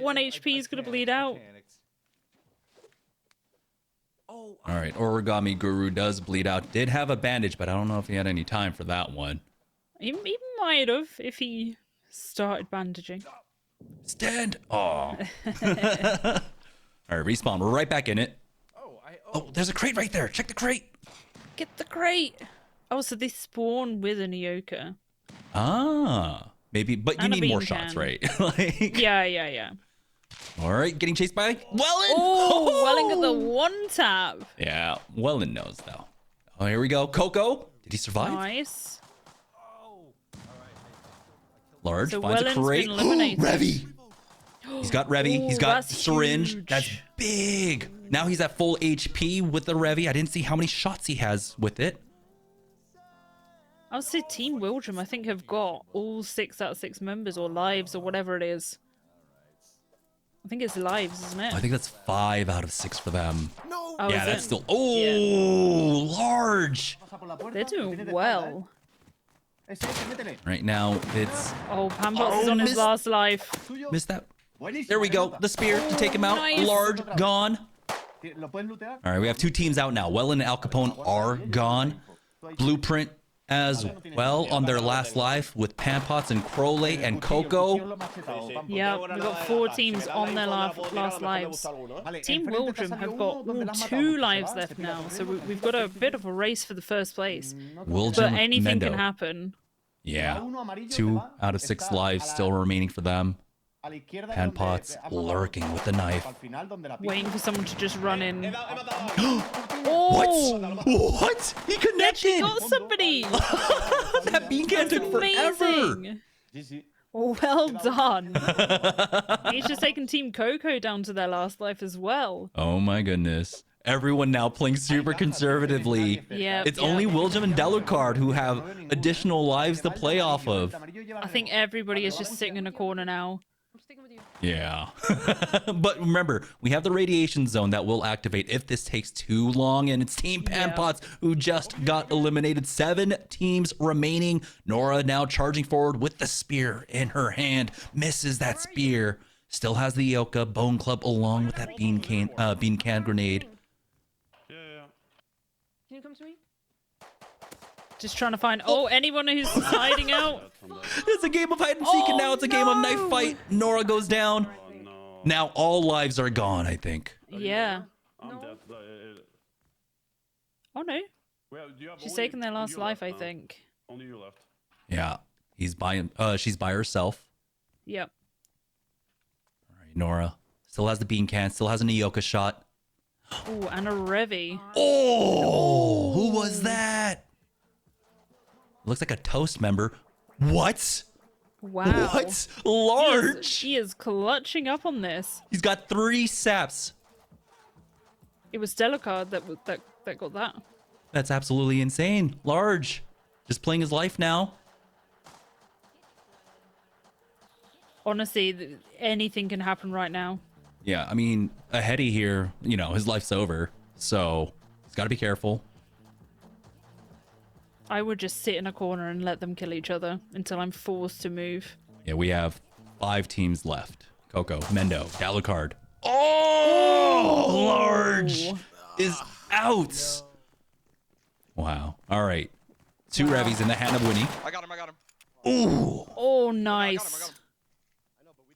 1 HP. He's gonna bleed out. All right, Origami Guru does bleed out. Did have a bandage, but I don't know if he had any time for that one. He might have if he started bandaging. Stand. Oh. All right, respawn. We're right back in it. Oh, there's a crate right there. Check the crate. Get the crate. Oh, so they spawn with a Nyoka. Ah, maybe, but you And a need more bean shots, can. right? Like, Yeah. all right, getting chased by Wellen. Oh, Welling got the one tap. Yeah, Wellen knows though. Oh, here we go. Coco, did he survive? Nice. Large So finds a Wellen's crate. been eliminated. Revy. He's got Revy. Ooh, He's got that's syringe. huge. That's big. Now he's at full HP with the Revy. I didn't see how many shots he has with it. I would say Team Wildrum, I think, have got all 6 out of 6 members or lives or whatever it is. I think it's lives, isn't it? I think that's 5 out of 6 for them. Oh, Yeah, is that's it? still. Oh, large. They're doing well. Right now, it's Oh, Pambox is on his missed- last life. missed that. There we go. The spear to take him out. Nice. Large gone. All right, we have 2 teams out now. Wellen and Al Capone are gone. Blueprint as well on their last life with Pampots and Crowley and Coco. Yeah, we've got 4 teams on their last lives. Team Wildrum have got all 2 lives left now, so we've got a bit of a race for the first place. But Wildrum, anything Mendo. can happen. Yeah, 2 out of 6 lives still remaining for them. Panpots lurking with the knife. Waiting for someone to just run in. What? Oh! What? He He connected! got somebody! That bean can took forever! Amazing! Well done. He's just taken Team Coco down to their last life as well. Oh my goodness. Everyone now playing super conservatively. Yeah. It's only Wildrum and Delucard who have additional lives to play off of. I think everybody is just sitting in a corner now. Yeah. But remember, we have the radiation zone that will activate if this takes too long, and it's Team Panpots who just got eliminated. 7 teams remaining. Nora now charging forward with the spear in her hand. Misses that spear. Still has the Yoka Bone Club along with that bean can grenade. Can you come to me? Just trying to find anyone who's hiding out. It's a game of hide and seek, and now it's a game of knife fight. Nora goes down. Now all lives are gone, I think. Yeah. I'm dead. Oh no. Well, do you have She's only taken their last you life, I left now? think. Only you left. Yeah. She's by herself. Yep. All right, Nora still has the bean can, still has an Ioka shot. Oh, and a Revy. Oh, who was that? Looks like a Toast member. What? Wow. What? Large? She is clutching up on this. He's got 3 saps. It was Delucard that got that. That's absolutely insane. Large. Just playing his life now. Honestly, anything can happen right now. Yeah, I mean, a Hetty here, you know, his life's over. So he's got to be careful. I would just sit in a corner and let them kill each other until I'm forced to move. Yeah, we have 5 teams left. Coco, Mendo, Delucard. Oh, Large is out. Wow. All right. 2 Revies in the hand of Winnie. I got him. Ooh. Oh, I got nice. him.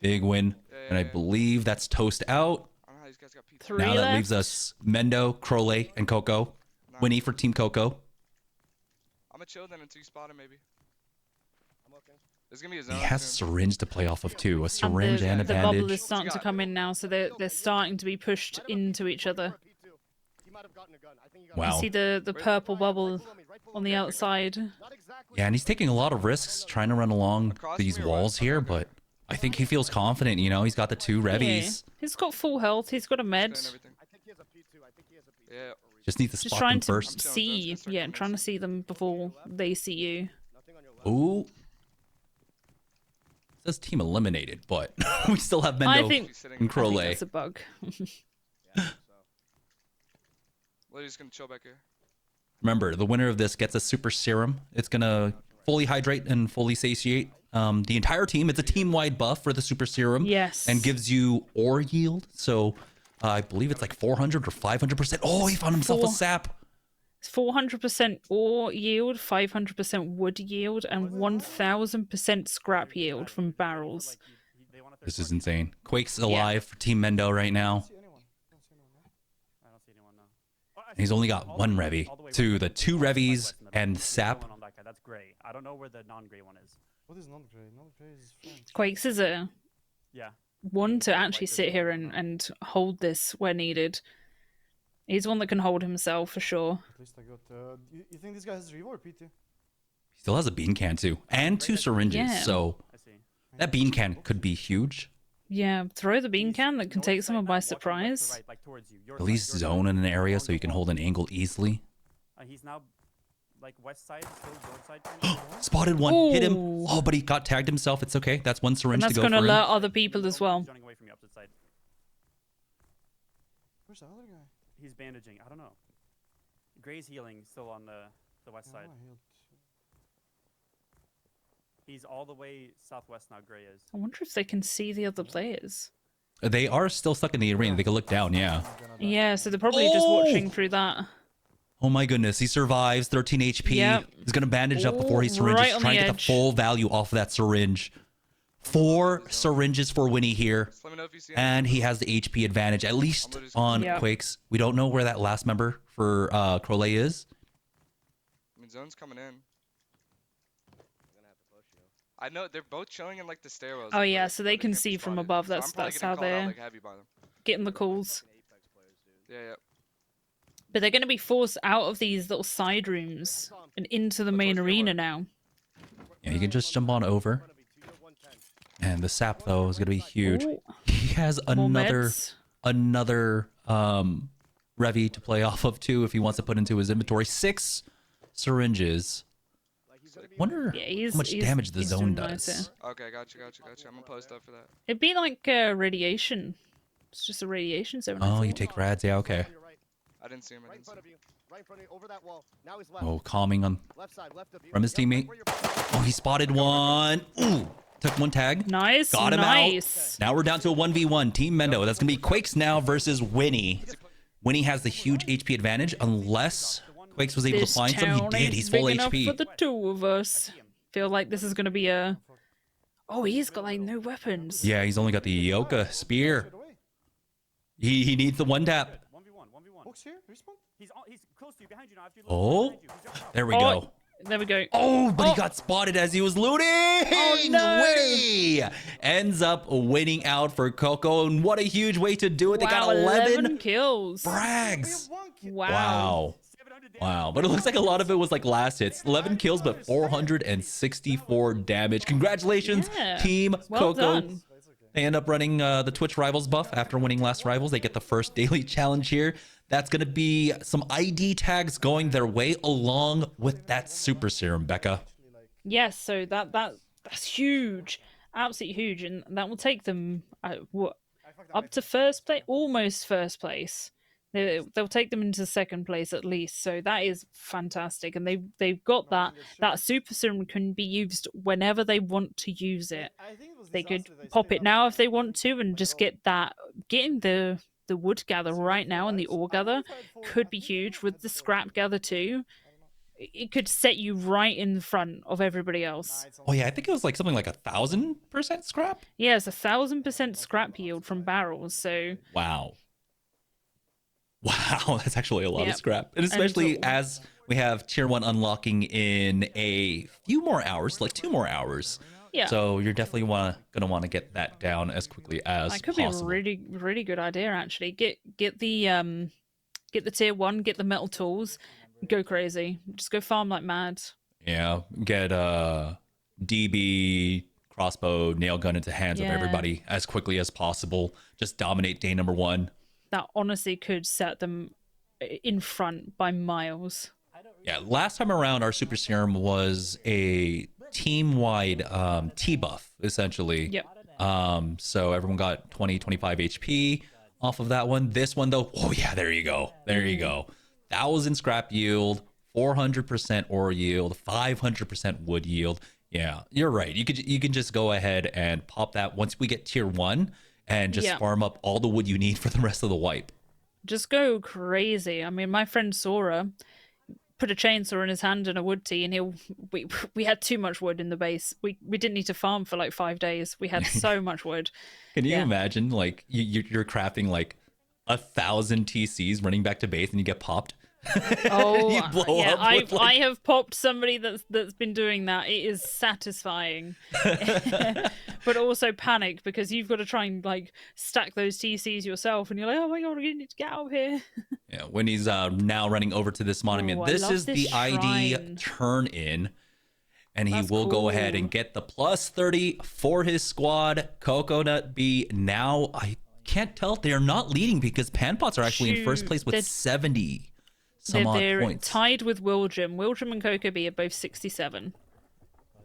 Big win. And I believe that's Toast out. I don't know how these guys got pizza. 3 Now that left. leaves us Mendo, Crowley, and Coco. Winnie for Team Coco. I'm gonna chill then until you spot him, maybe. There's gonna be a zone. He has soon. syringe to play off of too. A syringe and a the bubble bandage. is starting to come in now, so they're starting to be pushed into each other. Wow. You see the purple bubble on the outside. Yeah, and he's taking a lot of risks trying to run along Across these me or what? walls here, but I think he feels confident. You know, he's got the 2 Yeah. Revies. He's got full health. He's got a med. And everything. Yeah. Just needs to Just spot trying them to first. see, trying to see them before they see you. Ooh. It says team eliminated, but we still have I Mendo think, and I think Crowley. that's a bug. Lily's gonna chill back here. Remember, the winner of this gets a super serum. It's gonna fully hydrate and fully satiate the entire team. It's a team-wide buff for the Super Serum. Yes. And gives you ore yield. So I believe it's like 400 or 500%. Oh, he found himself a sap. 400% ore yield, 500% wood yield, and 1000% scrap yield from barrels. This is insane. Quake's alive for Team Mendo right now. He's only got one Revy to the 2 Revies and sap. That's gray. I don't know where the non-gray one is. What is non-gray? Non-gray is French. Quakes is a Yeah. one to actually sit here and hold this where needed. He's one that can hold himself for sure. At least I got. You think this guy has Revo or PT? He still has a bean can too. And 2 syringes. Yeah. So I see. that bean can could be huge. Yeah, throw the bean can that can take someone by surprise. At least zone in an area so you can hold an angle easily. He's now like west side, still north side. Spotted one. Hit him. Ooh. Oh, but he got tagged himself. It's okay. That's 1 syringe And that's to go going for to him. alert other people as well. He's running away from you opposite side. Where's the other guy? He's bandaging. I don't know. Gray's healing still on the west side. I healed. He's all the way southwest now. Gray is. I wonder if they can see the other players. They are still stuck in the arena. They can look down, yeah. Yeah, so they're probably just watching through that. Oh my goodness, he survives. 13 HP. Yep. He's going to bandage up before he Ooh, syringes. right on trying the to get the edge. full value off of that syringe. 4 syringes for Winnie here. Just let me know if you see And he has the HP advantage, at least on Yep. Quakes. We don't know where that last member for Crowley is. I mean, zone's coming in. I know they're both chilling in like the stairwells. Oh, like, yeah, where- so where they can can't be see from spotted. above. So I'm That's probably how getting called out, they're like, heavy by them. getting the calls. Yeah, yeah. But they're going to be forced out of these little side rooms and into the main arena now. Yeah, you can just jump on over. And the sap, though, is going to be huge. Ooh, He has more another meds. Revy to play off of, too, if he wants to put into his inventory. 6 syringes. Wonder Yeah, how much damage the he's zone doing nice does. here. Okay, gotcha. I'm gonna post up for that. It'd be like radiation. It's just a radiation zone. I Oh, you thought. take rads, yeah, okay. I didn't see him. Oh, calming on from his teammate. Oh, he spotted one. Ooh, took 1 tag. Nice, Got him nice. out. Now we're down to a 1v1. Team Mendo. That's going to be Quakes now versus Winnie. Winnie has the huge HP advantage unless Quakes was able This to find some. He town did. ain't He's full big enough HP. for the 2 of us. Feel like this is going to be a... Oh, he's got like no weapons. Yeah, he's only got the Yoka spear. He needs the 1 tap. 1v1. Box here? Respawn? He's close to you, behind you now. After you Oh, behind you. He's there we Oh, go. There we go. Oh, but he got spotted as he was looting. Oh, no. Winnie ends up winning out for Coco, and what a huge way to do it. They Wow, got 11 kills. frags. Wow. Wow. Wow, but it looks like a lot of it was like last hits. 11 kills, but 464 damage. Congratulations, Yeah. Team Well Coco. done. They end up running the Twitch Rivals buff after winning last Rivals. They get the first daily challenge here. That's going to be some ID tags going their way along with that Super Serum, Becca. Yes, so that's huge. Absolutely huge. And that will take them up to first place, almost first place. They'll take them into second place at least. So that is fantastic. And they've got that Super Serum can be used whenever they want to use it. They could pop it now if they want to and just getting the wood gather right now and the ore gather could be huge with the scrap gather too. It could set you right in front of everybody else. Oh yeah, I think it was like something like 1,000% scrap. Yeah, it's 1,000% scrap yield from barrels. So Wow. Wow, that's actually a lot of Yep. scrap. And especially as we have tier 1 unlocking in a few more hours, like 2 more hours. yeah, So you're definitely gonna want to get that down as quickly as that could possible. be a really, really good idea actually. Get the tier 1, get the metal tools, go crazy. Just go farm like mad. Yeah, get DB, crossbow, nail gun into hands of Yeah. everybody as quickly as possible. Just dominate day number 1. That honestly could set them in front by miles. Yeah, last time around, our Super Serum was a team-wide T buff, essentially. Yep. So everyone got 20, 25 HP off of that one. This one, though, oh yeah, there you go. There you go. 1,000 scrap yield, 400% ore yield, 500% wood yield. Yeah, you're right. You can just go ahead and pop that once we get tier 1 and just Yeah. farm up all the wood you need for the rest of the wipe. Just go crazy. I mean, my friend Sora put a chainsaw in his hand and a wood tee, and we had too much wood in the base. We didn't need to farm for like 5 days. We had so much wood. Can you Yeah. imagine like you're crafting like 1,000 TCs running back to base and you get popped? Oh, You blow yeah. up with, like- I have popped somebody that's been doing that. It is satisfying, but also panic because you've got to try and like stack those TCs yourself, and you're like, oh my god, we need to get out of here. Yeah, when he's now running over to this monument. Ooh, I This love is this the ID shrine. turn in. And he That's will go ahead cool. and get the plus 30 for his squad. Coconut B now, I can't tell. They're not leading because Panpots are actually in first Shoot, place with they're- 70 some odd They're points. tied with Wildrum. Wildrum and Coco B are both 67.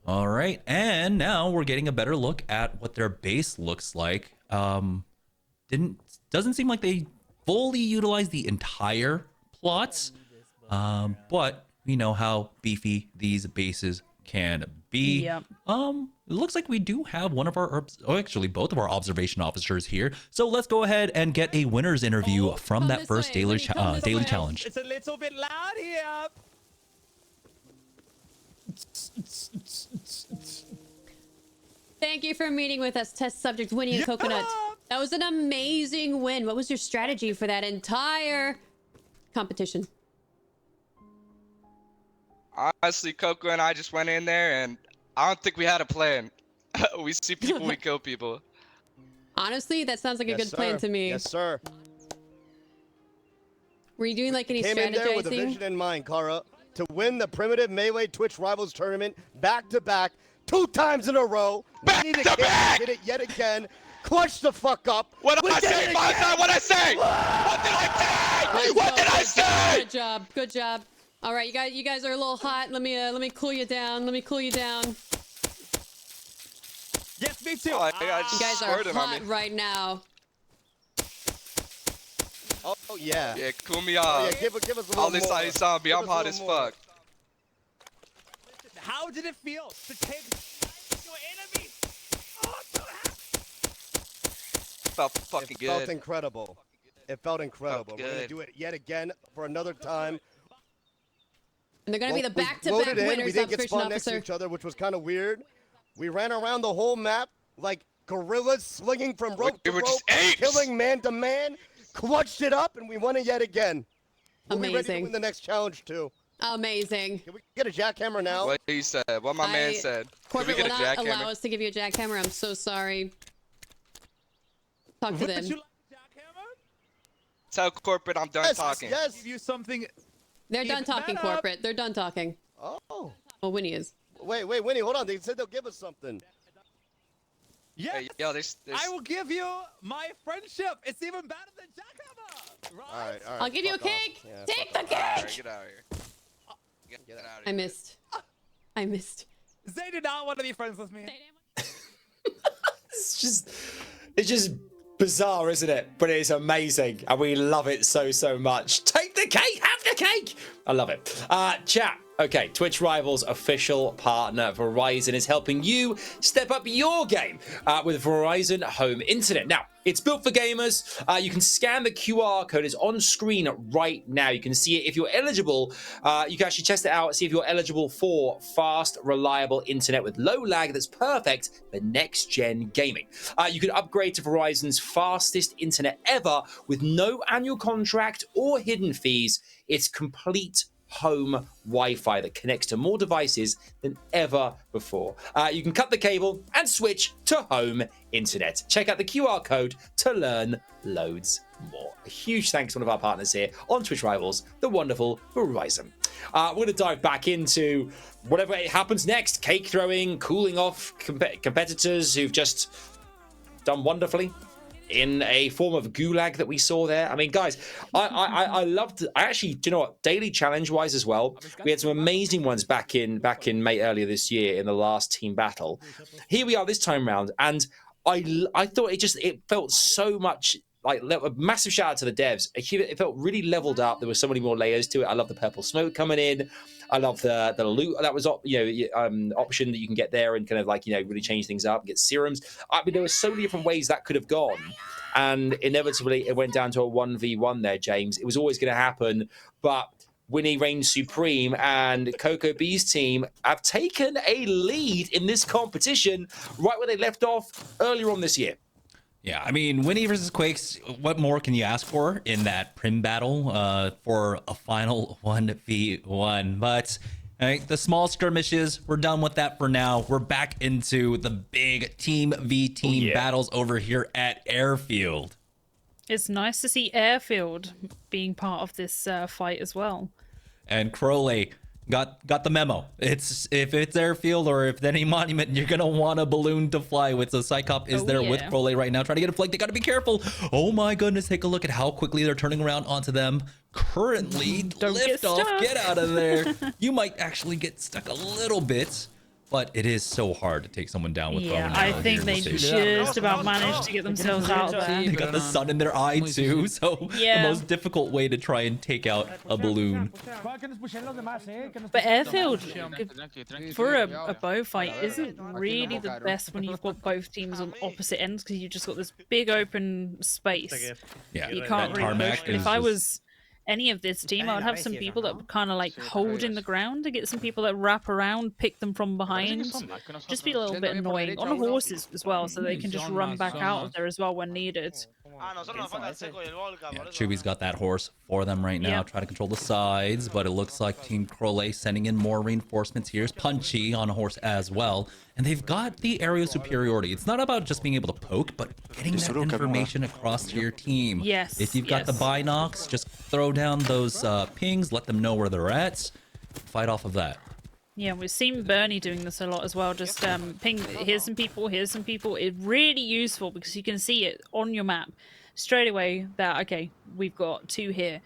All right, and now we're getting a better look at what their base looks like. Doesn't seem like they fully utilize the entire plots, but we know how beefy these bases can be. Yep. It looks like we do have one of our, actually both of our observation officers here. So let's go ahead and get a winner's interview Oh, from come that this first way, daily Winnie, come this daily way. challenge. It's a little bit loud here. Thank you for meeting with us, test subject Winnie and Coconut. That was an amazing win. What was your strategy for that entire competition? Honestly, Coco and I just went in there, and I don't think we had a plan. We see people, we kill people. Honestly, that sounds like a good plan to me. Yes, sir. Were you doing like any Came in there with a strategizing? vision in mind, Kara, to win the Primitive Melee Twitch Rivals Tournament back to back, 2 times in a row. Back Winnie the to King back! did it yet again. Clutch the fuck up. What did We I did say, it Fonzie? again! What did I say? What did I say? Let's What go. did I Good job, say? Good job. Good job. All right, you guys are a little hot. Let me cool you down. Let me cool you down. Yes, me too. Oh, I just You guys are squirted on me. hot right now. Oh, yeah. Yeah, cool me Oh, off. yeah, give us a little All more. this side zombie, Give I'm us a hot little as more. fuck. How did it feel to take your enemies? Oh, so happy. Felt fucking It felt good. incredible. It felt incredible. We're going to good. do it yet again for another time. And they're gonna be the Well, we back-to-back loaded in, winners, we didn't get observation spawned next to officer. each other, which was kind of weird. We ran around the whole map like gorillas, slinging from rope We to were rope, just apes! killing man to man, clutched it up, and we won it yet again. We'll be ready to Amazing. win the next challenge too. Amazing. Can we get a jackhammer now? What he said, what my man I- said. Can we Corporate get will a not allow jackhammer? us to give you a jackhammer. I'm so sorry. Talk to Would them. you like a jackhammer? Tell corporate I'm done Yes, talking. yes. Give you something. They're done Keep talking, that up. corporate. They're done talking. Oh, Well, Winnie is. wait, Winnie, hold on. They said they'll give us something. Yes. Hey, yo, there's I will give you my friendship. It's even better than jackhammer. Right? All right, all right. I'll give you a fuck off. cake. Yeah, Take fuck the off. Alright, cake. get out of here. Get out of I here. missed. I missed. They do not want to be friends with me. It's just bizarre, isn't it? But it is amazing, and we love it so much. Take the cake, have the cake. I love it. Chat. Okay, Twitch Rivals official partner Verizon is helping you step up your game with Verizon Home Internet. Now, it's built for gamers. You can scan the QR code. It's on screen right now. You can see it. If you're eligible, you can actually test it out, see if you're eligible for fast, reliable internet with low lag that's perfect for next-gen gaming. You can upgrade to Verizon's fastest internet ever with no annual contract or hidden fees. It's complete home Wi-Fi that connects to more devices than ever before. You can cut the cable and switch to home internet. Check out the QR code to learn loads more. A huge thanks to one of our partners here on Twitch Rivals, the wonderful Verizon. We're going to dive back into whatever happens next. Cake throwing, cooling off competitors who've just done wonderfully in a form of gulag that we saw there. I mean, guys, I loved. I actually, do you know what? Daily challenge wise as well, we had some amazing ones back in May earlier this year in the last team battle. Here we are this time round, and I thought it felt so much a massive shout out to the devs. It felt really leveled up. There were so many more layers to it. I love the purple smoke coming in. I love the loot that was option that you can get there and kind of like really change things up, get serums. I mean, there were so many different ways that could have gone, and inevitably it went down to a 1v1 there, James. It was always going to happen, but Winnie reigns supreme, and Coco B's team have taken a lead in this competition right where they left off earlier on this year. Yeah, I mean, Winnie versus Quakes, what more can you ask for in that Prim battle for a final 1v1? But the small skirmishes, we're done with that for now. We're back into the big team v team battles over here at Airfield. It's nice to see Airfield being part of this fight as well. And Crowley got the memo. If it's Airfield or if any monument, you're gonna want a balloon to fly with. So Psychop is there with Crowley right now, trying to get a flank. They gotta be careful. Oh my goodness, take a look at how quickly they're turning around onto them. Currently, lift off, get out of there. You might actually get stuck a little bit, but it is so hard to take someone down with bow and I arrow think here they in the station. just about managed to get themselves out of there. They got the sun in their eye too, so the most difficult way to try and take out a balloon. But Airfield, for a bow fight, isn't really the best when you've got both teams on opposite ends, because you just got this big open space. Yeah, you can't really push. But if I was any of this team, I would have some people that would kind of like hold in the ground to get some people that wrap around, pick them from behind. Just be a little bit annoying on the horses as well, so they can just run back out of there as well when needed. Yeah, Chewy's got that horse for them right now, trying to control the sides, but it looks like Team Crowley sending in more reinforcements. Here's Punchy on a horse as well, and they've got the aerial superiority. It's not about just being able to poke, but getting that information across to your team. Yes. If you've got the binocs, just throw down those pings, let them know where they're at, fight off of that. Yeah, we've seen Bernie doing this a lot as well. Just ping, here's some people, here's some people. It's really useful because you can see it on your map straight away that, okay, we've got 2 here,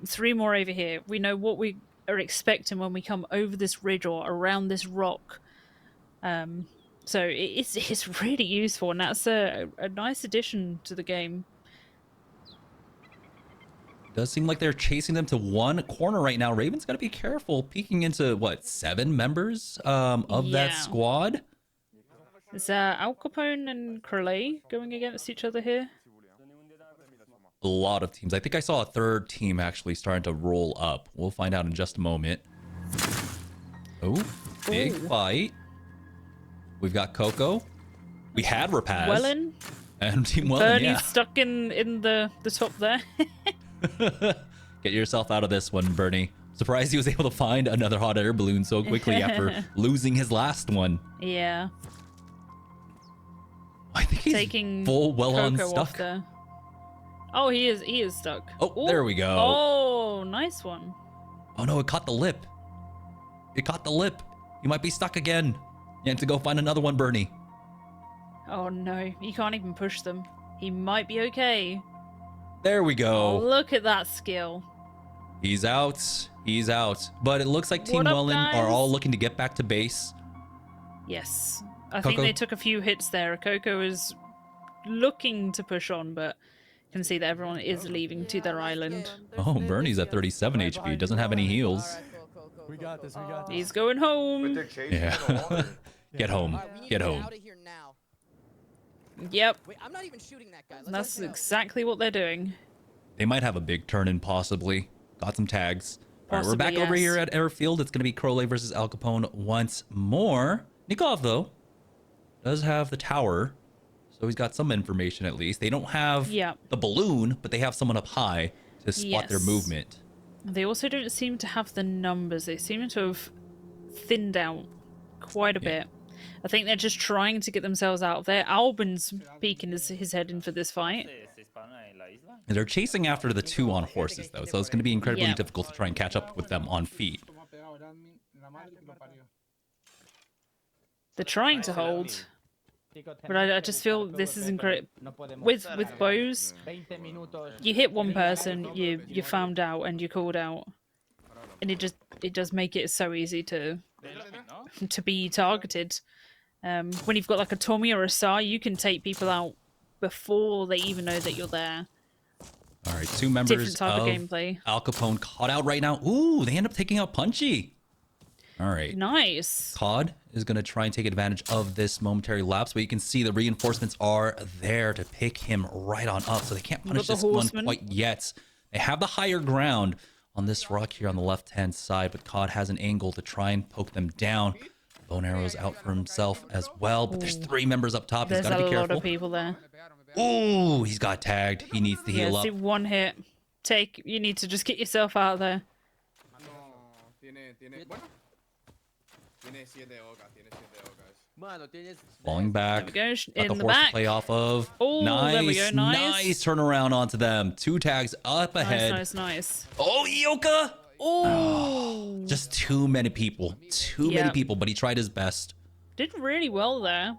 3 more over here. We know what we are expecting when we come over this ridge or around this rock. So it's really useful, and that's a nice addition to the game. Does seem like they're chasing them to one corner right now. Raven's got to be careful peeking into, what, 7 members of that squad? Is Al Capone and Crowley going against each other here? A lot of teams. I think I saw a 3rd team actually starting to roll up. We'll find out in just a moment. Oh, big fight. We've got Coco. We had Rapaz. Wellen. And Team Wellen, Bernie's stuck in the top there. Get yourself out of this one, Bernie. Surprised he was able to find another hot air balloon so quickly after losing his last one. Yeah. I think he's taking well on Coco stuck. off there. Oh, he is stuck. Oh, there we go. Oh, nice one. Oh no, it caught the lip. It caught the lip. You might be stuck again. You have to go find another one, Bernie. Oh no, you can't even push them. He might be okay. There we go. Oh, look at that skill. He's out. He's out. But it looks like Team What up, Wellen guys? are all looking to get back to base. Yes. I think Coco? they took a few hits there. Coco is looking to push on, but you can see that everyone is leaving to their island. Oh, Bernie's at 37 HP. Doesn't have any heals. We got this. We got this. He's going home. Yeah. Get home. Get home. Yep. Wait, I'm not even shooting that guy. That's exactly what they're doing. They might have a big turn in, possibly. Got some tags. All right, we're back Possibly, over yes. here at Airfield. It's going to be Crowley versus Al Capone once more. Nikov, though, does have the tower, so he's got some information at least. They don't have the balloon, but they have someone up high to spot their Yes. movement. They also don't seem to have the numbers. They seem to have thinned out quite a bit. I think they're just trying to get themselves out of there. Albin's peeking his head in for this fight. And they're chasing after the 2 on horses, though, so it's going to be incredibly Yeah. difficult to try and catch up with them on feet. They're trying to hold, but I just feel this is incredible. With bows, you hit one person, you found out and you called out, and it does make it so easy to be targeted. When you've got like a Tommy or a Sai, you can take people out before they even know that you're there. All right, 2 members Different type of gameplay. Al Capone caught out right now. Ooh, they end up taking out Punchy. All right. Nice. COD is going to try and take advantage of this momentary lapse, but you can see the reinforcements are there to pick him right on up, so they can't punish the this one horsemen. quite yet. They have the higher ground on this rock here on the left-hand side, but COD has an angle to try and poke them down. Bone Arrow's out for himself as well, but there's 3 members up top. He's There's got to a be lot careful. of people there. Ooh, he's got tagged. He needs to Yeah, heal see, up. one hit. You need to just get yourself out of there. Falling back. There we go, Got in the the horse to back. play off of. Oh, nice, there we go, nice. nice turnaround onto them. 2 tags up ahead. Nice. Oh, Ioka! Oh, Just too many people. Too many Yeah. people, but he tried his best. did really well there.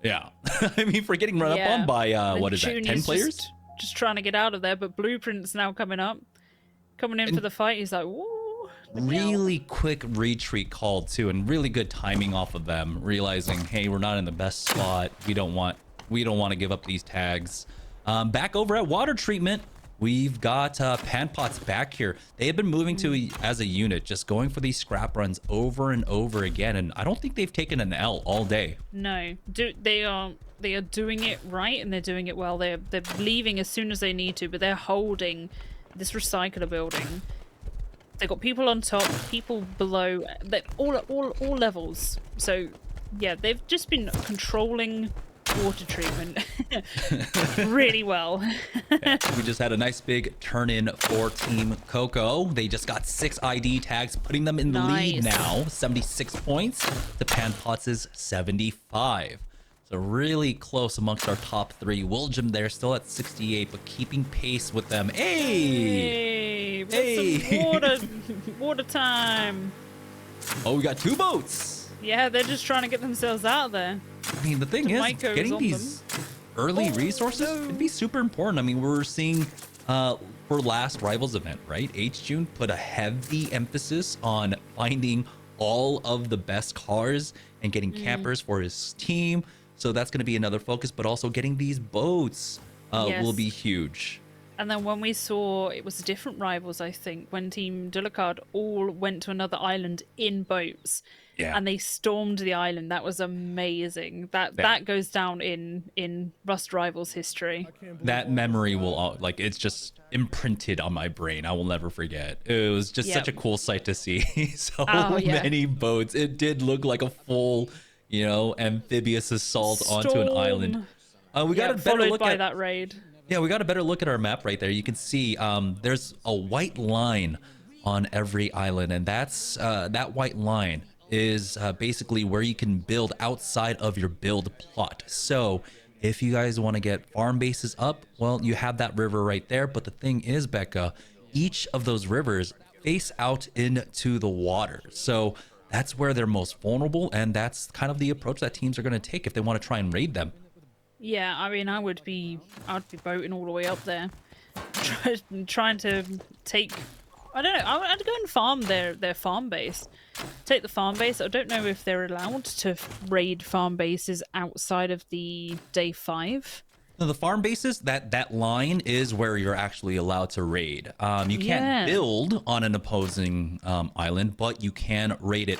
Yeah. I mean, for getting run up Yeah. on by, And what is that, 10 Junior's players? Just trying to get out of there, but Blueprint's now coming in for the fight. He's like, woo. Really quick retreat call, too, and really good timing off of them, realizing, hey, we're not in the best spot. We don't want to give up these tags. Back over at Water Treatment, we've got Panpots back here. They have been moving to as a unit, just going for these scrap runs over and over again, and I don't think they've taken an L all day. No, they are doing it right, and they're doing it well. They're leaving as soon as they need to, but they're holding this recycler building. They've got people on top, people below, all levels. So yeah, they've just been controlling water treatment really well. We just had a nice big turn in for Team Coco. They just got 6 ID tags, putting them in the lead Nice. now. 76 points. The Panpots is 75. So really close amongst our top 3. Willjam there still at 68, but keeping pace with them. Hey! Hey, some water time. Oh, we got 2 boats. Yeah, they're just trying to get themselves out there. I mean, the thing is, Maiko's getting on these early resources can be super important. I mean, we're seeing for last Rivals event, right? H-June put a heavy emphasis on finding all of the best cars and getting campers for his team. So that's going to be another focus, but also getting these boats will Yes. be huge. And then when we saw, it was different Rivals, I think, when Team Dulacard all went to another island in boats. Yeah. And they stormed the island. That was amazing. That goes down in Rust Rivals history. That memory will, like, it's just imprinted on my brain. I will never forget. It was just such a cool sight to see. So many boats. It did look like a full, amphibious assault onto an island. We got a better followed look by at that raid. Yeah, we got a better look at our map right there. You can see there's a white line on every island, and that's that white line is basically where you can build outside of your build plot. So if you guys want to get farm bases up, well, you have that river right there. But the thing is, Becca, each of those rivers face out into the water. So that's where they're most vulnerable, and that's kind of the approach that teams are going to take if they want to try and raid them. Yeah, I mean, I'd be boating all the way up there, trying to take. I don't know. I'd go and farm their farm base. Take the farm base. I don't know if they're allowed to raid farm bases outside of the day 5. No, the farm bases, that line is where you're actually allowed to raid. You can't Yeah. build on an opposing island, but you can raid it.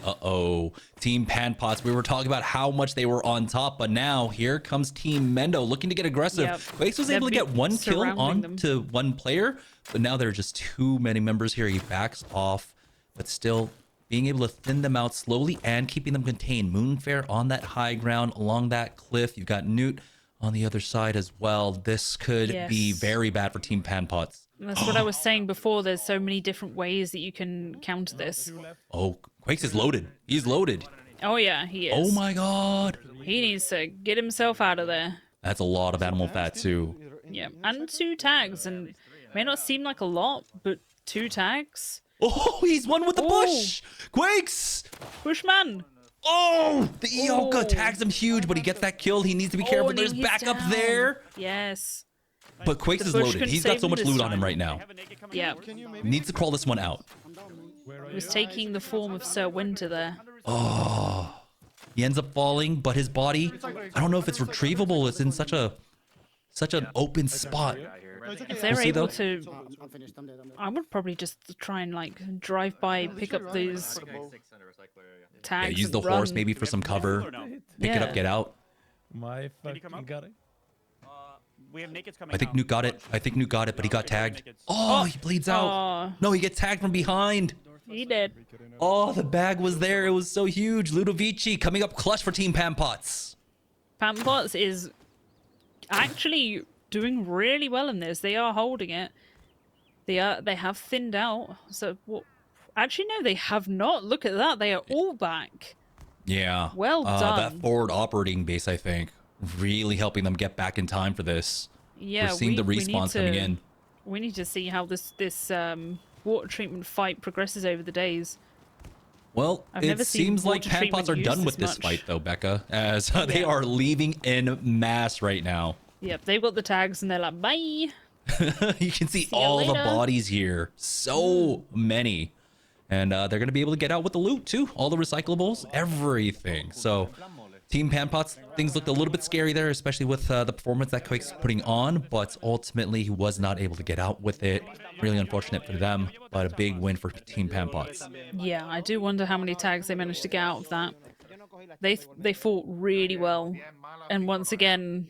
Team Panpots, we were talking about how much they were on top, but now here comes Team Mendo looking to get aggressive. Yep. Quakes was able to They've get 1 kill surrounding on them. to 1 player, but now there are just too many members here. He backs off, but still being able to thin them out slowly and keeping them contained. Moonfair on that high ground along that cliff. You've got Newt on the other side as well. This could be Yes. very bad for Team Panpots. That's what I was saying before. There's so many different ways that you can counter this. Oh, Quakes is loaded. He's loaded. Oh yeah, he is. Oh my god. He needs to get himself out of there. That's a lot of animal fat too. Yeah, and 2 tags, and may not seem like a lot, but 2 tags. Oh, he's one with the bush. Quakes. Bushman. Oh, the Ioka Oh. tags him huge, but he gets that kill. He needs to be careful. and There's he's backup down. there. Yes. But Quakes The is bush loaded. couldn't He's got save so him much this loot on him time. right now. Yeah. Needs to crawl this one out. He was taking the form of Sir Winter there. He ends up falling, but his body, I don't know if it's retrievable. It's in such a such an open spot. If they're We'll see, able though. to, I would probably just try and like drive by, pick up those Yeah, tags. use the and horse run. maybe for some cover. Pick it up, Yeah. get out. My Can you come fucking up? got it. We have Naked's coming I think now. Nuke got it. I think Nuke got it, but he got tagged. Naked's. Oh, he bleeds out. Aw, No, he gets tagged from behind. he did. Oh, the bag was there. It was so huge. Ludovici coming up clutch for Team Pampots. Pampots is actually doing really well in this. They are holding it. They have thinned out. So what? Actually, no, they have not. Look at that. They are all back. Yeah. Well done. That forward operating base, I think, really helping them get back in time for this. Yeah, We're seeing the we need respawns coming to- in. We need to see how this water treatment fight progresses over the days. Well, I've it never seen seems like water treatment Pampots are used done with this this much. fight, though, Becca, as they Yeah. are leaving in mass right now. Yep, they've got the tags and they're like, bye. You can see See ya all the later. bodies here. So many. And they're going to be able to get out with the loot, too. All the recyclables, everything. So, Team Pampots, things looked a little bit scary there, especially with the performance that Quake's putting on. But ultimately, he was not able to get out with it. Really unfortunate for them, but a big win for Team Pampots. Yeah, I do wonder how many tags they managed to get out of that. They fought really well. And once again,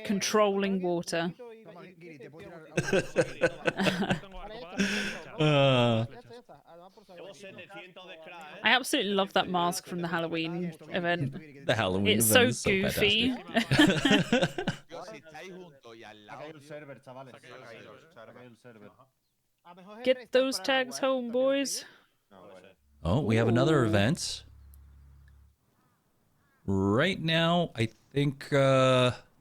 controlling water. I absolutely love that mask from the Halloween event. The Halloween It's event so is goofy. fantastic. Get those tags home, boys. Oh, we have another Ooh. event. Right now, I think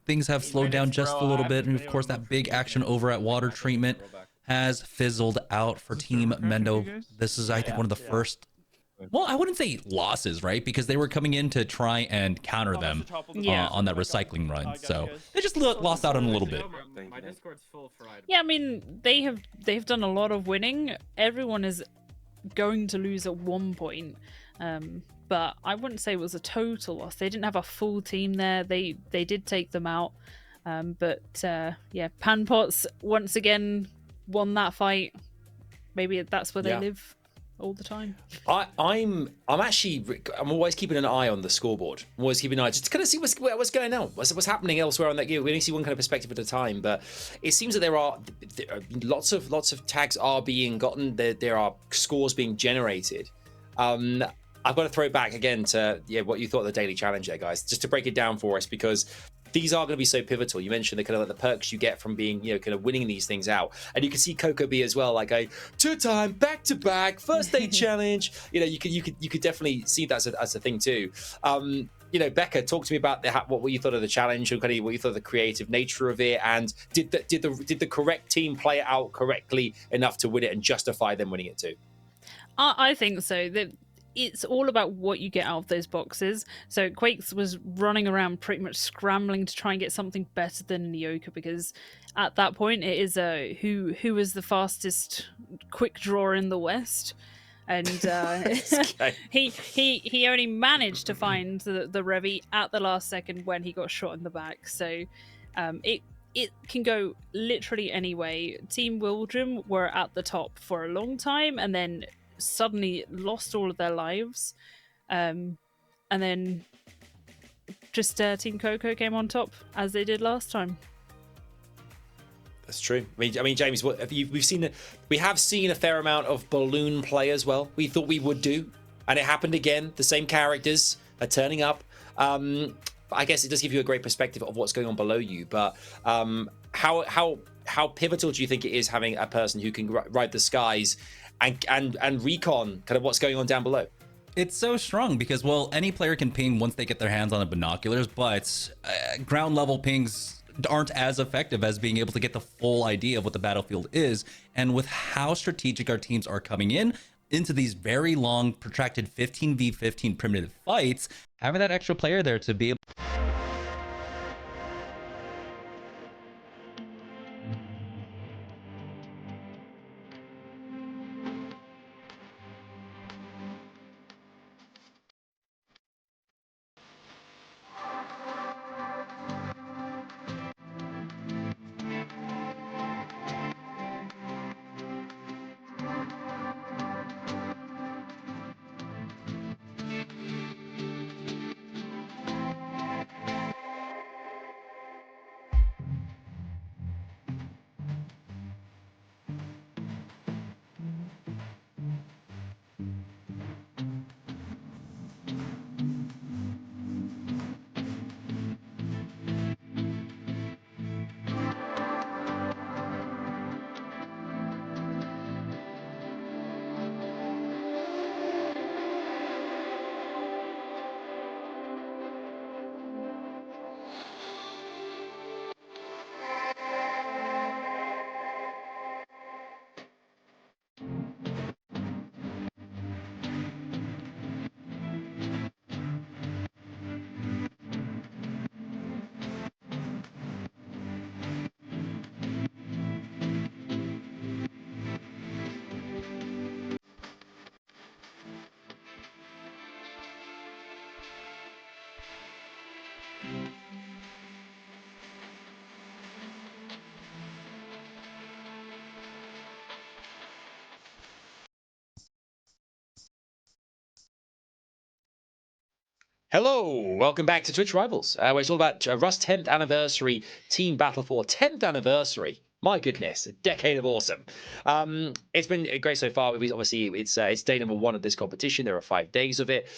things have slowed down just a little bit. And of course, that big action over at Water Treatment has fizzled out for Team Mendo. This is, I think, one of the first... Well, I wouldn't say losses, right? Because they were coming in to try and counter them Yeah. on that recycling run. So they just lost out on a little bit. My Discord's full fried. Yeah, I mean, they've done a lot of winning. Everyone is going to lose at one point. But I wouldn't say it was a total loss. They didn't have a full team there. They did take them out. But yeah, Panpots once again won that fight. Maybe that's where they Yeah. live all the time. I'm always keeping an eye on the scoreboard. I'm always keeping an eye just to kind of see what's going on, what's happening elsewhere on that game. We only see one kind of perspective at a time, but it seems that there are lots of tags are being gotten. There are scores being generated. I've got to throw it back again to what you thought of the daily challenge there, guys, just to break it down for us, because these are going to be so pivotal. You mentioned the kind of like the perks you get from being, kind of winning these things out, and you can see Coco B as well, like a 2-time back-to-back first day challenge. You could definitely see that as a thing too. Becca, talk to me about what you thought of the challenge, and kind of what you thought of the creative nature of it, and did the correct team play it out correctly enough to win it and justify them winning it too? I think so. It's all about what you get out of those boxes. So Quakes was running around pretty much scrambling to try and get something better than Nyoka, because at that point it is who is the fastest quick drawer in the West. And he only managed to find the Revy at the last second when he got shot in the back. So it can go literally any way. Team Wildrum were at the top for a long time and then suddenly lost all of their lives, and then just Team Coco came on top as they did last time. That's true. I mean, James, what have you? We have seen a fair amount of balloon play as well. We thought we would do, and it happened again. The same characters are turning up. I guess it does give you a great perspective of what's going on below you. But how pivotal do you think it is having a person who can ride the skies and recon kind of what's going on down below? It's so strong because, well, any player can ping once they get their hands on the binoculars, but ground level pings aren't as effective as being able to get the full idea of what the battlefield is. And with how strategic our teams are coming into these very long, protracted 15v15 primitive fights, having that extra player there to be able Hello, welcome back to Twitch Rivals, where it's all about Rust 10th anniversary team battle for 10th anniversary. My goodness, a decade of awesome. It's been great so far. Obviously, it's day number 1 of this competition. There are 5 days of it.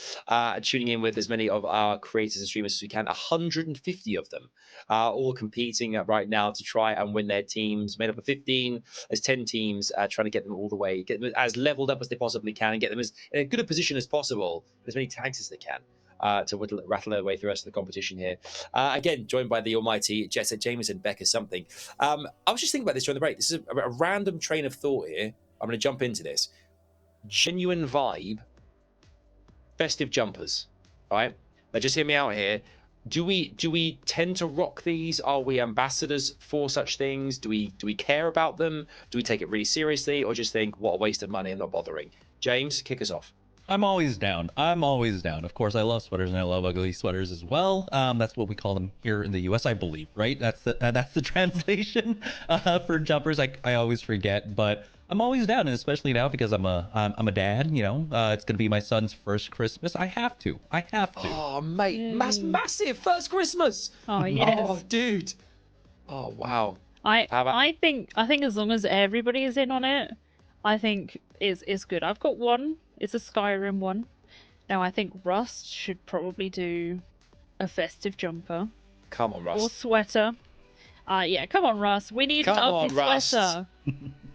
Tuning in with as many of our creators and streamers as we can, 150 of them, all competing right now to try and win their teams, made up of 15. There's 10 teams trying to get them all the way, get them as leveled up as they possibly can, and get them as in as good a position as possible, as many tags as they can. To rattle their way through the rest of the competition here. Again, joined by the almighty Jesset Jameson, Becca something. I was just thinking about this during the break. This is a random train of thought here. I'm going to jump into this. Genuine vibe, festive jumpers. All right? Now just hear me out here. Do we tend to rock these? Are we ambassadors for such things? Do we care about them? Do we take it really seriously, or just think, what a waste of money, I'm not bothering? James, kick us off. I'm always down. I'm always down. Of course, I love sweaters and I love ugly sweaters as well. That's what we call them here in the U.S., I believe, right? That's the translation for jumpers. I always forget, but I'm always down, and especially now because I'm a dad. You know, it's gonna be my son's first Christmas. I have to. Oh, mate, massive first Christmas. Oh yes. Oh, dude. Oh wow. I think as long as everybody is in on it, I think it's good. I've got one. It's a Skyrim one. Now I think Rust should probably do a festive jumper. Come on, Rust. Or sweater. Yeah, come on, Rust. We need an ugly sweater.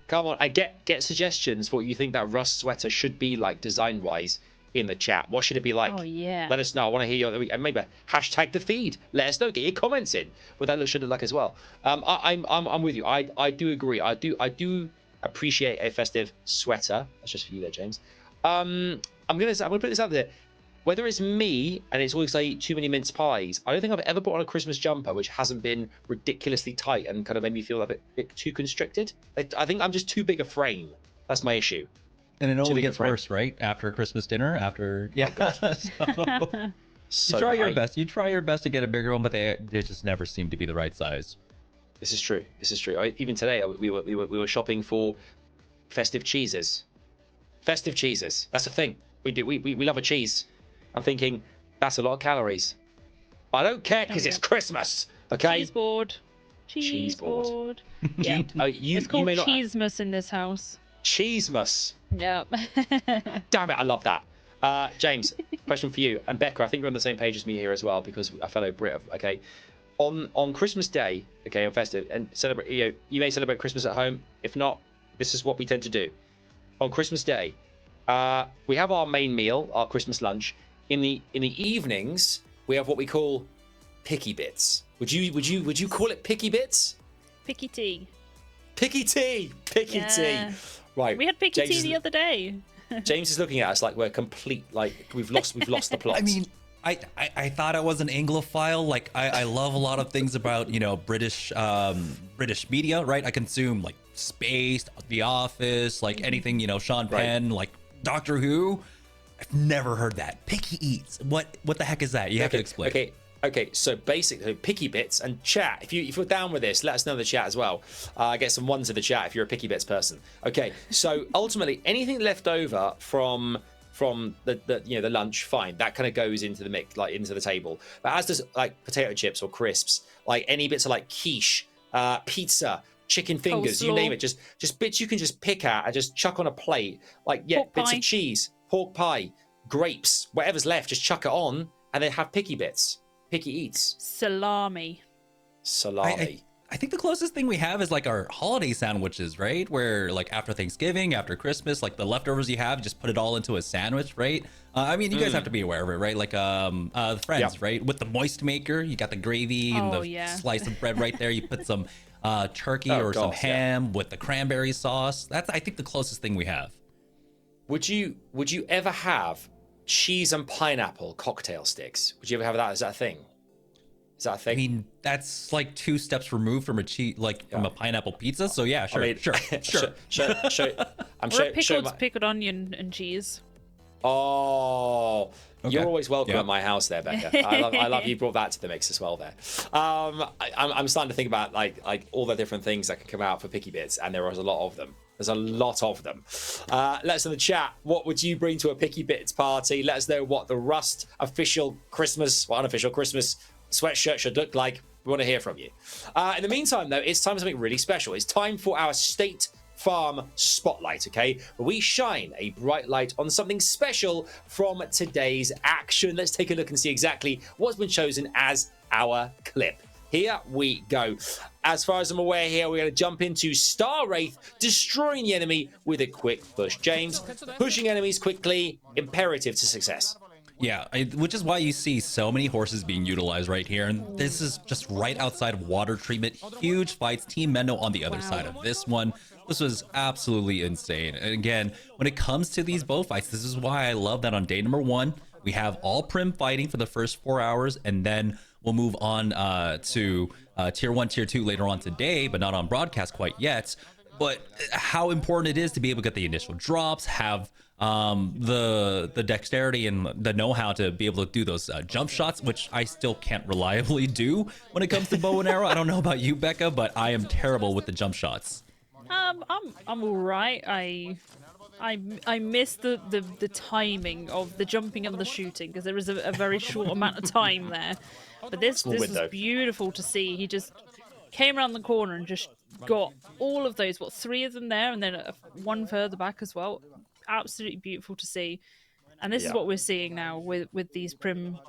Come on, I get suggestions for what you think that Rust sweater should be like design-wise in the chat. What should it be like? Oh yeah. Let us know. I want to hear your, and maybe hashtag the feed. Let us know. Get your comments in. What that should look like as well. I'm with you. I do agree. I do appreciate a festive sweater. That's just for you there, James. I'm gonna put this out there. Whether it's me and it's always like too many mince pies, I don't think I've ever put on a Christmas jumper which hasn't been ridiculously tight and kind of made me feel a bit too constricted. I think I'm just too big a frame. That's my issue. And it only gets worse, right? After Christmas dinner, you try your best. You try your best to get a bigger one, but they just never seem to be the right size. This is true. Even today, we were shopping for festive cheeses. Festive cheeses. That's a thing. We do. We love a cheese. I'm thinking that's a lot of calories. I don't care because it's Christmas. Okay. Cheese board. Yeah. It's called Cheesemas in this house. Cheesemas. Yep. Damn it! I love that. James, question for you, and Becca. I think we're on the same page as me here as well because a fellow Brit. Okay. On Christmas Day, okay, on festive, and celebrate. You may celebrate Christmas at home. If not, this is what we tend to do. On Christmas Day, we have our main meal, our Christmas lunch. In the evenings, we have what we call picky bits. Would you call it picky bits? Picky tea. Picky tea. Right. We had picky tea the other day. James is looking at us like we're complete, like we've lost the plot. I mean, I thought I was an Anglophile. Like I love a lot of things about British media, right? I consume like Spaced, The Office, like anything Sean Penn, like Doctor Who. I've never heard that. Picky eats. What the heck is that? You have to explain. Okay. So basically, picky bits and chat. If you're down with this, let us know in the chat as well. Get some ones in the chat if you're a picky bits person. Okay. So ultimately, anything left over from the lunch, fine. That kind of goes into the mix, like into the table. But as does like potato chips or crisps, like any bits of like quiche, pizza, chicken fingers, you name it. Just bits you can just pick at and just chuck on a plate. Like bits of cheese, pork pie, grapes, whatever's left, just chuck it on and then have picky bits. Picky eats. Salami. I think the closest thing we have is like our holiday sandwiches, right? Where like after Thanksgiving, after Christmas, like the leftovers you have, just put it all into a sandwich, right? I mean, you guys have to be aware of it, right? Like the Friends, right? With the moist maker, you got the gravy and the slice of bread right there. You put some turkey or some ham with the cranberry sauce. That's, I think, the closest thing we have. Would you ever have cheese and pineapple cocktail sticks? Would you ever have that? Is that a thing? I mean, that's like 2 steps removed from from a pineapple pizza. So yeah, sure, sure. Or pickled onion and cheese. Oh, Okay. you're always welcome Yeah. at my house there, Becca. I love you brought that to the mix as well there. I'm starting to think about like all the different things that can come out for Picky Bits, and there is a lot of them. There's a lot of them. Let us know in the chat, what would you bring to a Picky Bits party? Let us know what the Rust official Christmas, or unofficial Christmas sweatshirt should look like. We want to hear from you. In the meantime, though, it's time for something really special. It's time for our State Farm Spotlight, okay? We shine a bright light on something special from today's action. Let's take a look and see exactly what's been chosen as our clip. Here we go. As far as I'm aware here, we're going to jump into Star Wraith, destroying the enemy with a quick push. James, pushing enemies quickly, imperative to success. Yeah, which is why you see so many horses being utilized right here. And this is just right outside of water treatment. Huge fights. Team Mendo on the other side of this one. This was absolutely insane. And again, when it comes to these bow fights, this is why I love that on day number 1, we have all Prim fighting for the first 4 hours, and then we'll move on to tier 1, tier 2 later on today, but not on broadcast quite yet. But how important it is to be able to get the initial drops, have the dexterity and the know-how to be able to do those jump shots, which I still can't reliably do when it comes to bow and arrow. I don't know about you, Becca, but I am terrible with the jump shots. I'm all right. I miss the timing of the jumping and the shooting, because there is a very short amount of time there. But this is beautiful to see. He just came around the corner and just got all of those, 3 of them there, and then one further back as well. Absolutely beautiful to see. And this is what we're seeing now with these Prim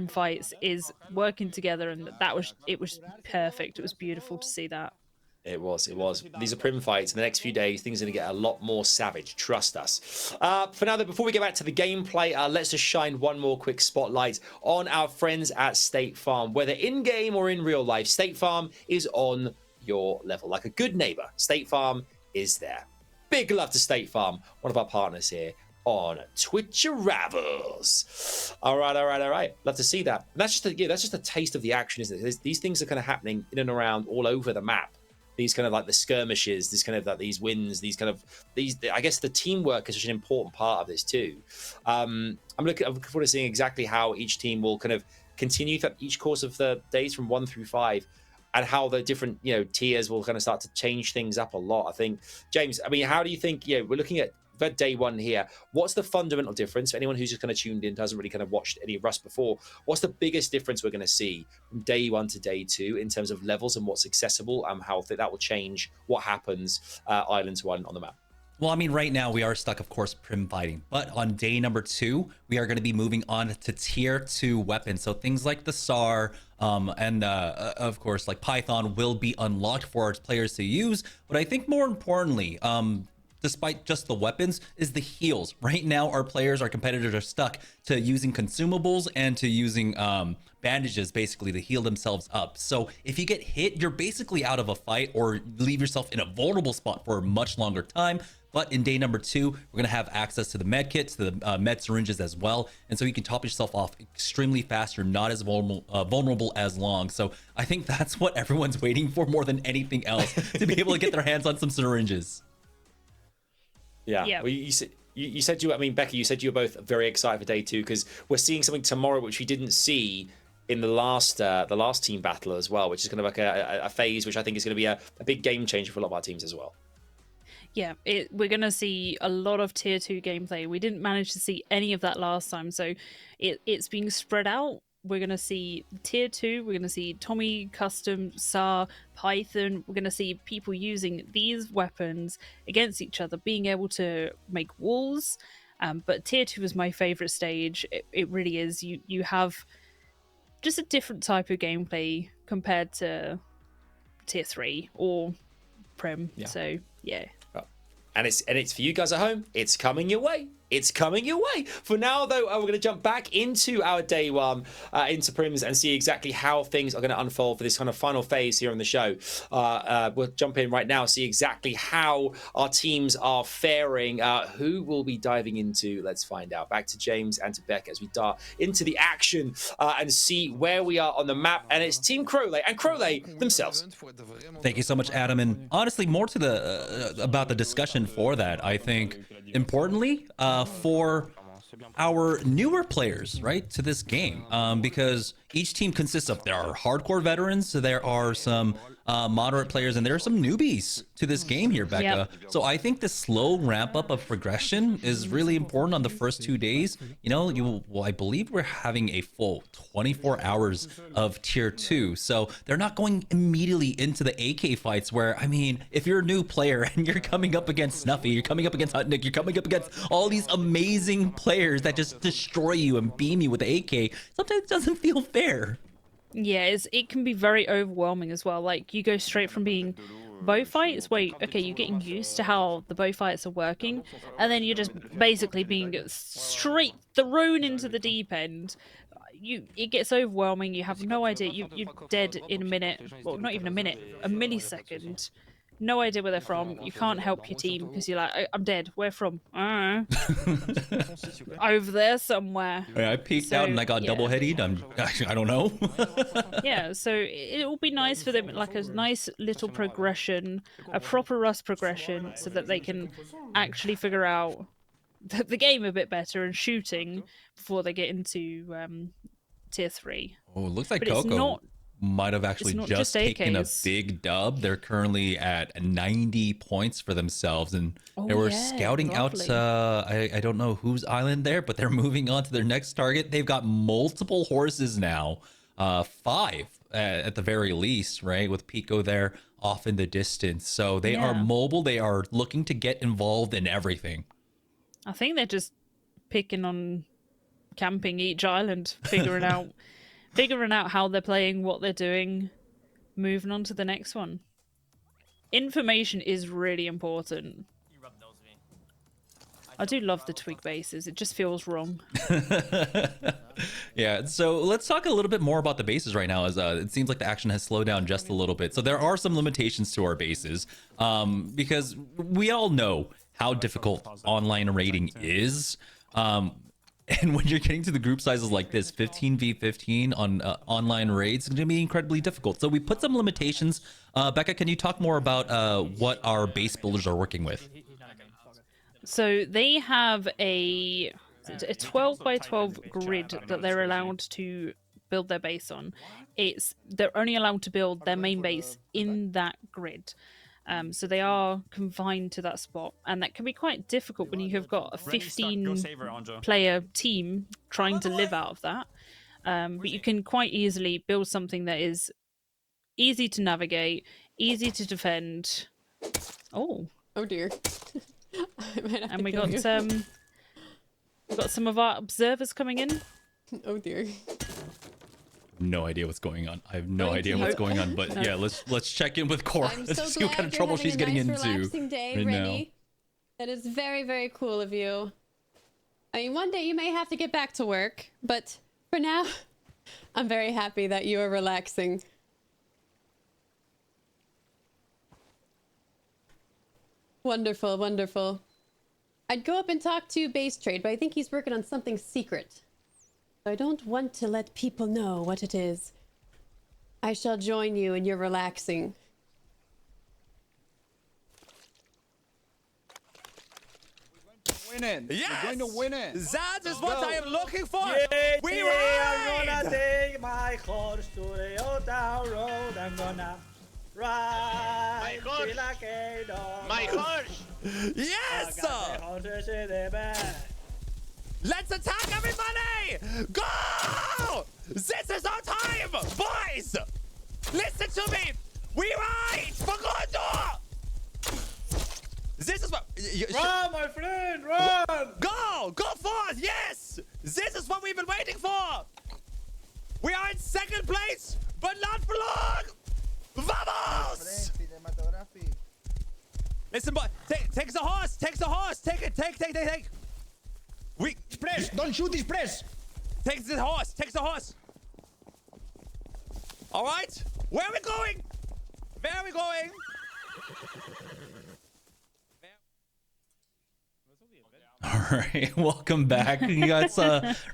fights, is working together, and it was perfect. It was beautiful to see that. It was. These are Prim fights. In the next few days, things are going to get a lot more savage. Trust us. For now, though, before we get back to the gameplay, let's just shine one more quick spotlight on our friends at State Farm. Whether in-game or in real life, State Farm is on your level. Like a good neighbor, State Farm is there. Big love to State Farm, one of our partners here on Twitch Rivals. All right. Love to see that. And that's just a taste of the action, isn't it? These things are kind of happening in and around all over the map. These kind of like the skirmishes, these wins, I guess the teamwork is such an important part of this too. I'm looking forward to seeing exactly how each team will kind of continue throughout each course of the days from 1 through 5, and how the different tiers will kind of start to change things up a lot. I think, James, I mean, how do you think? We're looking at day 1 here. What's the fundamental difference for anyone who's just kind of tuned in, hasn't really kind of watched any Rust before? What's the biggest difference we're going to see from day 1 to day 2 in terms of levels and what's accessible, and how that will change what happens island to island on the map? Well, I mean, right now we are stuck, of course, Prim fighting. But on day number 2, we are going to be moving on to tier 2 weapons. So things like the SAR and, of course, like Python will be unlocked for our players to use. But I think more importantly, despite just the weapons, is the heals. Right now, our competitors are stuck to using consumables and to using bandages, basically, to heal themselves up. So if you get hit, you're basically out of a fight, or leave yourself in a vulnerable spot for a much longer time. But in day number 2, we're going to have access to the med kits, to the med syringes as well. And so you can top yourself off extremely fast. You're not as vulnerable as long. So I think that's what everyone's waiting for more than anything else, to be able to get their hands on some syringes. Yeah. Well, you said Becca, you said you were both very excited for day 2, because we're seeing something tomorrow which we didn't see in the last team battle as well, which is kind of like a phase which I think is going to be a big game changer for a lot of our teams as well. Yeah, we're going to see a lot of tier 2 gameplay. We didn't manage to see any of that last time, so it's being spread out. We're going to see tier 2, we're going to see Tommy, Custom, SAR, Python. We're going to see people using these weapons against each other, being able to make walls. But tier 2 is my favorite stage. It really is. You have just a different type of gameplay compared to tier 3 or Prim. Yeah. So, yeah. And it's for you guys at home. It's coming your way. It's coming your way. For now, though, we're going to jump back into our day 1 into Prims and see exactly how things are going to unfold for this kind of final phase here on the show. We'll jump in right now, see exactly how our teams are faring. Who will be diving into? Let's find out. Back to James and to Beck as we dart into the action and see where we are on the map. And it's Team Crowley and Crowley themselves. Thank you so much, Adam. And honestly, more to the about the discussion for that, I think importantly for our newer players, right, to this game, because each team consists of, there are hardcore veterans, so there are some moderate players, and there are some newbies to this game here, Becca. Yep. So I think the slow ramp up of progression is really important on the first 2 days. You know, I believe we're having a full 24 hours of tier 2, so they're not going immediately into the AK fights where, I mean, if you're a new player and you're coming up against Snuffy, you're coming up against Hutnick, you're coming up against all these amazing players that just destroy you and beam you with the AK, sometimes it doesn't feel fair. Yeah, it can be very overwhelming as well. Like, you go straight from being bow fights, wait, okay, you're getting used to how the bow fights are working, and then you're just basically being straight thrown into the deep end. It gets overwhelming. You have no idea. You're dead in a minute. Well, not even a minute, a millisecond. No idea where they're from. You can't help your team because you're like, I'm dead. Where from? Over there somewhere. I peeked out and I got double headed. I don't know. Yeah, so it will be nice for them, like a nice little progression, a proper Rust progression, so that they can actually figure out the game a bit better and shooting before they get into tier 3. Oh, it looks like But it's Coco not- might have actually not just just taken a AKs. big dub. They're currently at 90 points for themselves, and they were yeah, scouting lovely. out, I don't know whose island there, but they're moving on to their next target. They've got multiple horses now, 5 at the very least, right, with Pico there off in the distance. So they are Yeah. mobile. They are looking to get involved in everything. I think they're just picking on camping each island, figuring out how they're playing, what they're doing, moving on to the next one. Information is really important. I do love the twig bases. It just feels wrong. Yeah, so let's talk a little bit more about the bases right now, as it seems like the action has slowed down just a little bit. So there are some limitations to our bases, because we all know how difficult online raiding is. And when you're getting to the group sizes like this, 15v15 on online raids, it's going to be incredibly difficult. So we put some limitations. Becca, can you talk more about what our base builders are working with? So they have a 12 by 12 grid that they're allowed to build their base on. They're only allowed to build their main base in that grid. So they are confined to that spot, and that can be quite difficult when you have got a 15-player team trying to live out of that. But you can quite easily build something that is easy to navigate, easy to defend. Oh dear. And we got some of our observers coming in. Oh dear. No idea what's going on. I have no idea what's you. going on, but yeah, let's check in with Cora I'm to so see what kind of glad trouble you're she's having getting a nice, into relaxing day, right now. Rennie. That is very, very cool of you. I mean, one day you may have to get back to work, but for now, I'm very happy that you are relaxing. Wonderful, wonderful. I'd go up and talk to Base Trade, but I think he's working on something secret. I don't want to let people know what it is. I shall join you in your relaxing. Winning. Yes! We're going to win it. That is what I am looking for. We I'm ride! gonna take my horse to the old town road. I'm gonna ride My horse. till I get on. My horse! Yes! I got the horses in the back. Let's attack everybody! Go! This is our time, boys! Listen to me! We ride for Gondor! This is what... Run, my friend, run! Go! Go forth! Yes! This is what we've been waiting for! We are in second place, but not for long! Vamos! Listen, boy, take the horse! Take the horse! Take it! Take! We... Express, don't shoot express! Take the horse! Take the horse! Alright? Where are we going? Where are we going? All right, welcome back. You got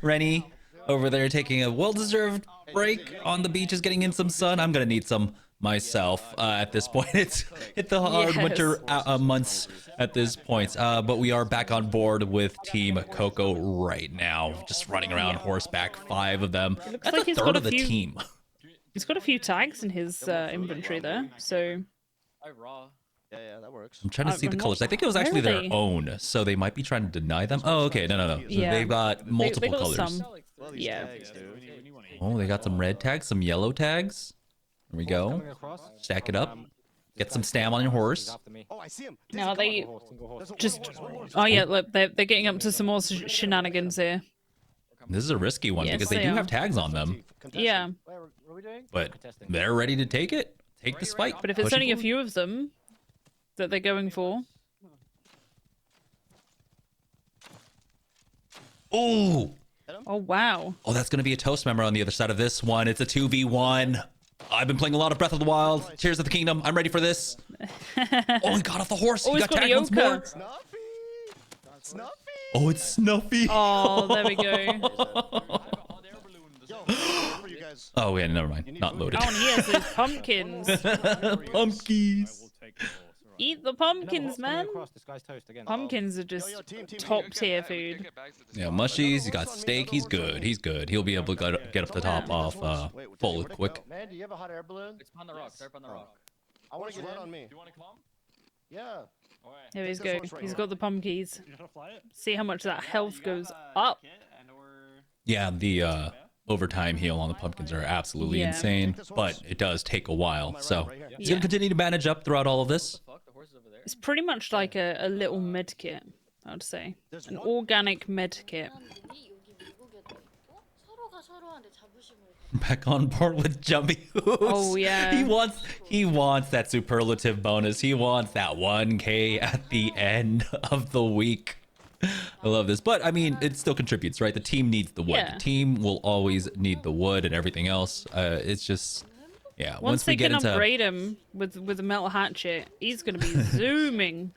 Rennie over there taking a well-deserved break on the beaches, getting in some sun. I'm gonna need some myself at this point. It's hit the hard Yes. winter months at this point. But we are back on board with Team Coco right now. Just running around horseback, 5 of them. It looks That's like a he's third got a of the few- team. He's got a few tags in his inventory there, so Yeah, that works. I'm trying to see I'm the not- colors. I think it was where actually are their they? own, so they might be trying to deny them. Oh, okay, no. So Yeah. they've got multiple they got colors. some. Well, these Yeah. tags, dude. Oh, they got some red tags, some yellow tags. There we go. Stack it up. Get some stam on your horse. Oh, I see him. Now they There's a just. horse. Oh yeah, look, they're getting up to some more shenanigans here. This is a risky one Yes, because they they do are. have tags on them, Yeah, but they're ready to take it. Take the spike. but if it's Push it only a forward. few of them that they're going for, Oh, oh wow. oh, that's gonna be a toast member on the other side of this one. It's a 2v1. I've been playing a lot of Breath of the Wild. Tears of the Kingdom. I'm ready for this. Oh, he got off the horse. Oh, he he's got got tagged once more. Yoka. Snuffy! Snuffy! Oh, it's Snuffy. Oh, there we go. Yo, for you guys. Oh yeah, never mind. Not loaded. Oh, and he has those pumpkins. Pumpkins. Eat the pumpkins, man. Pumpkins are just Yo, team, top team. tier food. Yeah, mushies. He got steak. He's good. He's good. He'll be able to get up the top off full quick. Man, do you have a hot air balloon? It's on the rock. Start on the rock. I want to get right on me. Do you want to come? Yeah. Here he's Take go. this horse right He's here. got the pumpkins. You gonna fly it? See how much that health goes up. Yeah, the overtime heal on the pumpkins are absolutely Yeah. insane, but it does take a while. So right here. he's Yeah. gonna continue to manage up throughout all of this. It's pretty much like a little med kit, I would say. An organic med kit. Back on board with Jumpy Hooves. Oh, yeah. He wants that superlative bonus. He wants that 1K at the end of the week. I love this. But I mean, it still contributes, right? The team needs the wood. Yeah. The team will always need the wood and everything else. It's just yeah, Once we they get can into upgrade him with the metal hatchet, he's gonna be zooming.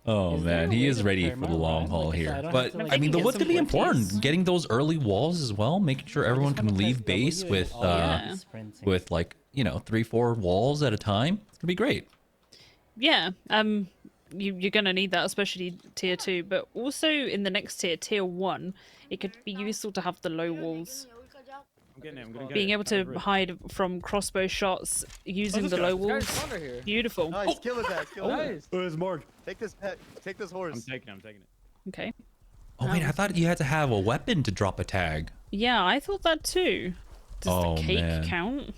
Oh man, he is ready for the long haul here. But I mean, the wood could be important. Getting those early walls as well, making sure everyone can leave base with Yeah. with like 3-4 walls at a time. It's gonna be great. Yeah, you're gonna need that, especially tier 2, but also in the next tier 1, it could be useful to have the low walls. I'm getting it. I'm gonna get Being it. able to hide from crossbow shots using the low walls. Beautiful. Nice. Kill his ass. Kill his ass. Oh, it's Morg. Take this pet. Take this I'm horse. taking it. I'm taking it. Okay. Oh wait, I thought you had to have a weapon to drop a tag. Yeah, I thought that too. Does Oh, the cake man. count?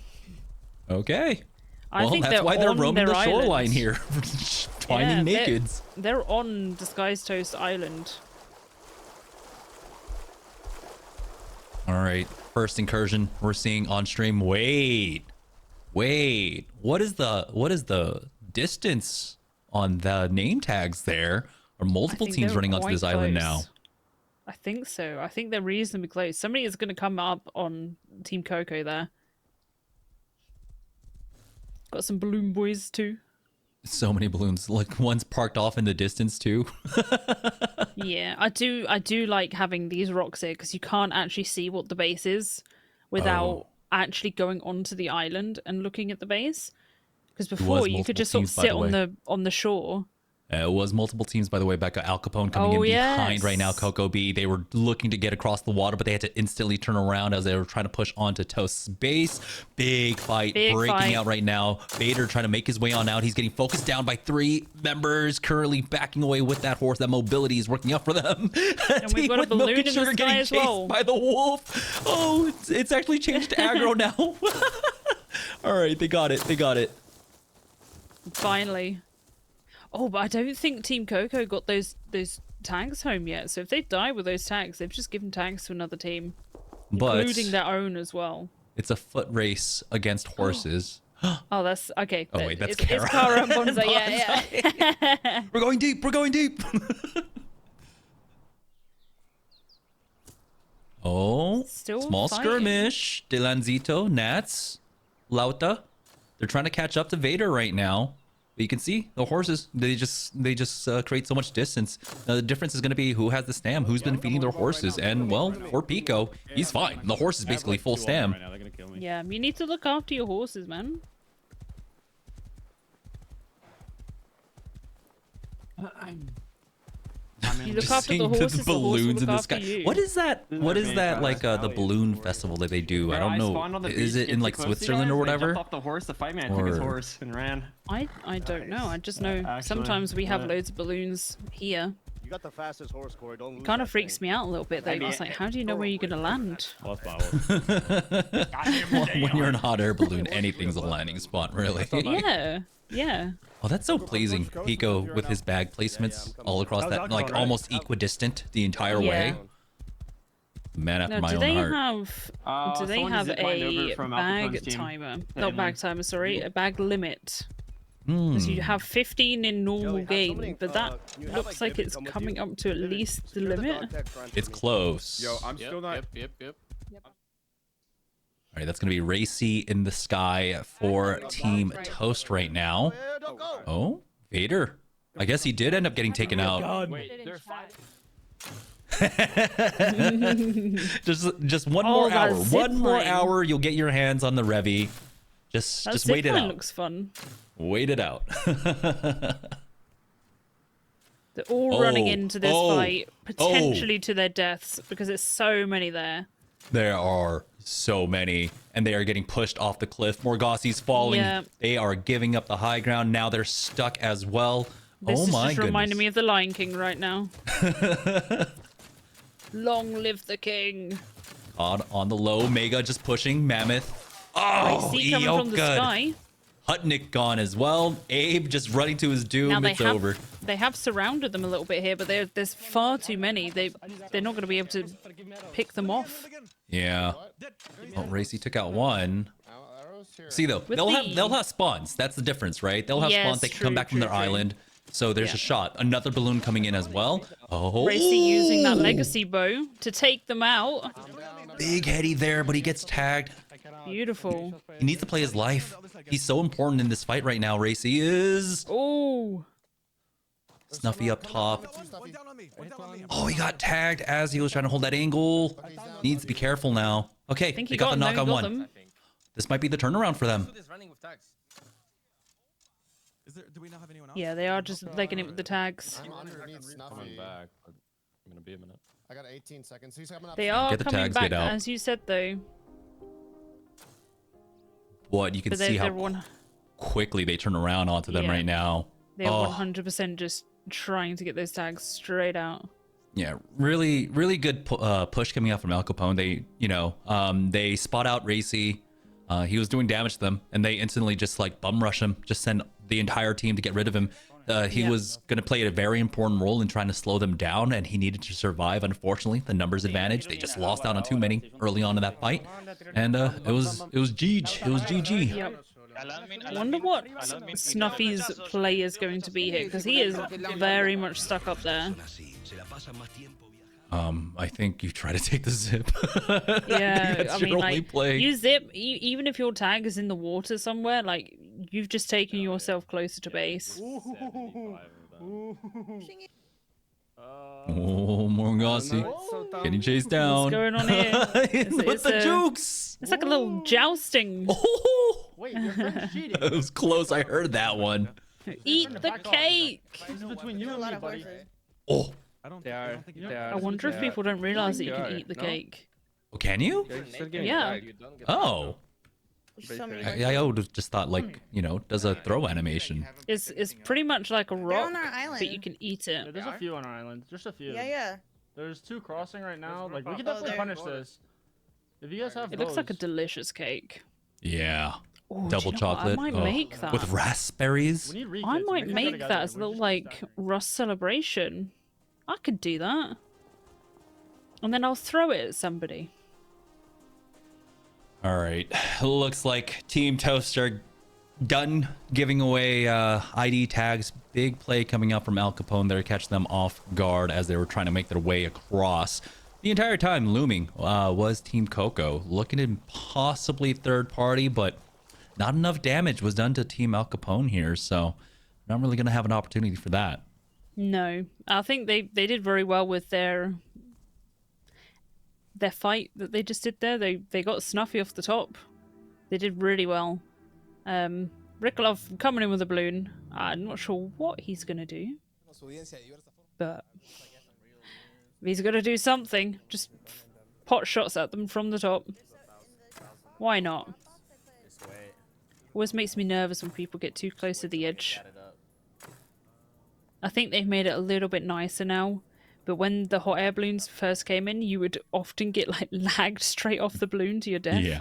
Okay. I Well, think that's they're why they're on roaming their the shoreline island. here, finding Yeah, nakeds. They're on Disguised Toast Island. All right, first incursion we're seeing on stream. Wait, what is the distance on the name tags there? Are multiple think teams they're running onto this quite island close. now? I think so. I think they're reasonably close. Somebody is going to come up on Team Coco there. Got some balloon boys too. So many balloons. Like one's parked off in the distance too. Yeah, I do like having these rocks here because you can't actually see what the base is without Oh. actually going onto the island and looking at the base. Because before you multiple could just sort of teams, by sit the on way. the shore. It was multiple teams, by the way. Becca Al Capone coming in Oh, behind right now. yes. Coco B. They were looking to get across the water, but they had to instantly turn around as they were trying to push onto Toast's base. Big fight Big breaking fight. out right now. Vader trying to make his way on out. He's getting focused down by 3 members, currently backing away with that horse. That mobility is working out for them. And we've got a With Milk balloon and in the Sugar sky getting as chased well. by the wolf. Oh, it's actually changed to aggro now. All right, they got it. They got it. Finally. Oh, but I don't think Team Coco got those tags home yet. So if they die with those tags, they've just given tags to another team, But including their own as well. it's a foot race against horses. Oh, that's okay. Oh, wait, that's it's Kara. Kara and Bonsai. Yeah. We're going deep. We're going deep. Oh, Still small fighting. skirmish. Delanzito, Nats, Lauta. They're trying to catch up to Vader right now. But you can see the horses, they just create so much distance. The difference is going to be who has the stam, who's been feeding their horses. And, well, for Pico, he's fine. The horse is basically full stam. Right now, they're gonna kill me. Yeah, you need to look after your horses, man. You look Just after the seeing horses, the horse will balloons look in the after sky. you. What is that? What is that like the Valley. balloon festival that they do? I Bro, don't spawned on know. the Is beach, it in get like too close to you Switzerland or guys, they whatever? jumped off the horse, the fight man took his Or- horse and ran. I don't know. I just know Actually, sometimes we have yeah. loads of balloons here. You got the fastest horse, Corey. Don't lose Kind that of freaks thing. me out a little bit though. I mean, It's like, how do you know where you're gonna land? Lost my horse. When you're in a hot air balloon, anything's a landing spot, really. Yeah, yeah. Oh, that's so pleasing. Pico with his bag placements all across that, like almost equidistant the entire way. Yeah. Man after Now, my do own they heart. have? Do they someone have zip lined over a from bag Alcapone's team. timer? Hit Not him. bag timer. Sorry, a bag limit. Because you have 15 in normal Joey, have game, somebody, but that can you have, looks like Vivid it's come with coming you? up to at Vivid, least the share limit. dog tag friend It's with me. close. Yo, I'm still not. Yep. All right, that's going to be Racy in the sky for Team Toast right now. Yeah, don't go. Oh, Vader. I guess he did end up getting taken out. Wait, there's 5. Just one Oh, more that hour. zip One more line. hour, you'll get your hands on the Revy. Just That wait it zipline out. looks fun. Wait it out. They're all running Oh, into this oh, fight, potentially to their deaths, because there's so many there. There are so many, and they are getting pushed off the cliff. Morgasi's falling. Yeah. They are giving up the high ground. Now they're stuck as well. This oh is my just goodness. reminding me of the Lion King right now. Long live the king. On the low, Mega just pushing. Mammoth. Oh, See coming yo, from the good. sky. Hutnik gone as well. Abe just running to his doom. Now It's over. they have surrounded them a little bit here, but there's far too many. They're not going to be able to pick them off. Yeah. Oh, Racy took out one. See though, With they'll have spawns. That's the difference, right? They'll have Yes, spawns. They can come true, back from their true. island. So there's Yeah. a shot. Another balloon coming in as well. Oh, Racy using that legacy bow to take them out. big heady there, but he gets tagged. Beautiful. He needs to play his life. He's so important in this fight right now. Racy is Oh, Snuffy up top. Oh, he got tagged as he was trying to hold that angle. Needs to be careful now. Okay, I think they he got the got, knock no, on got one. them. This might be the turnaround for them. Do we not have anyone else? Yeah, they are just legging it with the tags. I'm underneath Snuffy. back, but I'm gonna be a minute. I got 18 seconds. He's coming up. They are Get the coming tags, back, get out. as you said though. What you can But see they're how one. quickly they turn around onto them Yeah. right now. They're Oh. 100% just trying to get those tags straight out. Yeah, really, really good push coming out from Al Capone. They, they spot out Racy. He was doing damage to them, and they instantly just like bum rush him, just send the entire team to get rid of him. He Yeah. was going to play a very important role in trying to slow them down, and he needed to survive. Unfortunately, the numbers advantage. They just lost out on too many early on in that fight, and it was GG. It was GG. Yep. I wonder what Snuffy's play is going to be here, because he is very much stuck up there. I think you try to take the zip. Yeah, That's I your mean, only like, play. you zip, even if your tag is in the water somewhere, like, you've just taken yourself closer to base. Oh, Morgasi getting chased down. What's going on here? With the jukes. It's like a little jousting. Oh, Wait, your friend's cheating. it was close. I heard that one. Eat the cake! This is between you and me, buddy. Oh, I wonder if people don't realize that you can eat the cake. oh, can you? Yeah. Oh, I would have just thought like does a throw animation. It's pretty much like a rock, on our island. but you can eat it. There's a few on our island. Just a few. Yeah. There's 2 crossing right now. Like, we can Oh, definitely there. punish this. If you guys have It looks like a those- delicious cake. Yeah, Ooh, do double you know what? chocolate. I might oh, make that. with raspberries. We need refits. I We might can make together. that as a We're little just like Rust celebration. I could do that. And then I'll throw it at somebody. All right, looks like Team Toaster done giving away ID tags. Big play coming out from Al Capone there, catch them off guard as they were trying to make their way across. The entire time looming was Team Coco, looking at possibly third party, but not enough damage was done to Team Al Capone here. So not really going to have an opportunity for that. No, I think they did very well with their fight that they just did there. They got Snuffy off the top. They did really well. Rikolov coming in with a balloon. I'm not sure what he's gonna do, but he's gonna do something. Just pot shots at them from the top. Why not? Always makes me nervous when people get too close to the edge. I think they've made it a little bit nicer now, but when the hot air balloons first came in, you would often get like lagged straight off the balloon to your death. Yeah.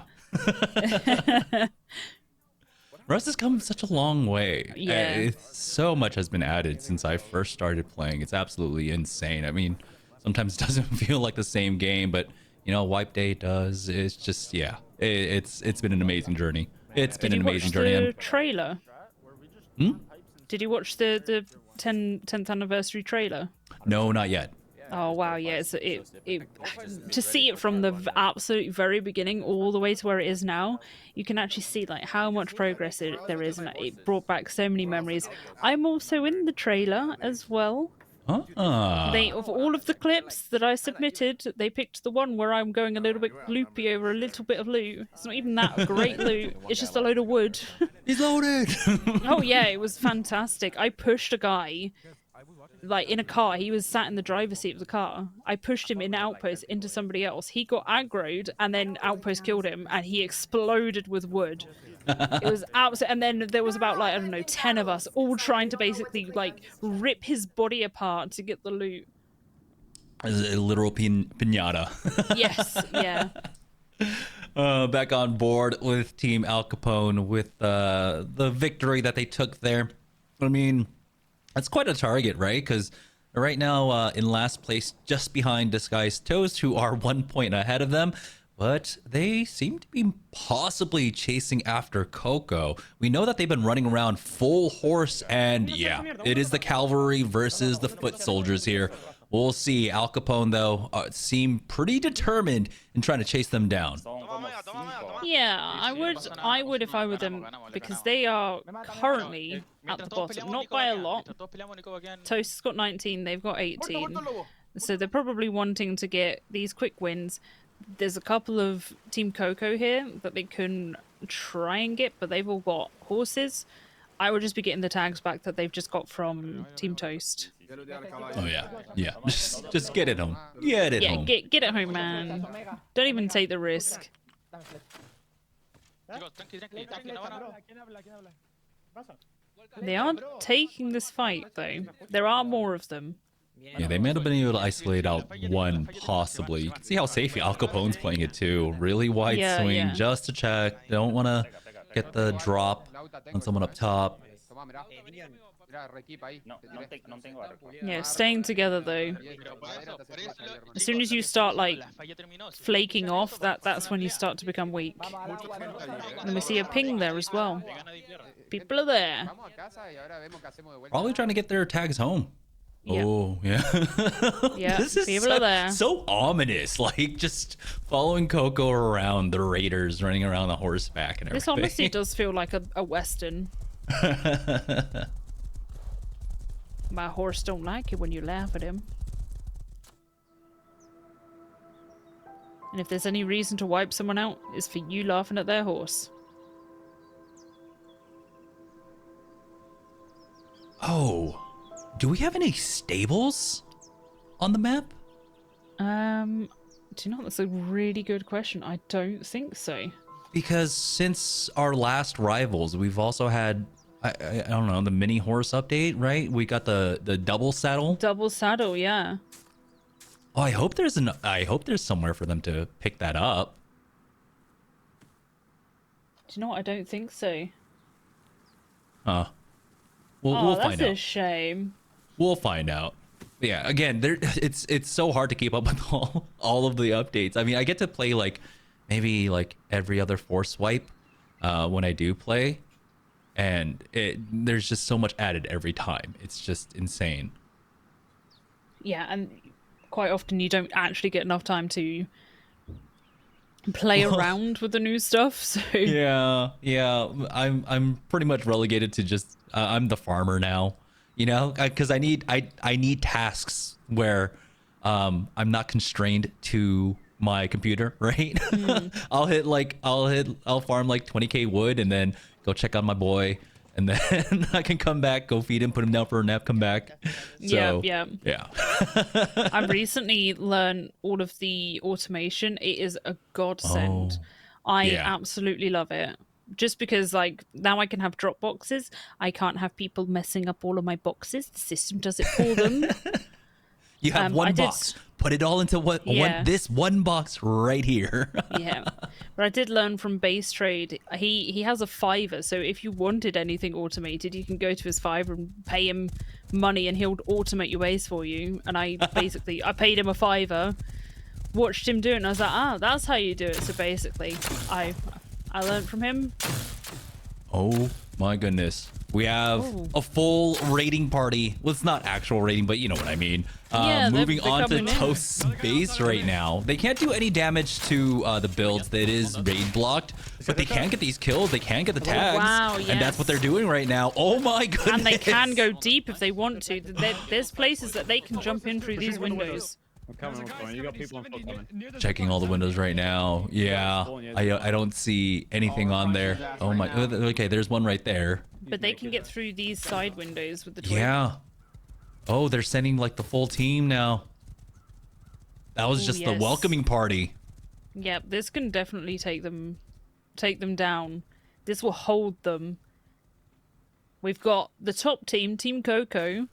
Rust has come such a long way. Yeah. So much has been added since I first started playing. It's absolutely insane. I mean, sometimes it doesn't feel like the same game, but you know, Wipe Day does. It's just, yeah, it's been an amazing journey. It's been an amazing journey. Did you watch the trailer? Hmm? Did you watch the 10th anniversary trailer? No, not yet. Oh wow, yeah, to see it from the absolute very beginning all the way to where it is now, you can actually see like how much progress there is, and it brought back so many memories. I'm also in the trailer as well. Of all of the clips that I submitted, they picked the one where I'm going a little bit loopy over a little bit of loot. It's not even that great loot. It's just a load of wood. He's loaded. Oh yeah, it was fantastic. I pushed a guy like in a car. He was sat in the driver's seat of the car. I pushed him in Outpost into somebody else. He got aggroed, and then Outpost killed him, and he exploded with wood. It was absolute. And then there was about like, I don't know, 10 of us all trying to basically like rip his body apart to get the loot. A literal pinata. Yes, yeah. Back on board with Team Al Capone with the victory that they took there. I mean, that's quite a target, right? Because right now in last place, just behind Disguised Toast, who are 1 point ahead of them. But they seem to be possibly chasing after Coco. We know that they've been running around full horse, and yeah, it is the cavalry versus the foot soldiers here. We'll see. Al Capone, though, seem pretty determined in trying to chase them down. Yeah, I would if I were them, because they are currently at the bottom, not by a lot. Toast has got 19, they've got 18. So they're probably wanting to get these quick wins. There's a couple of Team Coco here that they can try and get, but they've all got horses. I would just be getting the tags back that they've just got from Team Toast. Oh yeah, yeah. Just get it home. Get it home. Yeah, get it home, man. Don't even take the risk. They aren't taking this fight, though. There are more of them. Yeah, they might have been able to isolate out one, possibly. You can see how safe Al Capone's playing it, too. Really wide swing, just to check. Don't want to get the drop on someone up top. Yeah, staying together, though. As soon as you start, like, flaking off, that's when you start to become weak. And we see a ping there as well. People are there. Probably trying to get their tags home. Yeah. Oh, yeah. Yeah, this is people are there. So ominous. Like, just following Coco around, the raiders running around the horseback and everything. This honestly does feel like a Western. My horse don't like it when you laugh at him. And if there's any reason to wipe someone out, it's for you laughing at their horse. Oh. Do we have any stables on the map? Do you know, that's a really good question. I don't think so. Because since our last Rivals, we've also had, I don't know, the mini horse update, right? We got the double saddle. Double saddle, yeah. Oh, I hope there's somewhere for them to pick that up. Do you know what? I don't think so. Huh. We'll find out. That's a shame. We'll find out. Yeah, again, it's so hard to keep up with all of the updates. I mean, I get to play like maybe like every other force wipe when I do play, and there's just so much added every time. It's just insane. Yeah, and quite often you don't actually get enough time to play around with the new stuff. So Yeah, I'm pretty much relegated to just I'm the farmer now, you know, because I need tasks where I'm not constrained to my computer, right? I'll farm like 20k wood and then go check on my boy, and then I can come back, go feed him, put him down for a nap, come back. So, yeah. I recently learned all of the automation. It is a godsend. I absolutely love it. Just because, like, now I can have drop boxes. I can't have people messing up all of my boxes. The system does it for them. You have one box. Put it all into this one box right here. Yeah, but I did learn from Base Trade. He has a Fiverr, so if you wanted anything automated, you can go to his Fiverr and pay him money, and he'll automate your base for you. And I paid him a Fiverr, watched him do it, and I was like, that's how you do it. So basically, I learned from him. Oh my goodness. We have a full raiding party. Well, it's not actual raiding, but you know what I mean. Moving on to Toast's base right now. They can't do any damage to the builds that is raid blocked, but they can get these kills. They can get the tags. Wow, yes. And that's what they're doing right now. Oh my goodness. And they can go deep if they want to. There's places that they can jump in through these windows. I'm coming. You got people on foot coming. Checking all the windows right now. Yeah, I don't see anything on there. Oh my. Okay, there's one right there. But they can get through these side windows with the twig. Yeah. Oh, they're sending like the full team now. That was just the welcoming party. Yeah, this can definitely take them down. This will hold them. We've got the top team, Team Coco,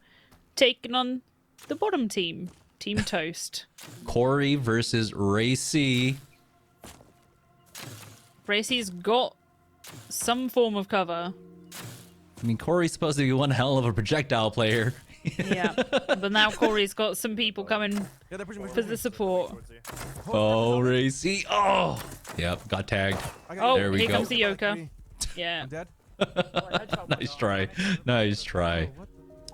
taking on the bottom team, Team Toast. Corey versus Racy. Racy's got some form of cover. I mean, Corey's supposed to be one hell of a projectile player. Yeah, but now Corey's got some people coming for the support. Oh, Racy. Oh, yep, got tagged. Oh, there we here go. comes the Yoka. Yeah. Nice try. Nice try.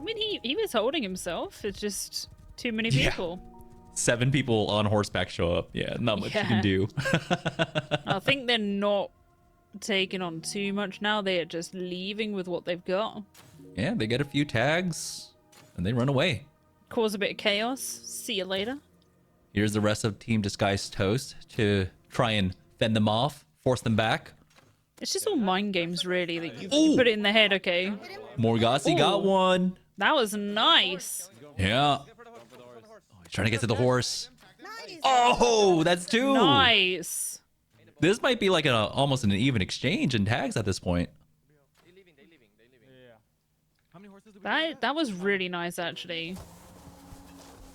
I mean, he was holding himself. It's just too many people. 7 people on horseback show up. Yeah, not much you can do. I think they're not taking on too much now. They are just leaving with what they've got. Yeah, they get a few tags and they run away. Cause a bit of chaos. See you later. Here's the rest of Team Disguised Toast to try and fend them off, force them back. It's just all mind games, really, that you put it in the head, okay? Morgasi got one. That was nice. Yeah. Oh, he's trying to get to the horse. Oh, that's 2. Nice. This might be like almost an even exchange in tags at this point. That was really nice, actually.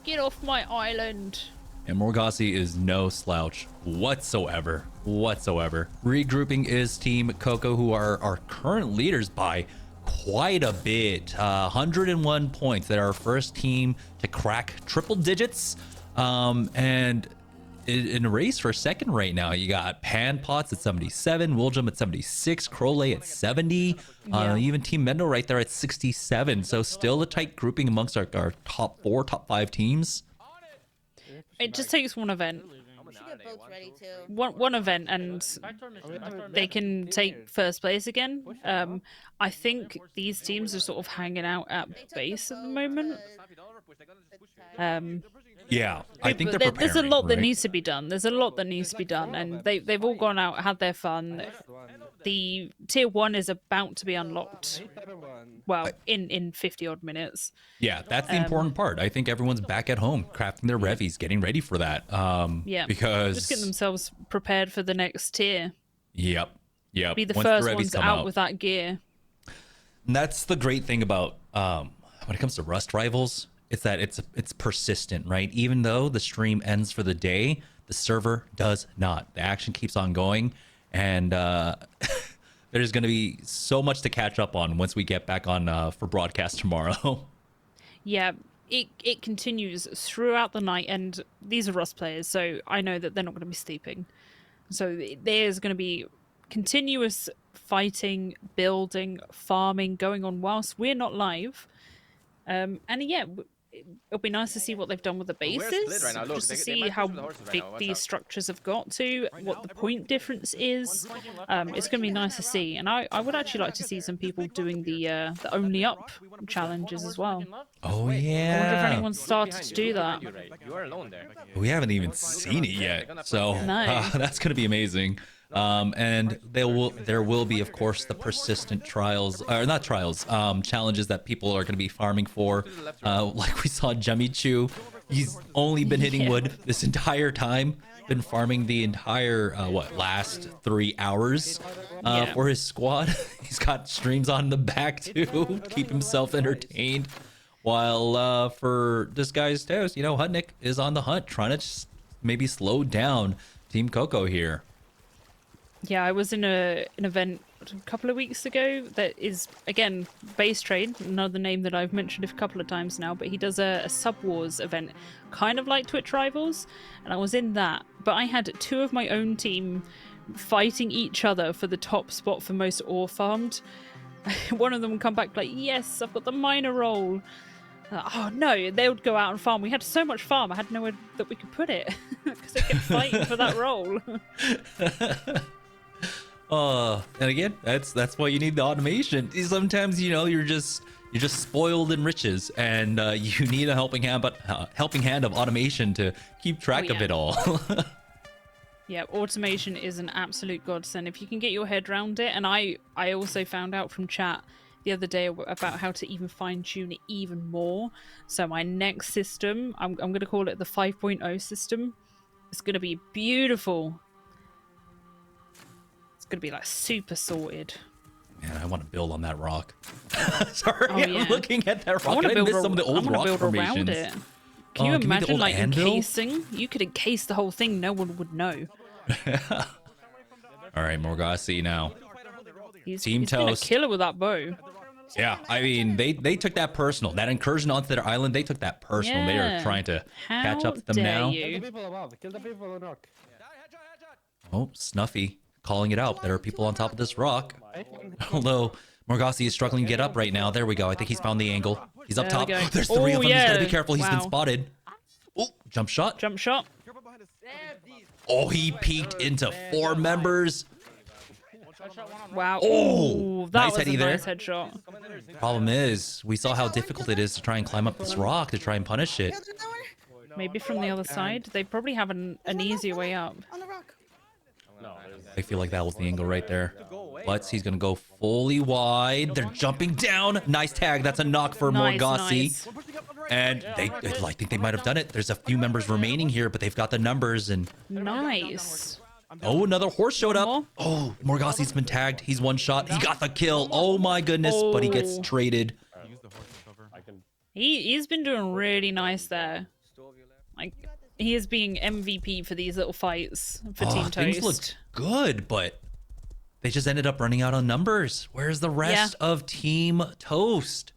Get off my island. And Morgasi is no slouch whatsoever. Regrouping is Team Coco, who are our current leaders by quite a bit. 101 points. They're our first team to crack triple digits. And in a race for second right now, you got Panpots at 77, Willjum at 76, Crowley at 70, even Team Mendo right there at 67. So still a tight grouping amongst our top 4, top 5 teams. It just takes one event. One event and they can take first place again. I think these teams are sort of hanging out at base at the moment. Yeah, I think they're preparing. There's a lot that right? needs to be done. And they've all gone out, had their fun. The tier 1 is about to be unlocked. Well, in 50 odd minutes. Yeah, that's the important part. I think everyone's back at home, crafting their revies, getting ready for that. Because just getting themselves prepared for the next tier. Yep. Be the Once first revies ones come out with that gear. And that's the great thing about when it comes to Rust Rivals. It's that it's persistent, right? Even though the stream ends for the day, the server does not. The action keeps on going, and there's going to be so much to catch up on once we get back on for broadcast tomorrow. Yeah, it continues throughout the night, and these are Rust players, so I know that they're not going to be sleeping. So there's going to be continuous fighting, building, farming going on whilst we're not live. And yeah, it'll be nice to see what they've done with the We're bases, split right now. Look, just to they see might how push the horses right big now. Watch these out. structures have got to, what the point difference is. It's going to be nice to see, and I would actually like to see some people doing the only up challenges as well. Oh I wonder if yeah. anyone's started to do that. You are alone there. We haven't even seen it yet, so No. that's gonna be amazing. And there will be, of course, the persistent trials, or not trials, challenges that people are going to be farming for. Like we saw Jemmy Chu, he's only been hitting wood this entire time, been farming the entire last 3 hours for his squad. He's got streams on the back too, keep himself entertained. While for Disguised Toast, Hutnik is on the hunt, trying to just maybe slow down Team Coco here. Yeah, I was in an event a couple of weeks ago that is, again, Base Trade, another name that I've mentioned a couple of times now, but he does a Sub Wars event, kind of like Twitch Rivals, and I was in that, but I had 2 of my own team fighting each other for the top spot for most ore farmed. One of them would come back like, yes, I've got the miner role. Oh no, they would go out and farm. We had so much farm, I had nowhere that we could put it because they kept fighting for that role. And again, that's why you need the automation. Sometimes you're just spoiled in riches, and you need a helping hand of automation to keep track of it all. Yeah, automation is an absolute godsend if you can get your head around it. And I also found out from chat the other day about how to even fine-tune it even more. So my next system, I'm going to call it the 5.0 system. It's going to be beautiful. It's going to be like super sorted. Man, I want to build on that rock. Sorry, Oh, yeah. I'm looking at that I rock. want I to build, miss some of the old rock build formations. around it. Can you Give me the imagine old like anvil? encasing? You could encase the whole thing, no one would know. All right, Morgasi now. He's Team been a Toast. killer with that bow. Yeah, I mean, they took that personal. That incursion onto their island, they took that personal. They are Yeah. trying to How catch up to them dare now. you. Kill the people on rock. Oh, Snuffy calling it out. There are people on top of this rock. Although Morgasi is struggling to get up right now. There we go. I think he's found the angle. He's up There top. we go. There's 3 of them. He's yeah. got to be careful. He's been Wow. spotted. Oh, jump shot. Jump shot. Oh, he peeked into 4 members. Wow. Oh, Ooh, that nice was heady a there. nice headshot. Problem is, we saw how difficult it is to try and climb up this rock to try and punish it. Maybe from the other side. They probably have an easier way up. I feel like that was the angle right there. But he's gonna go fully wide. They're jumping down. Nice tag. That's a knock for Nice, Morgasi. nice. And I think they might have done it. There's a few members remaining here, but they've got the numbers. And Nice. oh, another horse showed up. More? Oh, Morgasi's been tagged. He's one shot. He got the kill. Oh my goodness! But he gets Oh. traded. He's been doing really nice there. Like he is being MVP for these little fights for Team Things Toast. looked good, but they just ended up running out on numbers. Where's the rest of Team Toast?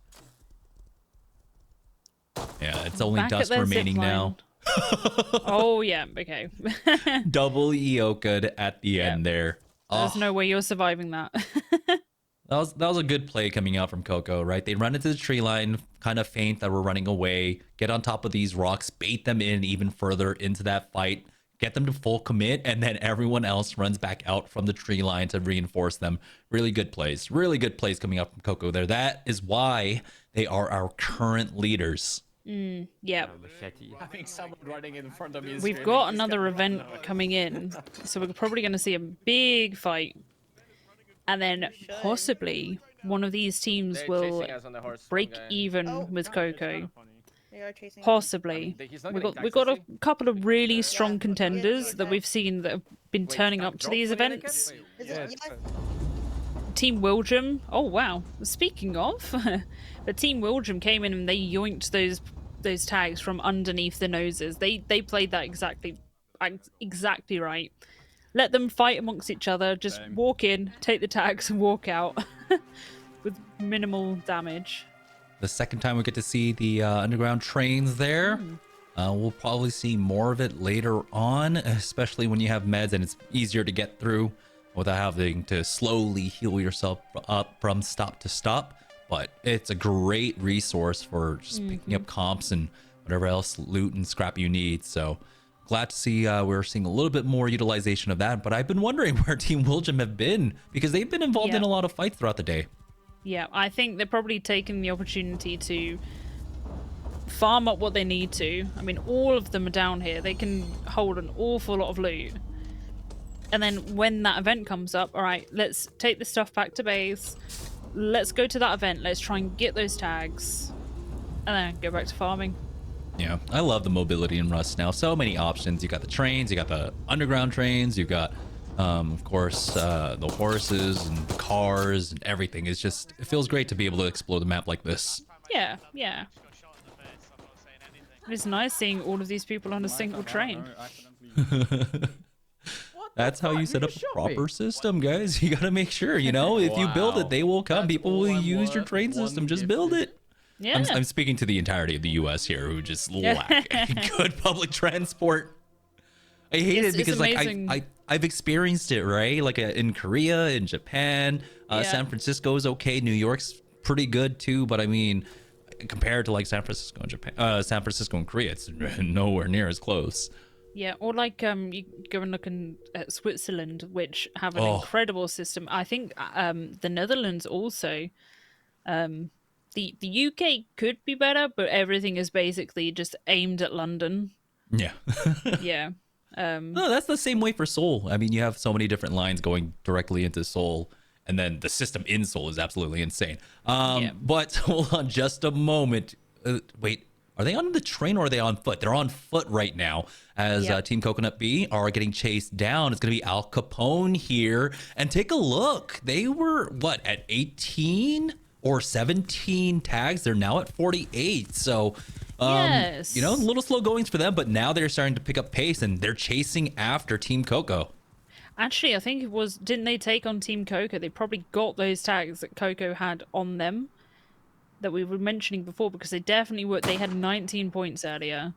Yeah, it's only Back at dust their remaining zip now. line. Oh yeah, okay. Double Eoka at the end there. There's Oh, no way you're surviving that. that was a good play coming out from Coco, right? They run into the tree line, kind of faint that we're running away, get on top of these rocks, bait them in even further into that fight, get them to full commit, and then everyone else runs back out from the tree line to reinforce them. Really good plays coming out from Coco there. That is why they are our current leaders. Yeah. Having someone running in front of me. and We've screaming, got "He's another got-" event coming in, so we're probably going to see a big fight. And then possibly one of these teams will break even with Coco. They are chasing. Possibly. We've got a couple of really strong contenders that we've seen that have been turning up to these events. Team Wildrum. Oh wow. Speaking of, but Team Wildrum came in and they yoinked those tags from underneath the noses. They played that exactly right. Let them fight amongst each other. Just walk in, take the tags, and walk out with minimal damage. The second time we get to see the underground trains there. We'll probably see more of it later on, especially when you have meds and it's easier to get through without having to slowly heal yourself up from stop to stop. but it's a great resource for just picking up comps and whatever else loot and scrap you need. So glad to see we're seeing a little bit more utilization of that. But I've been wondering where Team Wilgem have been, because they've been involved in a lot of fights throughout the day. Yeah, I think they're probably taking the opportunity to farm up what they need to. I mean, all of them are down here. They can hold an awful lot of loot. And then when that event comes up, all right, let's take the stuff back to base. Let's go to that event. Let's try and get those tags. And then go back to farming. Yeah, I love the mobility in Rust now. So many options. You got the trains, you got the underground trains, you got, of course, the horses and the cars and everything. It's just, it feels great to be able to explore the map like this. Yeah, yeah. It's nice seeing all of these people on a single train. That's how you set up a proper system, guys. You gotta make sure, you know, if you build it, they will come. People will use your train system. Just build it. Yeah. I'm speaking to the entirety of the U.S. here, who just lack good public transport. I hate it because like I've experienced it, right? Like in Korea, in Japan, San Francisco is okay. New York's pretty good too, but I mean, compared to like San Francisco and Japan, San Francisco and Korea, it's nowhere near as close. Yeah, or like you go and look at Switzerland, which have an incredible system. I think the Netherlands also. The UK could be better, but everything is basically just aimed at London. Yeah. Yeah. No, that's the same way for Seoul. I mean, you have so many different lines going directly into Seoul, and then the system in Seoul is absolutely insane. But hold on just a moment. Wait. Are they on the train or are they on foot? They're on foot right now as Team Coconut B are getting chased down. It's going to be Al Capone here. And take a look. They were, what, at 18 or 17 tags? They're now at 48. So, you know, a little slow goings for them, but now they're starting to pick up pace and they're chasing after Team Coco. Actually, I think it was, didn't they take on Team Coco? They probably got those tags that Coco had on them, that we were mentioning before, because they definitely were. They had 19 points earlier,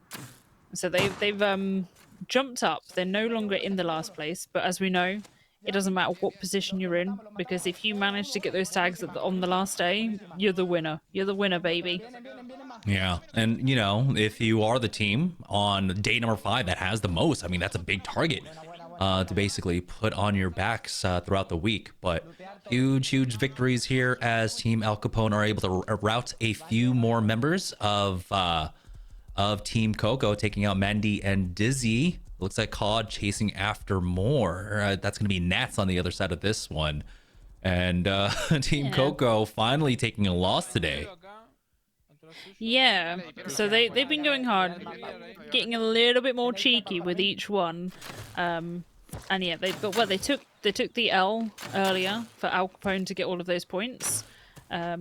so they've jumped up. They're no longer in the last place, but as we know, it doesn't matter what position you're in, because if you manage to get those tags on the last day, you're the winner. You're the winner, baby. Yeah, and you know, if you are the team on day number 5 that has the most, I mean, that's a big target to basically put on your backs throughout the week. But huge victories here as Team Al Capone are able to route a few more members of Team Coco, taking out Mandy and Dizzy. Looks like COD chasing after more. That's going to be Nats on the other side of this one. And Team Coco finally taking a loss today. Yeah, so they've been going hard, getting a little bit more cheeky with each one. And yeah, they took the L earlier for Al Capone to get all of those points. So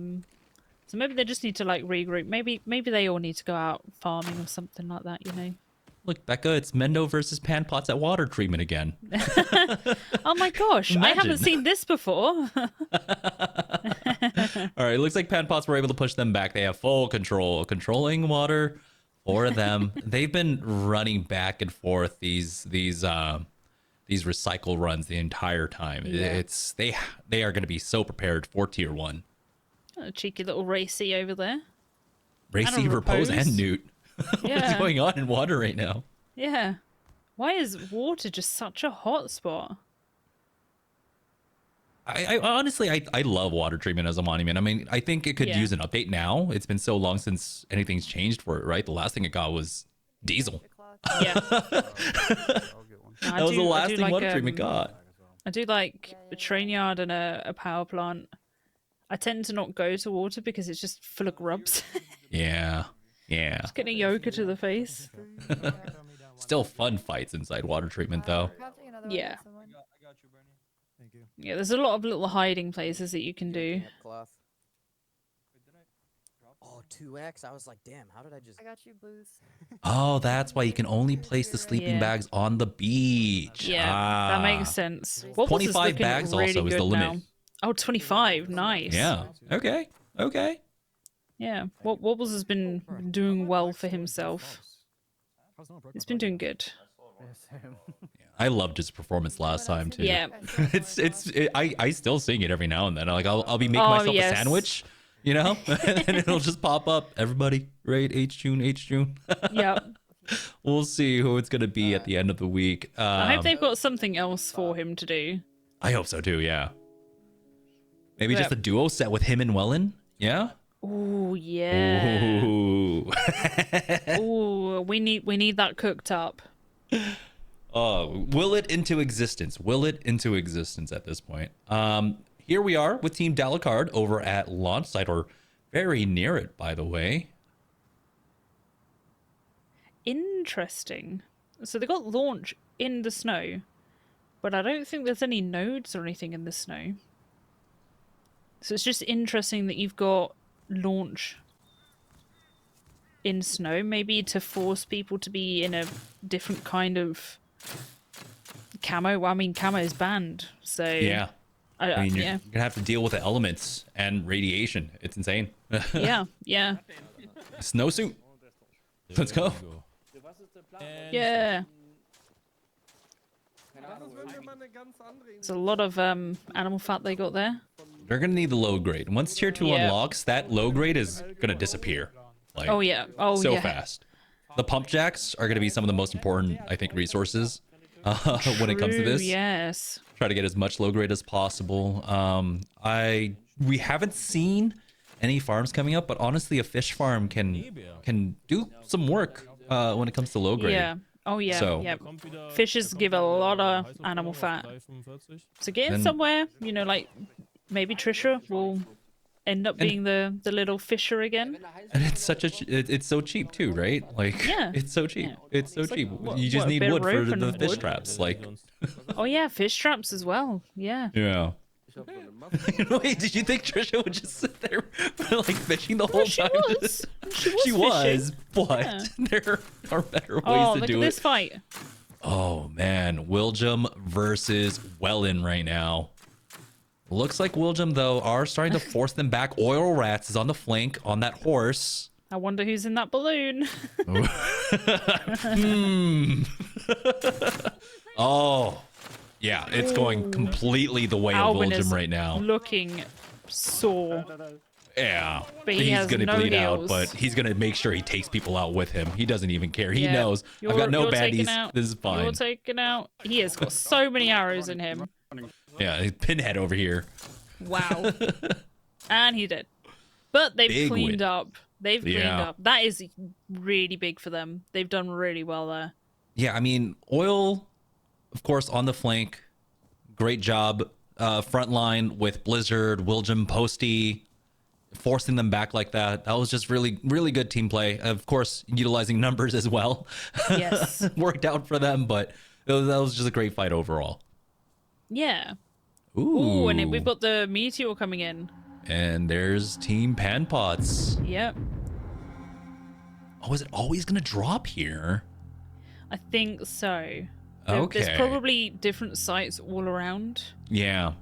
maybe they just need to like regroup. Maybe they all need to go out farming or something like that, you know. Look, Becca, it's Mendo versus Panpots at water treatment again. Oh my gosh, Imagine. I haven't seen this before. All right, it looks like Panpots were able to push them back. They have full control, controlling water for them. They've been running back and forth these recycle runs the entire time. Yeah. They are going to be so prepared for tier 1. A cheeky little Racy over there. Racy, Repose, and Newt. What's going on in water right now? Yeah. Why is water just such a hot spot? I honestly, I love water treatment as a monument. I mean, I think it could use an update now. It's been so long since anything's changed for it, right? The last thing it got was diesel. Yeah. That was the last thing water treatment got. I do like a train yard and a power plant. I tend to not go to water because it's just full of grubs. Yeah. Just getting a yoga to the face. Still fun fights inside water treatment, though. Yeah. Yeah, there's a lot of little hiding places that you can do. Oh, 2x. I was like, damn, how did I just... I got you, Booze. Oh, that's why you can only place the sleeping bags on the beach. Yeah, that makes sense. 25 bags really also is the limit. now. Oh, 25. Nice. Yeah. Okay. Yeah. Wobbles has been doing well for himself. It's been doing good. I loved his performance last time too. Yeah. I still sing it every now and then. Like I'll be making myself a sandwich, you know, and it'll just pop up. Everybody, raid H June. Yep. We'll see who it's gonna be at the end of the week. I hope they've got something else for him to do. I hope so too. Yeah. Maybe just a duo set with him and Wellen. Yeah. Oh yeah. Ooh. Ooh, we need that cooked up. Oh, will it into existence? Will it into existence at this point? Here we are with Team Dalakard over at launch site, or very near it, by the way. Interesting. So they got launch in the snow, but I don't think there's any nodes or anything in the snow. So it's just interesting that you've got launch in snow, maybe to force people to be in a different kind of camo. Well, I mean, camo is banned, so Yeah. I mean, you're yeah, gonna have to deal with the elements and radiation. It's insane. yeah, yeah, Snowsuit. Let's go. yeah. It's a lot of animal fat they got there. They're gonna need the low grade. Once tier 2 Yeah. unlocks, that low grade is gonna disappear. Like, Oh yeah, oh so yeah. fast. The pump jacks are gonna be some of the most important, I think, resources when it comes to True, this. yes. Try to get as much low grade as possible. We haven't seen any farms coming up, but honestly, a fish farm can do some work when it comes to low grade. Yeah. Oh yeah. So- Yeah. Fishes give a lot of animal fat. So getting Then- somewhere, you know, like maybe Trisha will end up being the little fisher again. And it's such it's so cheap too, right? Like, Yeah. it's so cheap. Yeah. It's so It's like, cheap. what- You just what, a need bit of wood for rope and the fish wood? traps. Like, Oh yeah, fish traps as well. Yeah. yeah. Wait, did you think Trisha would just sit there like fishing the whole she time? was. She was, fishing. but Yeah. there are better ways Oh, to look do at it. this fight. Oh man, Wiljum versus Wellen right now. Looks like Wiljum though are starting to force them back. Oil Rats is on the flank on that horse. I wonder who's in that balloon. Oh, yeah, it's going completely the way of Alvin is Wiljum right now. looking sore. Yeah, But he he's has gonna no bleed out, heals. but he's gonna make sure he takes people out with him. He doesn't even care. He Yeah. knows I've got no You're taken baddies. out. This is fine. You're taken out. He has got so many arrows in him. Yeah, Pinhead over here. Wow. And he did. But they've Big cleaned win. up. They've cleaned Yeah. up. That is really big for them. They've done really well there. Yeah, I mean, Oil, of course, on the flank. Great job. Front line with Blizzard, Wiljum, Posty, forcing them back like that. That was just really, really good team play. Of course, utilizing numbers as well. Yes. Worked out for them, but that was just a great fight overall. Yeah. Ooh. And we've got the meteor coming in. And there's Team Panpots. Yep. Oh, is it always going to drop here? I think so. Okay. There's probably different sites all around. Yeah.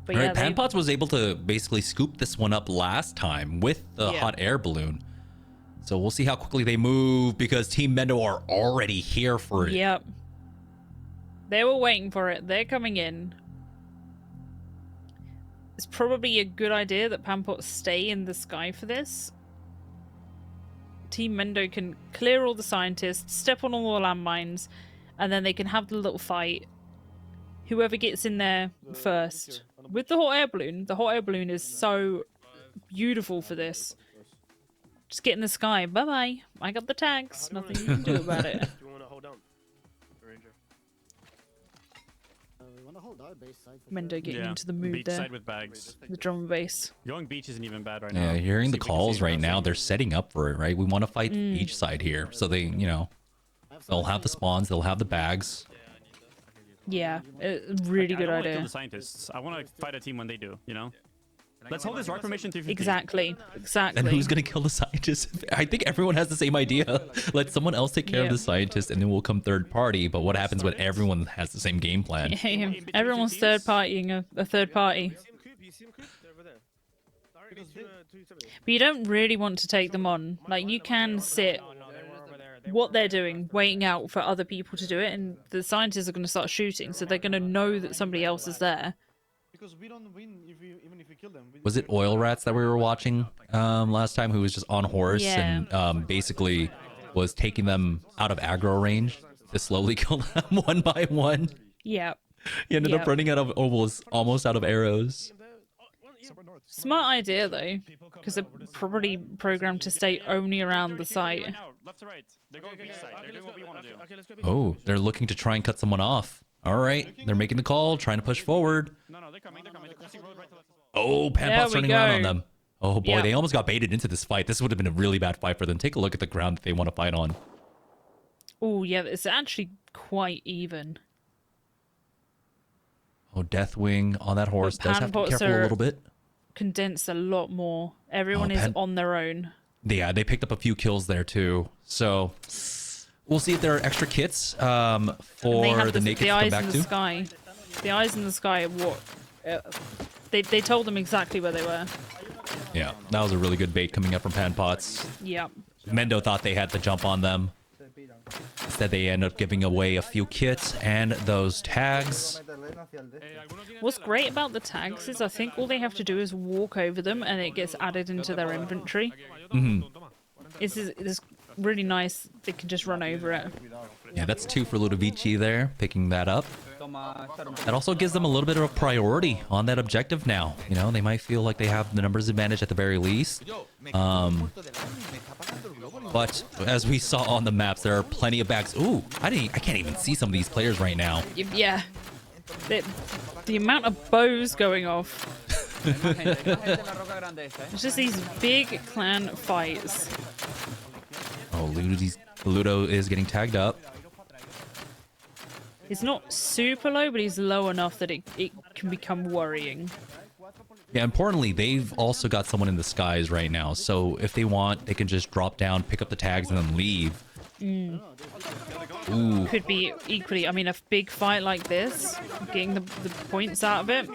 But All yeah, right, Panpots was able to basically scoop this one up last time with the Yeah. hot air balloon. So we'll see how quickly they move because Team Mendo are already here for it. Yep. They were waiting for it. They're coming in. It's probably a good idea that Pampot stay in the sky for this. Team Mendo can clear all the scientists, step on all the landmines, and then they can have the little fight. Whoever gets in there first. With the hot air balloon is so beautiful for this. Just get in the sky. Bye-bye. I got the tags. Nothing you can do about it. Do you want to hold on? Ranger. We want to hold our base side. Mendo getting into the mood beach there. side with bags. The drum and bass. Going beach isn't even bad right now. Yeah, hearing See the if we can calls see right around now, some- they're setting up for it, right? We want to fight each side here. So they, they'll have the spawns, they'll have the bags. Yeah, really good I don't wanna kill idea. the scientists. I want to fight a team when they do, you know? Let's hold this rock formation 350. Exactly. And who's going to kill the scientists? I think everyone has the same idea. Let someone else take care of Yeah. the scientists and then we'll come third party. But what happens when everyone has the same game plan? Everyone's third partying a third party. But you don't really want to take them on. Like, you can sit what they're doing, waiting out for other people to do it, and the scientists are going to start shooting, so they're going to know that somebody else is there. Because we don't win even if we kill them. Was it Oil Rats that we were watching last time, who was just on horse and basically was taking them out of aggro range to slowly kill them one by one? Yep. He ended up running out of almost out of arrows. Smart idea though, because they're probably programmed to stay only around the site. Left to right. They're going B side. They're doing what we want to do. Oh, they're looking to try and cut someone off. All right, they're making the call, trying to push forward. No, they're coming. They're crossing road right to left as well. Oh, Panpot's turning around on them. Oh boy, Yeah. they almost got baited into this fight. This would have been a really bad fight for them. Take a look at the ground that they want to fight on. Oh yeah, it's actually quite even. Oh, Deathwing on that horse does have to be Panpots careful a are little bit. condensed a lot more. Everyone is on their own. Yeah, they picked up a few kills there too. So we'll see if there are extra kits for the naked to come eyes back in to. the sky. The eyes in the sky are what? They told them exactly where they were. Yeah, that was a really good bait coming up from Panpots. Yep. Mendo thought they had the jump on them. Instead, they end up giving away a few kits and those tags. What's great about the tags is I think all they have to do is walk over them and it gets added into their inventory. It's really nice. They can just run over it. Yeah, that's 2 for Ludovici there, picking that up. That also gives them a little bit of a priority on that objective now. You know, they might feel like they have the numbers advantage at the very least. But as we saw on the maps, there are plenty of bags. Ooh, I can't even see some of these players right now. Yeah. The amount of bows going off. It's just these big clan fights. Oh, Ludo is getting tagged up. It's not super low, but he's low enough that it can become worrying. Yeah, importantly, they've also got someone in the skies right now. So if they want, they can just drop down, pick up the tags, and then leave. Ooh. Could be equally, I mean, a big fight like this, getting the points out of it.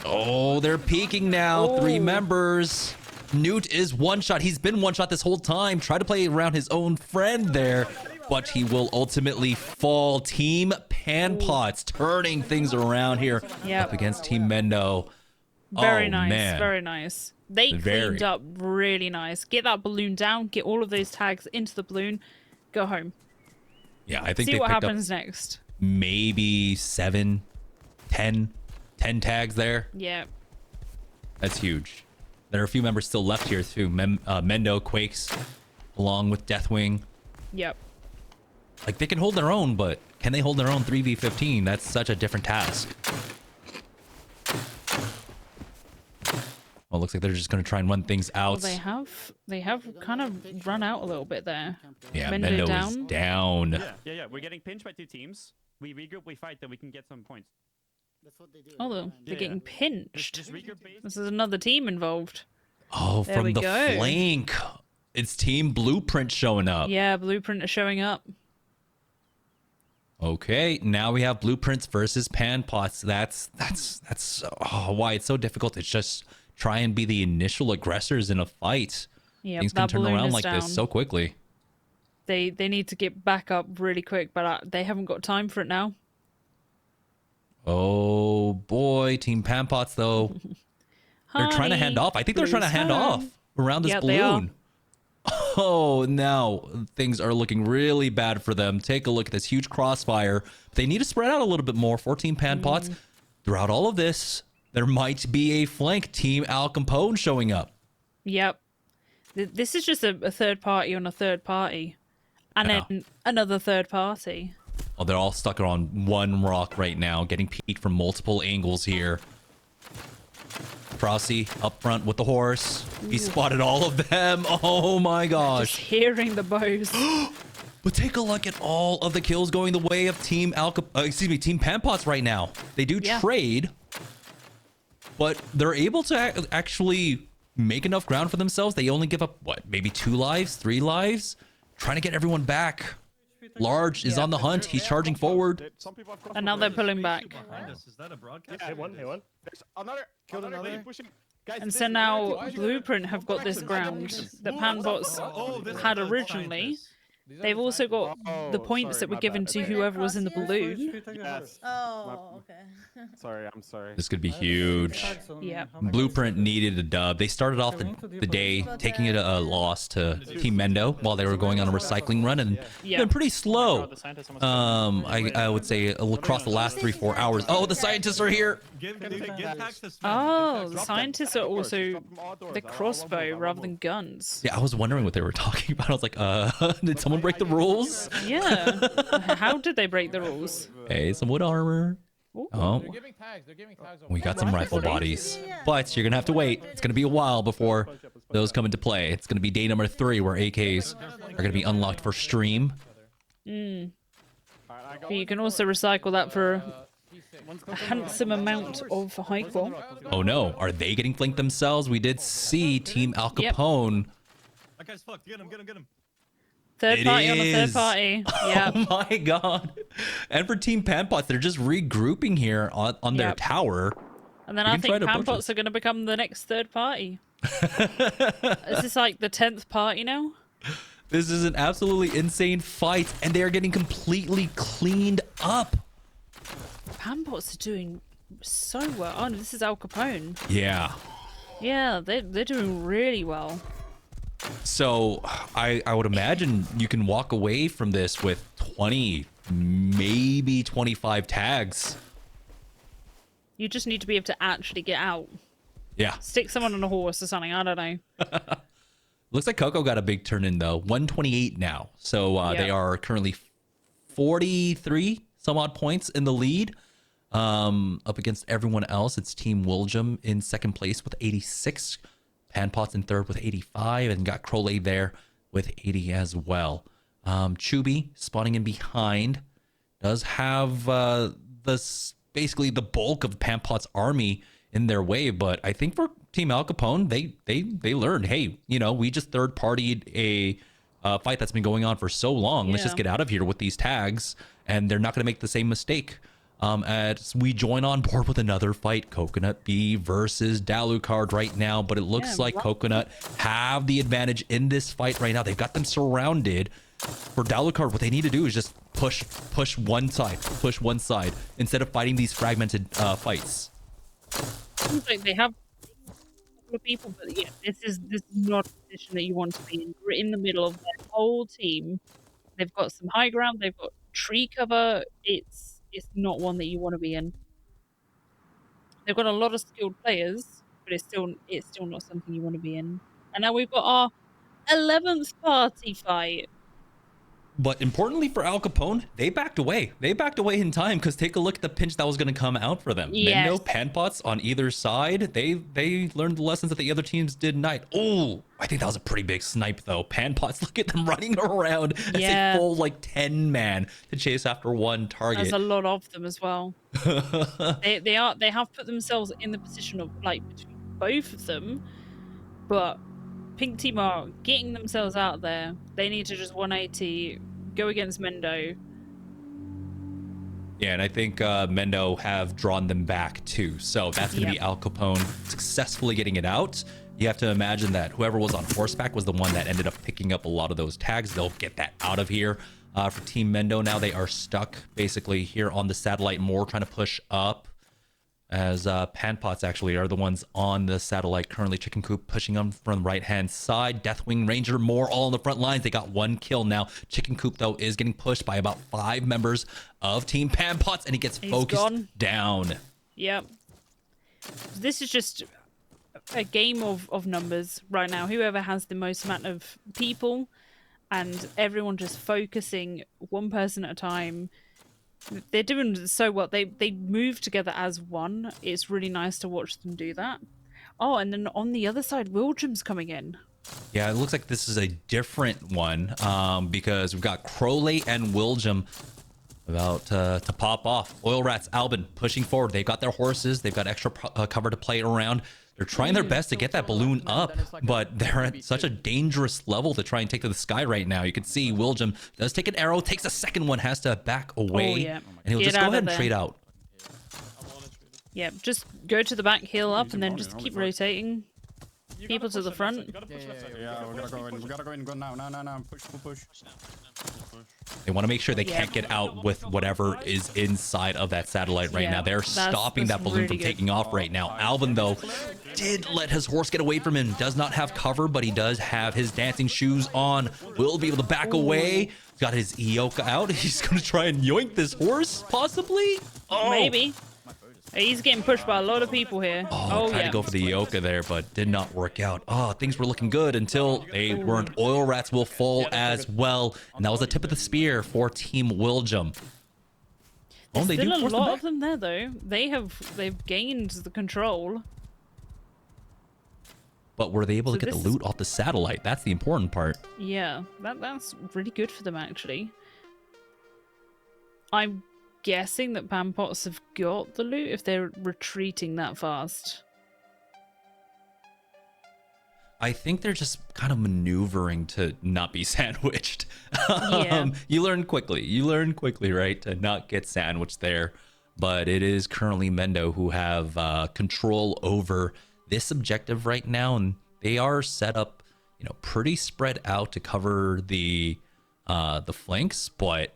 Oh, they're peeking now. Oh. 3 members. Newt is one shot. He's been one shot this whole time. Try to play around his own friend there, but he will ultimately fall. Team Panpots turning things around here up against Team Mendo. Very Oh, nice, man. very nice. They cleaned up really nice. Get that balloon down, get all of those tags into the balloon, go home. Yeah, I think See they what picked happens up next. maybe 7, 10 tags there. Yeah. That's huge. There are a few members still left here too. Mendo, Quakes, along with Deathwing. Yep. Like, they can hold their own, but can they hold their own 3v15? That's such a different task. Well, it looks like they're just going to try and run things out. Well, they have kind of run out a little bit there. Yeah, Mendo Mendo is down. Yeah. We're getting pinched by 2 teams. We regroup, we fight, then we can get some points. Oh, they're Yeah. getting pinched. Just regroup base. This is another team involved. Oh, There from we the go. flank. It's Team Blueprint showing up. Yeah, Blueprint is showing up. Okay, now we have Blueprints versus Panpots. That's why it's so difficult. It's just try and be the initial aggressors in a fight. Yep, Things can that turn balloon around is like this down. so quickly. They need to get back up really quick, but they haven't got time for it now. Oh boy, Team Panpots though. They're trying to hand off. I think they're trying to hand off around this Yeah, they are. balloon. Oh, now things are looking really bad for them. Take a look at this huge crossfire. They need to spread out a little bit more for Team Panpots. Throughout all of this, there might be a flank Team Al Capone showing up. Yep. This is just a third party on a third party. And then another third party. Oh, they're all stuck on one rock right now, getting peeked from multiple angles here. Frosty up front with the horse. He spotted all of them. Oh my gosh. Just hearing the bows. But take a look at all of the kills going the way of Team Team Panpots right now. They do trade, but they're able to actually make enough ground for themselves. They only give up, what, maybe 2 lives, 3 lives? Trying to get everyone back. Large is on the hunt. He's charging forward. And now they're pulling back. Is that a broadcast? Hit one. There's another. Killed another. Pushing. Guys, And so now Blueprint have got this ground that Panbots had originally. They've also got the points that were given to whoever was in the balloon. Yes. Oh, okay. Sorry, I'm sorry. This could be huge. Yeah. Blueprint needed a dub. They started off the day taking it a loss to Team Mendo while they were going on a recycling run, and been pretty slow. I would say across the last 3-4 hours. Oh, the scientists are here. Oh, the scientists are also the crossbow rather than guns. Yeah, I was wondering what they were talking about. I was like, did someone break the rules? Yeah. How did they break the rules? Hey, some wood armor. Oh, we got some rifle bodies, but you're gonna have to wait. It's gonna be a while before those come into play. It's gonna be day number 3 where AKs are gonna be unlocked for stream. But you can also recycle that for a handsome amount of high qual. Oh no, are they getting flanked themselves? We did see Team Al Capone. That guy's fucked. Get him, get him, get him. Third party on a third party. Yeah. Oh my god. And for Team Panpots, they're just regrouping here on their tower. And then I think Panpots are going to become the next third party. Is this like the 10th party now? This is an absolutely insane fight, and they are getting completely cleaned up. Panpots are doing so well. Oh, no, this is Al Capone. Yeah. Yeah, they're doing really well. So I would imagine you can walk away from this with 20, maybe 25 tags. You just need to be able to actually get out. Yeah. Stick someone on a horse or something. I don't know. Looks like Coco got a big turn in though. 128 now. So they are currently 43 some odd points in the lead. Up against everyone else, it's Team Willjum in second place with 86. Panpots in third with 85, and got Crowley there with 80 as well. Chubby spawning in behind does have basically the bulk of Panpots' army in their way, but I think for Team Al Capone, they learned, hey, you know, we just third partied a fight that's been going on for so long. Let's just get out of here with these tags, and they're not going to make the same mistake. As we join on board with another fight, Coconut B versus Dalucard right now, but it looks like Coconut have the advantage in this fight right now. They've got them surrounded. For Dalucard, what they need to do is just push one side instead of fighting these fragmented fights. Seems like they have a couple of people, but yeah, this is not a position that you want to be in. You're in the middle of their whole team. They've got some high ground. They've got tree cover. It's not one that you want to be in. They've got a lot of skilled players, but it's still not something you want to be in. And now we've got our 11th party fight. But importantly for Al Capone, they backed away. They backed away in time because take a look at the pinch that was going to come out for them. Yes. Mendo, Panpots on either side, they learned the lessons that the other teams did not. Oh, I think that was a pretty big snipe though. Panpots, look at them running around as a full like 10 man to chase after one target. There's a lot of them as well. they have put themselves in the position of like between both of them, but Pink Team are getting themselves out there. They need to just 180, go against Mendo. Yeah, and I think Mendo have drawn them back too. So that's going to be Al Capone successfully getting it out. You have to imagine that whoever was on horseback was the one that ended up picking up a lot of those tags. They'll get that out of here. For Team Mendo now, they are stuck basically here on the satellite more, trying to push up. As Panpots actually are the ones on the satellite currently. Chicken Coop pushing them from the right-hand side. Deathwing Ranger more all on the front lines. They got one kill now. Chicken Coop, though, is getting pushed by about 5 members of Team Panpots, and he gets focused down. Yep. This is just a game of numbers right now. Whoever has the most amount of people and everyone just focusing one person at a time. They're doing so well. They move together as one. It's really nice to watch them do that. Oh, and then on the other side, Willjum's coming in. Yeah, it looks like this is a different one because we've got Crowley and Willjum about to pop off. Oil Rats, Albin pushing forward. They've got their horses. They've got extra cover to play around. They're trying their best to get that balloon up, but they're at such a dangerous level to try and take to the sky right now. You can see Willjum does take an arrow, takes a second one, has to back away, and he'll just go ahead and trade out. Yeah, just go to the back, heal up, and then just keep rotating. People to the front. Yeah, we gotta go in. We gotta go in. Go now. No. Push. They want to make sure they can't get out with whatever is inside of that satellite right now. They're stopping that balloon from taking off right now. Alvin, though, did let his horse get away from him. Does not have cover, but he does have his dancing shoes on. Will be able to back away. He's got his Ioka out. He's going to try and yoink this horse, possibly? Oh. Maybe. He's getting pushed by a lot of people here. Oh, tried to go for the Ioka there, but did not work out. Oh, things were looking good until they weren't. Oil Rats will fall as well. And that was the tip of the spear for Team Willjum. Oh, There's they still do a lot of them there, though. They've gained the control. But were they able to So get the this is- loot off the satellite? That's the important part. Yeah, that's really good for them, actually. I'm guessing that Pampots have got the loot if they're retreating that fast. I think they're just kind of maneuvering to not be sandwiched. Yeah. You learn quickly, right? To not get sandwiched there. But it is currently Mendo who have control over this objective right now. And they are set up, pretty spread out to cover the flanks. But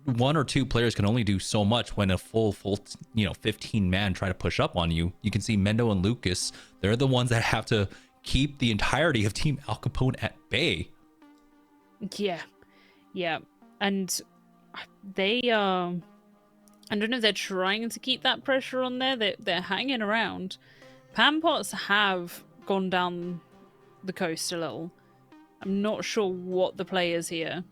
one or two players can only do so much when a full 15 man try to push up on you. You can see Mendo and Lucas, they're the ones that have to keep the entirety of Team Al Capone at bay. Yeah, and they I don't know if they're trying to keep that pressure on there. They're hanging around. Pampots have gone down the coast a little. I'm not sure what the play is here.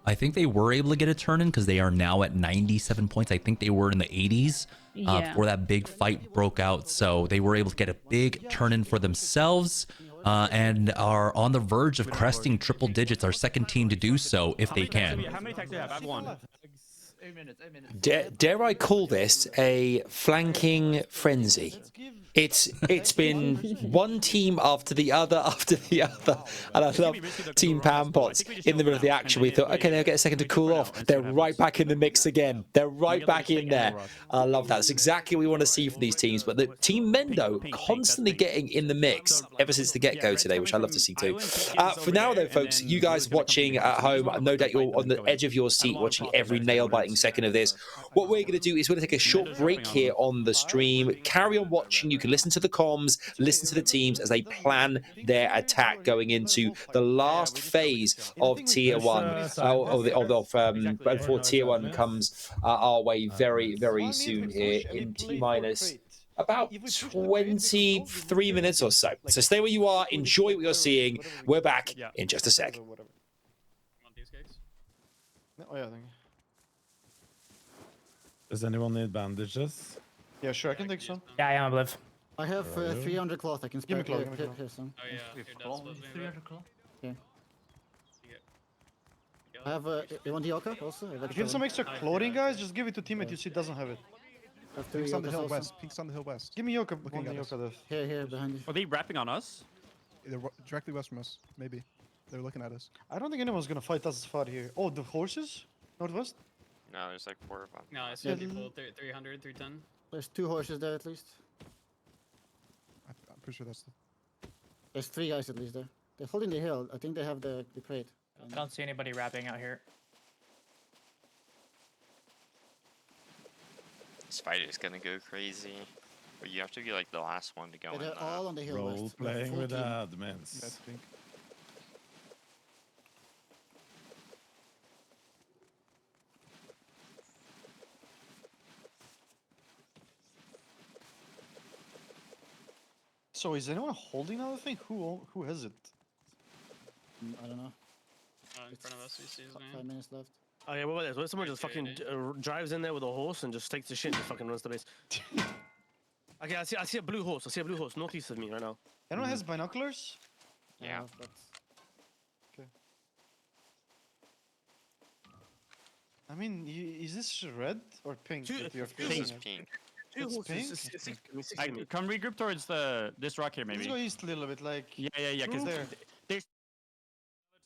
I think they were able to get a turn in because they are now at 97 points. I think they were in the 80s before that big fight broke out. So they were able to get a big turn in for themselves and are on the verge of cresting triple digits, our second team to do so if they can. How many attacks do you have? I have one. 8 minutes. Dare I call this a flanking frenzy? It's been one team after the other, and I love Team Pampots in the middle of the action. We thought, okay, they'll get a second to cool off. They're right back in the mix again. They're right back in there. I love that. That's exactly what we want to see from these teams. But the Team Mendo constantly getting in the mix ever since the get-go today, which I love to see too. For now, though, folks, you guys watching at home, no doubt you're on the edge of your seat watching every nail-biting second of this. What we're going to do is we're going to take a short break here on the stream. Carry on watching. You can listen to the comms, listen to the teams as they plan their attack going into the last phase of Tier 1. Before Tier 1 comes our way very, very soon here in T-minus about 23 minutes or so. So stay where you are. Enjoy what you're seeing. We're back in just a sec. Oh, yeah, thank you. Does anyone need bandages? Yeah, sure, I can take some. Yeah, I am, Obliv. I have 300 cloth. I can spare. Give me cloth. Here's some. Oh yeah, 300 cloth. Yeah. I have. You want the Yoka also? If you have some extra clothing, guys, just give it to teammate you see doesn't have it. Pink's on the hill west. Pink's on the hill west. Give me Yoka. One Yoka. Here, behind you. Are they rapping on us? They're directly west from us. Maybe. They're looking at us. I don't think anyone's gonna fight us far here. Oh, the horses? Northwest? No, there's like 4 of them. No, I see people 300, 310. There's 2 horses there at least. I'm pretty sure that's the... There's 3 guys at least there. They're holding the hill. I think they have the crate. I don't see anybody rapping out here. This fight is gonna go crazy. But you have to be like the last one to go in. They're all on the hill Role west. playing with team. admins. That's Pink. So is anyone holding another thing? Who has it? I don't know. In front of us, you see his 5 minutes left. Oh yeah, what if someone just fucking drives in there with a horse and just takes the shit and just fucking runs the base? Okay, I see a blue horse. I see a blue horse northeast of me right now. Anyone has binoculars? Yeah. Okay. I mean, is this red or pink? That you're facing it? Pink. It's pink? Come regroup towards this rock here, maybe. Let's go east a little bit, like. Yeah, because there. there's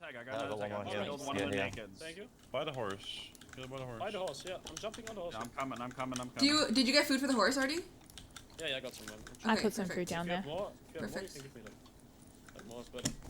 tag. I got another tag. I killed one of the naked. Thank you. By the horse. Kill by the horse. By the horse, yeah. I'm jumping on the horse. Yeah, I'm coming. Did you get food for the horse already? Yeah, I got some. I put some food down there. Perfect.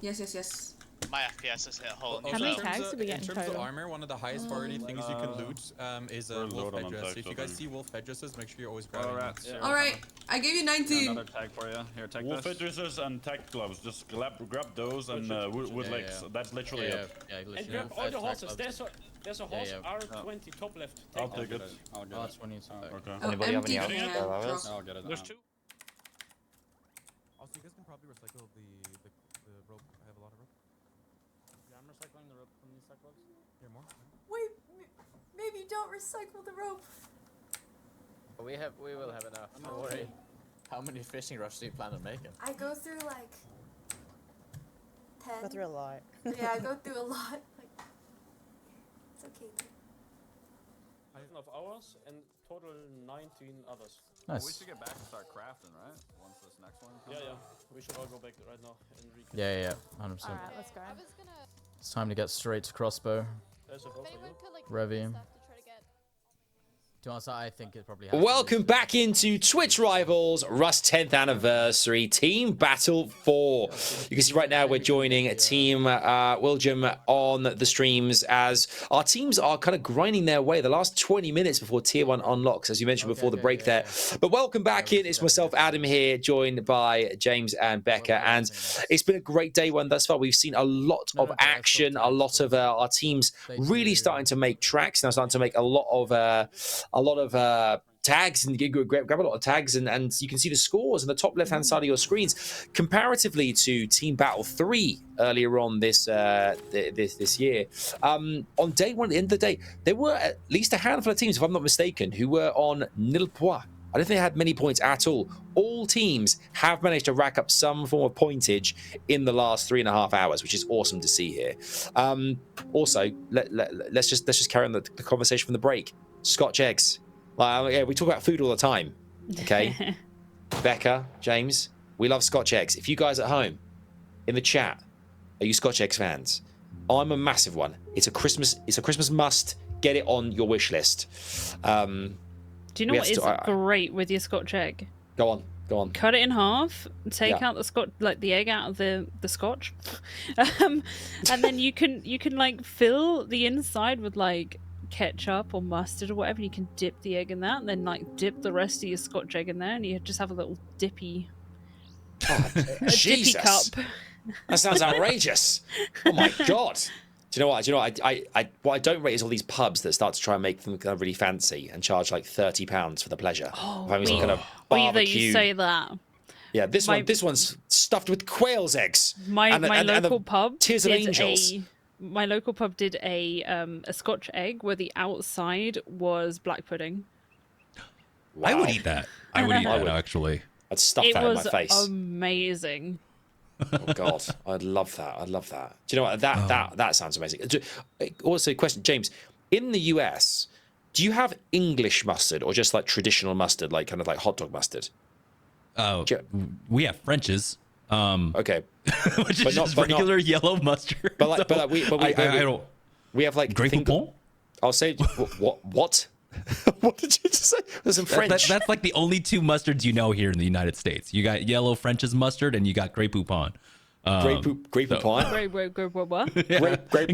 Yes. My FPS has hit a whole new How many low. tags did we get in In terms of total? armor, one of the highest priority things you can loot is a wolf headdress. If you guys see wolf headdresses, make sure you're always grabbing them. Alright, I gave you 19. Another tag for you. Here, take wolf headdresses and tag gloves. Just grab those and wood legs. That's literally it. And grab all the horses. There's a horse R20 top left. I'll take it. I'll get it. Okay. Anybody have any else? I'll get it. There's 2. Also, you guys can probably recycle the rope. I have a lot of rope. Yeah, I'm recycling the rope from these cyclops. Here, more? Wait, maybe don't recycle the rope. We will have enough. Don't worry. How many fishing rods do you plan on making? I go through like 10. Go through a lot. Yeah, I go through a lot. Like, it's okay. Of ours and total 19 others. Nice. We should get back and start crafting, right? Once this next one comes Yeah. out. We should all go back right now and recap. Yeah, 100%. Alright, let's go. It's time to get straight to crossbow. There's a bow for you. Revy. To be honest, I think it probably has Welcome back into Twitch Rivals Rust 10th Anniversary Team Battle 4. You can see right now we're joining Team William on the streams as our teams are kind of grinding their way the last 20 minutes before Tier 1 unlocks, as you mentioned before the break there. But welcome back in. It's myself, Adam, here, joined by James and Becca. And it's been a great day one thus far. We've seen a lot of action, a lot of our teams really starting to make tracks, now starting to make a lot of tags and grab a lot of tags, and you can see the scores on the top left-hand side of your screens comparatively to Team Battle 3 earlier on this year. On day one, at the end of the day, there were at least a handful of teams, if I'm not mistaken, who were on nil points. I don't think they had many points at all. All teams have managed to rack up some form of pointage in the last 3.5 hours, which is awesome to see here. Also, let's just carry on the conversation from the break. Scotch eggs. Yeah, we talk about food all the time. Okay, Becca, James, we love Scotch eggs. If you guys at home in the chat are you Scotch eggs fans, I'm a massive one. It's a Christmas must. Get it on your wish list. Do you know what is great with your Scotch egg? Go on. Cut it in half. Take out the Scotch, like the egg out of the Scotch, and then you can like fill the inside with like ketchup or mustard or whatever. You can dip the egg in that, and then like dip the rest of your Scotch egg in there, and you just have a little dippy, Jesus. dippy cup. That sounds outrageous. Oh my god. Do you know what? What I don't rate is all these pubs that start to try and make them kind of really fancy and charge like £30 for the pleasure of having some kind of barbecue. You say that. Yeah, this one's stuffed with quail's eggs. My local pub Tears of Angels. My local pub did a Scotch egg where the outside was black pudding. Wow. I would eat that. I would eat that actually. I'd stuff that in my face. It was amazing. Oh god, I'd love that. Do you know what? That sounds amazing. Also, question, James. In the US, do you have English mustard or just like traditional mustard, like kind of like hot dog mustard? Oh, we have French's. Okay, which is just regular yellow mustard. But we have like Grey Poupon? I'll say what? What did you just say? There's some French. That's like the only two mustards you know here in the United States. You got yellow French's mustard and you got Grey Poupon. Grey Poupon?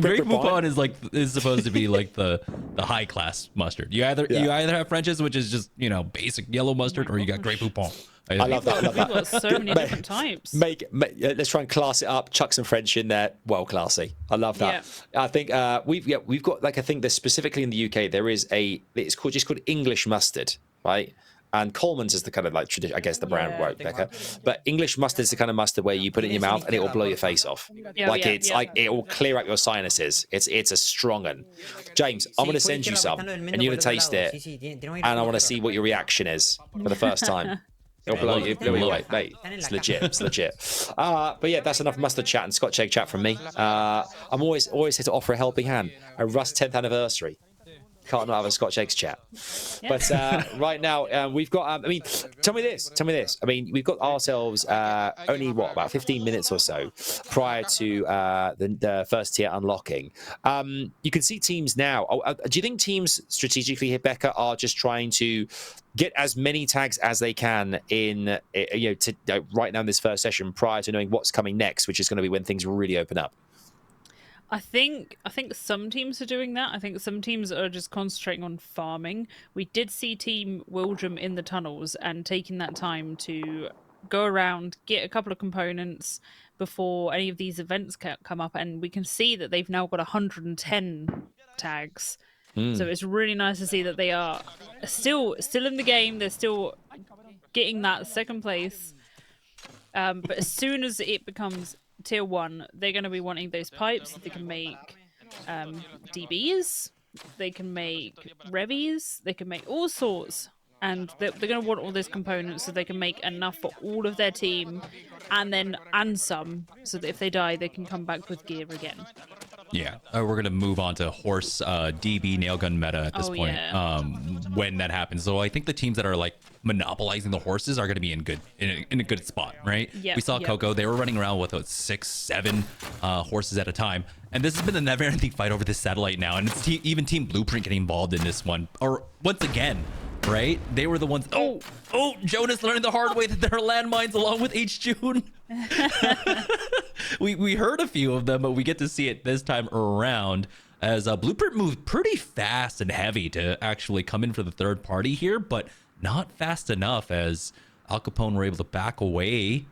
Grey Poupon is supposed to be like the high class mustard. You either have French's, which is just basic yellow mustard, or you got Grey Poupon. I love that. We've got so many different types. Let's try and class it up. Chuck some French in there. Well, classy. I love that. Yeah. I think we've got I think there's specifically in the UK there is it's called English mustard, right? And Coleman's is the kind of like tradition, I guess the brand, right, Becca? But English mustard is the kind of mustard where you put it in your mouth and it will blow your face off. It will clear out your sinuses. It's a strong one. James, I'm going to send you some and you're going to taste it, and I want to see what your reaction is for the first time. It'll blow you away, mate. It's legit. But yeah, that's enough mustard chat and Scotch egg chat from me. I'm always here to offer a helping hand. A Rust 10th anniversary. Can't not have a Scotch eggs chat. Yeah. But right now we've got. Tell me this. I mean, we've got ourselves only about 15 minutes or so prior to the first tier unlocking. You can see teams now. Do you think teams strategically here, Becca, are just trying to get as many tags as they can in, right now in this first session prior to knowing what's coming next, which is going to be when things really open up. I think some teams are doing that. I think some teams are just concentrating on farming. We did see Team Wildrum in the tunnels and taking that time to go around, get a couple of components before any of these events come up, and we can see that they've now got 110 tags. So it's really nice to see that they are still in the game. They're still getting that second place. But as soon as it becomes tier 1, they're going to be wanting those pipes. They can make DBs, they can make Revies, they can make all sorts. And they're going to want all those components so they can make enough for all of their team and some, so that if they die, they can come back with gear again. Yeah, we're going to move on to horse DB nailgun meta at this point when that happens. So I think the teams that are like monopolizing the horses are going to be in a good spot, right? Yep, we saw Coco. They were running around with 6, 7 horses at a time. And this has been a never-ending fight over this satellite now. And it's even Team Blueprint getting involved in this one. Or once again, right? They were the ones. Oh, Jonas learning the hard way that there are landmines along with H-June. we heard a few of them, but we get to see it this time around as Blueprint moved pretty fast and heavy to actually come in for the third party here, but not fast enough as Al Capone were able to back away.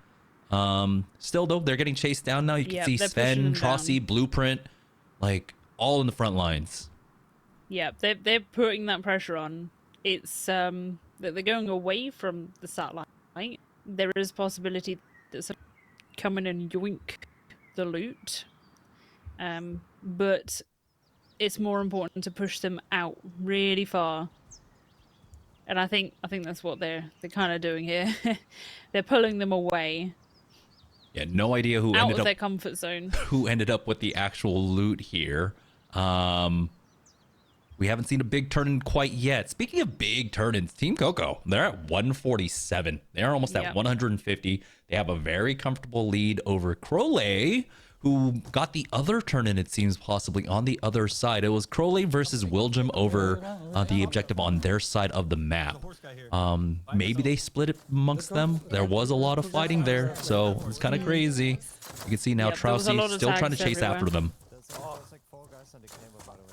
Still though, they're getting chased down now. You can see Sven, Trossi, Blueprint, like all in the front lines. Yeah, they're putting that pressure on. It's that they're going away from the satellite. There is possibility that someone come in and yoink the loot, but it's more important to push them out really far. And I think that's what they're kind of doing here. They're pulling them away. Yeah, no idea who out ended of up their comfort zone. Who ended up with the actual loot here. We haven't seen a big turn-in quite yet. Speaking of big turn-ins, Team Coco, they're at 147. They're almost at 150. They have a very comfortable lead over Crowley, who got the other turn-in, it seems, possibly on the other side. It was Crowley versus Wildrum over the objective on their side of the map. Maybe they split it amongst them. There was a lot of fighting there, so it's kind of crazy. You can see now Trossi still trying to chase after them.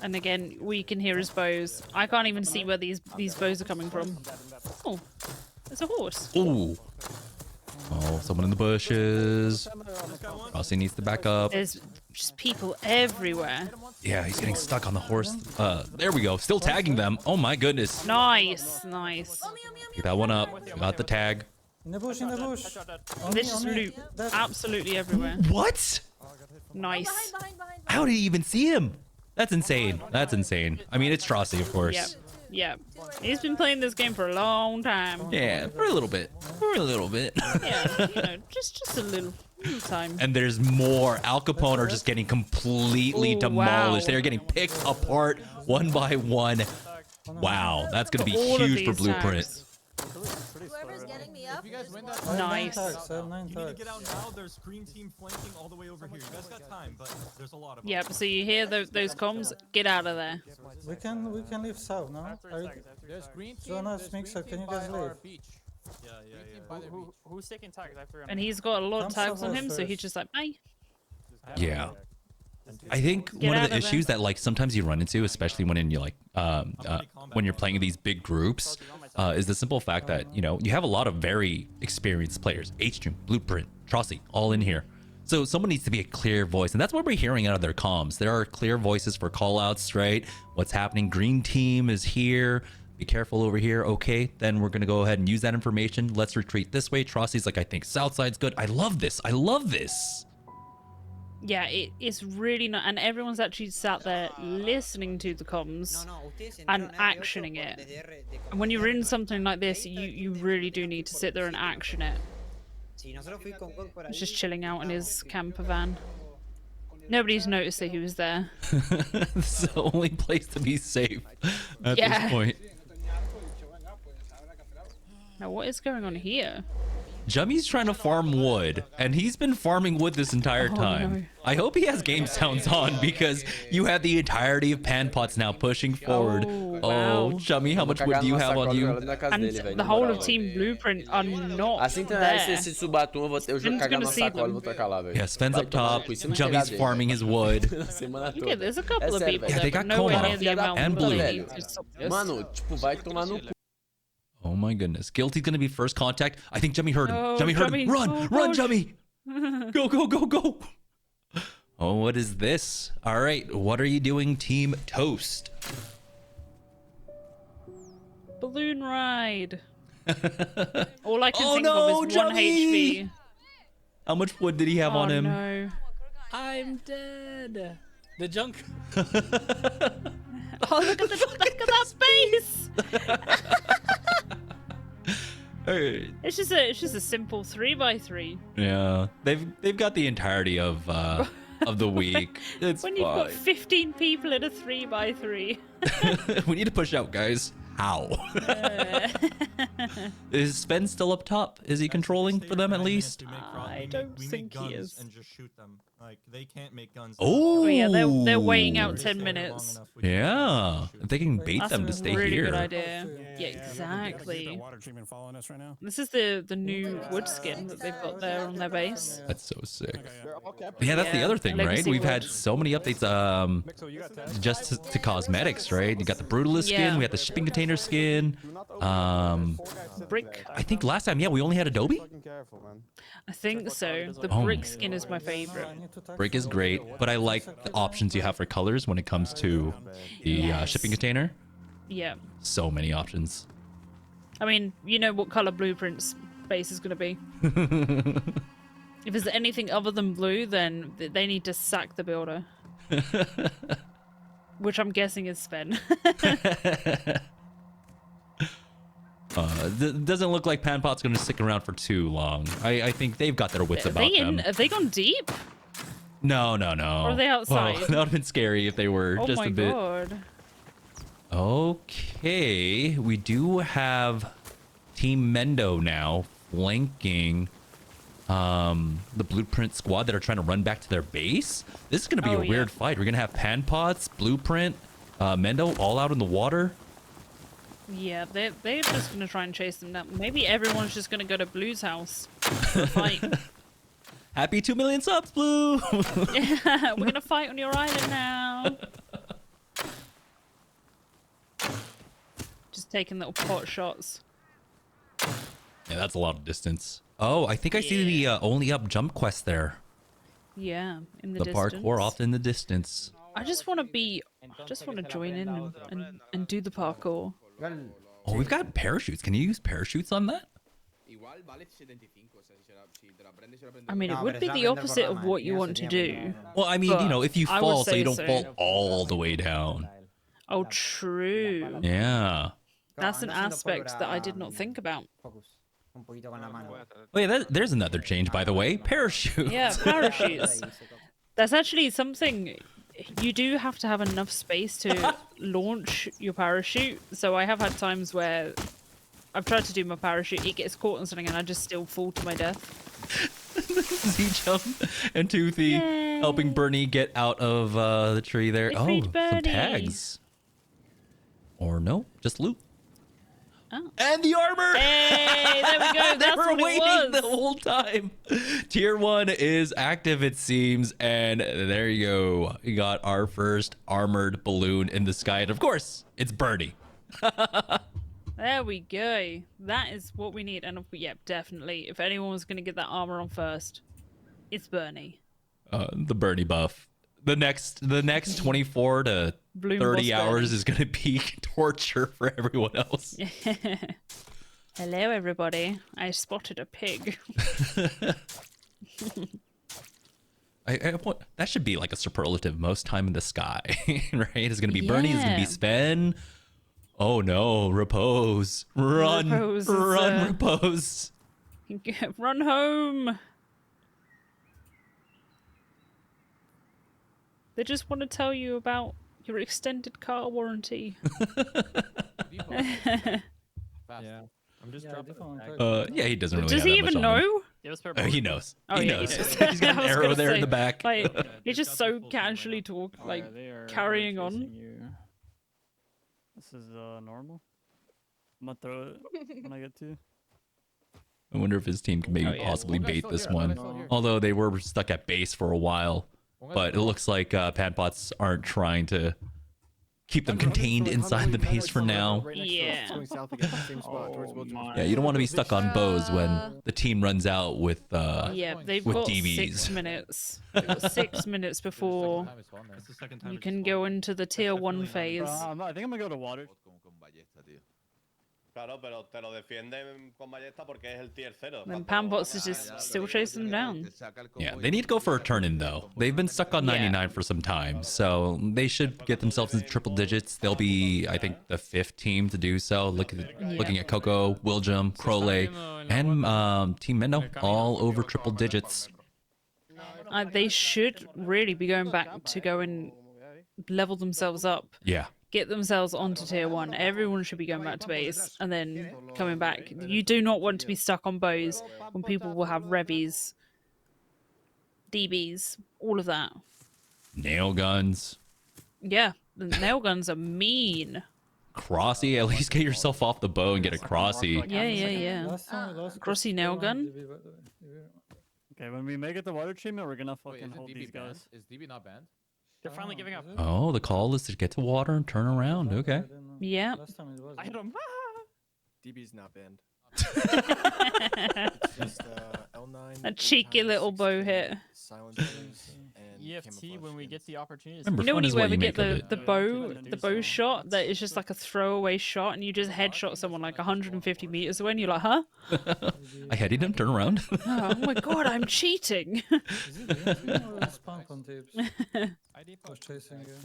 And again, we can hear his bows. I can't even see where these bows are coming from. Oh, there's a horse. Ooh. Oh, someone in the bushes. Trossi needs to back up. There's just people everywhere. Yeah, he's getting stuck on the horse. There we go. Still tagging them. Oh my goodness. Nice. Get that one up. Got the tag. In the bush. There's just loot absolutely everywhere. What? Nice. How did he even see him? That's insane. I mean, it's Trossi, of course. Yep. He's been playing this game for a long time. Yeah, for a little bit. Yeah, just a little time. And there's more. Al Capone are just getting completely demolished. Wow. They're getting picked apart one by one. Wow, that's going to be huge for Blueprint. Whoever's getting me up. Nice. 9 you need to get out now. There's green team flanking all the way over here. You guys got time, but there's a lot of them. Yep, so you hear those comms? Get out of there. We can leave south now. There's green team. Jonas, Mixer, can you guys leave? Yeah. Who's taking tags? I have to remember. And he's got a lot of tags on him, so he's just like, bye. Yeah. I think one of the issues that like sometimes you run into, especially when when you're playing these big groups, is the simple fact that you have a lot of very experienced players. H-June, Blueprint, Trossi, all in here. So someone needs to be a clear voice, and that's what we're hearing out of their comms. There are clear voices for callouts, right? What's happening? Green team is here. Be careful over here. Okay, then we're gonna go ahead and use that information. Let's retreat this way. Trossi's like, I think south side's good. I love this. Yeah, it's really not, and everyone's actually sat there listening to the comms and actioning it. And when you're in something like this, you really do need to sit there and action it. He's just chilling out in his camper van. Nobody's noticed that he was there. This is the only place to be safe at this point. Now, what is going on here? Jummy's trying to farm wood, and he's been farming wood this entire time. no. I hope he has game sounds on because you have the entirety of Panpots now pushing forward. wow. Jummy, how much wood do you have on you? And the whole of Team Blueprint are not Assim que terminar there. esse Subatum, eu vou Sven's cagar gonna no see saco lá e them. vou tacar lá, velho. Yeah, Sven's up top. Isso não Jummy's tem farming his wood. Semana toda. Yeah, there's a couple of sério, people velho. Yeah, they there, got but nowhere Koma near the amount and that Blue. they need to stop this. Mano, tipo, vai tomar no cu. Oh my goodness. Guilty's going to be first contact. I think Jummy heard him. Oh, Jummy heard him. Jummy. Run, Oh, run, gosh. Jummy. Go, go, go, go. Oh, what is this? All right. What are you doing, Team Toast? Balloon ride. All I can Oh think no, of is 1 Jummy! HP. How much wood did he have Oh on him? no. I'm dead. The junk. Oh, look at that space. Hey. It's just a simple 3x3. Yeah, they've got the entirety of the week. It's When you've got fine. 15 people in a 3x3. We need to push out, guys. How? Is Sven still up top? Is he controlling for them at least? I don't think he is. And just shoot them. Like they can't make guns. Oh, yeah, they're waiting out 10 minutes. Yeah, if they can bait That's them a to stay really here. good idea. Yeah, exactly. Water treatment following us right now. This is the new wood skin that they've got there on their base. That's so sick. Yeah, that's the other thing, right? Legacy We've had wood. so many updates just to cosmetics, right? You got the Brutalist skin, Yeah. we had the shipping container skin. Brick. I think last time, yeah, we only had Adobe. I think so. The Oh. brick skin is my favorite. Brick is great, but I like the options you have for colors when it comes to the shipping container. Yeah. So many options. I mean, you know what color Blueprint's base is going to be. If it's anything other than blue, then they need to sack the builder. Which I'm guessing is Sven. Doesn't look like Panpot's going to stick around for too long. I think they've got their wits Have about they them. have they gone deep? No. Or are they outside? Oh, that would have been scary if they were Oh just my a bit. god. Okay, we do have Team Mendo now flanking the Blueprint squad that are trying to run back to their base. This is going to be Oh, a yeah. weird fight. We're going to have Panpots, Blueprint, Mendo all out in the water. Yeah, they're just going to try and chase them down. Maybe everyone's just going to go to Blue's house for a fight. Happy 2 million subs, Blue! We're going to fight on your island now. Just taking little pot shots. Yeah, that's a lot of distance. Oh, I think I see the only up jump quest there. Yeah, in the The distance. parkour off in the distance. I just want to join in and do the parkour. Oh, we've got parachutes. Can you use parachutes on that? I mean, it would be the opposite of what you want to do. Well, I mean, you know, if you I would fall, so say you don't fall all the way down. Oh, true. Yeah. That's an aspect that I did not think about. Oh yeah, there's another change, by the way. Parachutes. Yeah, parachutes. That's actually something. You do have to have enough space to launch your parachute. So I have had times where I've tried to do my parachute, it gets caught on something, and I just still fall to my death. Z-jump and Toothy helping Bernie get out of the tree there. They Oh, freed some Bernie. tags. Or no, just loot. Oh. And the armor! Hey, there we go. They That's were what it waiting was. the whole time. Tier 1 is active, it seems. And there you go. We got our first armored balloon in the sky. And of course, it's Bernie. There we go. That is what we need. And yeah, definitely. If anyone was going to get that armor on first, it's Bernie. The Bernie buff. The next 24 to Bloom 30 boss hours Bernie. is going to be torture for everyone else. Hello, everybody. I spotted a pig. That should be like a superlative. Most time in the sky, right? It's going to be Bernie. It's going to be Yeah. Sven. Oh no, repose. Run. Repose is, Run, repose. Run home. They just want to tell you about your extended car warranty. Yeah. I'm just dropping Yeah, he doesn't really. Does have he that much even on him. know? He knows. Oh, he yeah, knows. he knows. He's got an I was arrow gonna there in say, the back. Like, he's just so casually carrying on. This is normal. I'm gonna throw it when I get to. I wonder if his team can maybe possibly bait this one. Although they were stuck at base for a while, but it looks like Panpots aren't trying to keep them contained inside the base for now. Yeah. Yeah, you don't want to be stuck on bows when the team runs out with Yeah, they've with got DBs. 6 minutes. They've got 6 minutes before you can go into the tier 1 phase. I think I'm gonna go to water. Claro, pero te lo defienden con ballesta porque es el tier 0. Then Panpots is just still chasing them down. Yeah, they need to go for a turn-in, though. They've been stuck on 99 for some time, so they should get themselves into triple digits. They'll be, I think, the 5th team to do so. Looking at Coco, Willjum, Crowley, and Team Mendo, all over triple digits. They should really be going back to go and level themselves up. Yeah. Get themselves onto tier 1. Everyone should be going back to base and then coming back. You do not want to be stuck on bows when people will have revies, DBs, all of that. Nail guns. Yeah, the nail guns are mean. Crossy, at least get yourself off the bow and get a crossy. Yeah. Crossy nail gun. Okay, when we make it to water treatment, we're gonna fucking hold these guys. Is DB not banned? They're finally giving up. Oh, the call is to get to water and turn around. Okay. Yeah. I hit him. DB's not banned. A cheeky little bow hit. EFT when we get the opportunity. Remember, You know when fun is you what ever you get make of the bow shot that is just like a throwaway shot and you just headshot someone like 150 meters away and you're like, huh? I headed him, turn around. Oh my god, I'm cheating. So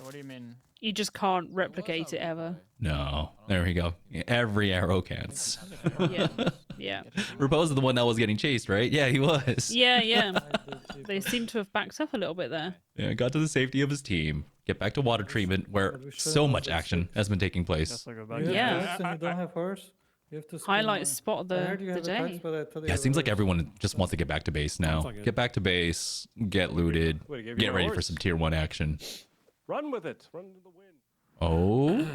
what do you mean? You just can't replicate it ever. No, there we go. Every arrow counts. Yeah. Repose is the one that was getting chased, right? Yeah, he was. Yeah. They seem to have backed up a little bit there. Yeah, got to the safety of his team. Get back to water treatment where so much action has been taking place. Yeah. You don't have horse. You have to Highlight spot of the day. Yeah, it seems like everyone just wants to get back to base now. Get back to base, get looted, get ready for some tier 1 action. Run with it. Run to the wind. Oh,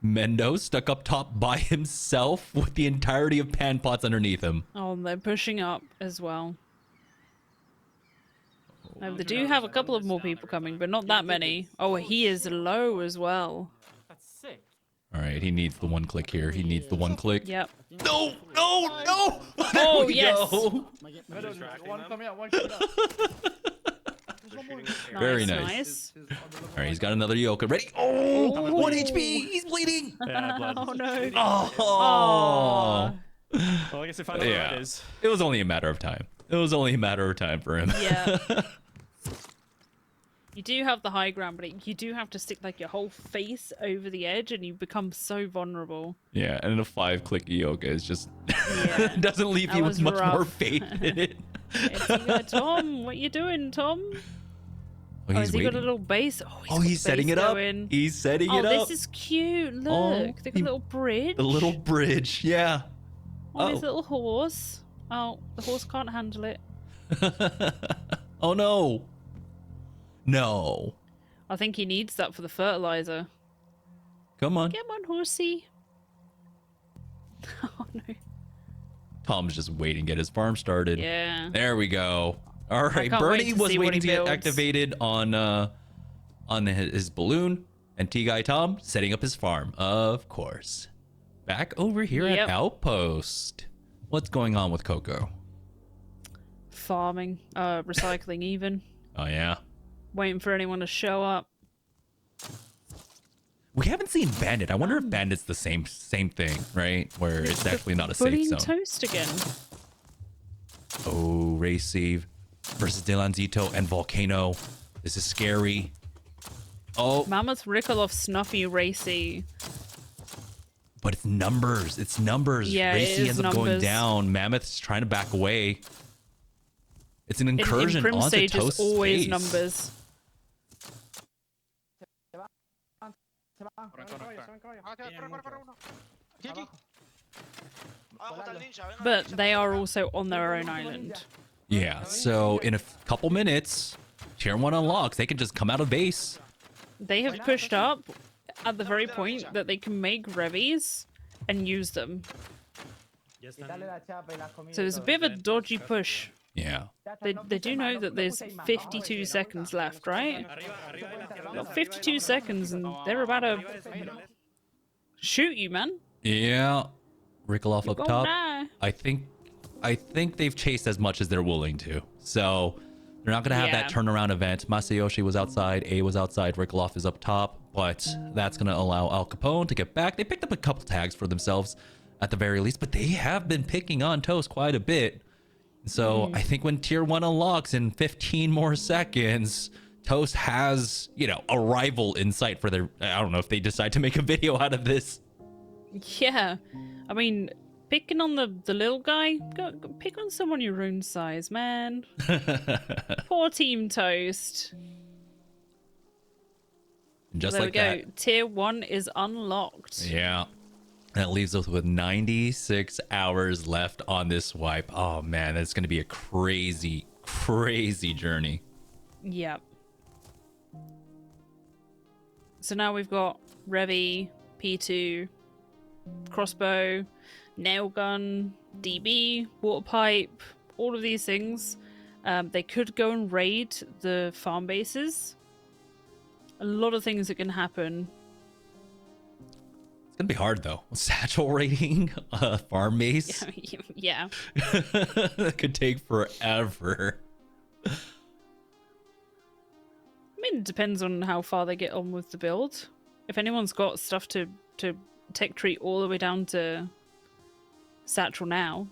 Mendo stuck up top by himself with the entirety of Panpots underneath him. Oh, and they're pushing up as well. Now, they do have a couple of more people coming, but not that many. Oh, he is low as well. All right, he needs the one click here. He needs the one click. Yep. No! Oh, yes. Go. One coming out, one coming out. Very nice. All right, he's got another Yoka ready. Oh, 1 HP. He's bleeding. Oh, no. Oh. Well, I guess if I know where it is. It was only a matter of time. It was only a matter of time for him. Yeah. You do have the high ground, but you do have to stick like your whole face over the edge and you become so vulnerable. Yeah, and a 5-click Yoka is just doesn't leave you with much more faith in it. Tom, what you doing, Tom? Oh, Has he got a little base? Oh, he's setting it up. He's setting it up. Oh, this is cute. Look, they've got a little bridge. The little bridge, yeah. Oh, his little horse. Oh, the horse can't handle it. Oh, no. No. I think he needs that for the fertilizer. Come on. Come on, horsey. Oh, no. Tom's just waiting to get his farm started. Yeah. There we go. All right, can't wait Bernie to was see what waiting he to get builds. activated on his balloon, and T-Guy Tom setting up his farm, of course. Back over here at Outpost. What's going on with Coco? Farming, recycling even. Oh, yeah? Waiting for anyone to show up. We haven't seen Bandit. I wonder if Bandit's the same thing, right? Where it's actually not a safe Bullying zone. Toast again. Oh, race save versus Delanzito and Volcano. This is scary. Oh. Mammoth, Rikolov, Snuffy, Racy. But it's numbers. It's numbers. Yeah, Racy it is ends up going numbers. down. Mammoth's trying to back away. It's an incursion in Prim onto stage, it's Toast's always face. numbers. But they are also on their own island. Yeah, so in a couple minutes, Tier 1 unlocks. They can just come out of base. They have pushed up at the very point that they can make revies and use them. So it's a bit of a dodgy push. Yeah. They do know that there's 52 seconds left, right? Got 52 seconds and they're about to shoot you, man. Yeah. Rickoloff You're up gonna top. die. I think they've chased as much as they're willing to. So they're not going to have that turnaround event. Masayoshi was outside. A was outside. Rickoloff is up top. But that's going to allow Al Capone to get back. They picked up a couple tags for themselves at the very least. But they have been picking on Toast quite a bit. So I think when Tier 1 unlocks in 15 more seconds, Toast has, you know, a rival in sight for their... I don't know if they decide to make a video out of this. Yeah. I mean, picking on the little guy, go pick on someone your own size, man. Poor Team Toast. Just there like we go. that. Tier 1 is unlocked. Yeah. That leaves us with 96 hours left on this wipe. Oh, man, it's going to be a crazy, crazy journey. Yep. So now we've got Revy, P2, crossbow, nail gun, DB, water pipe, all of these things. They could go and raid the farm bases. A lot of things that can happen. It's going to be hard, though. Satchel raiding a farm base. Yeah. That could take forever. I mean, it depends on how far they get on with the build. If anyone's got stuff to tech tree all the way down to Satchel now.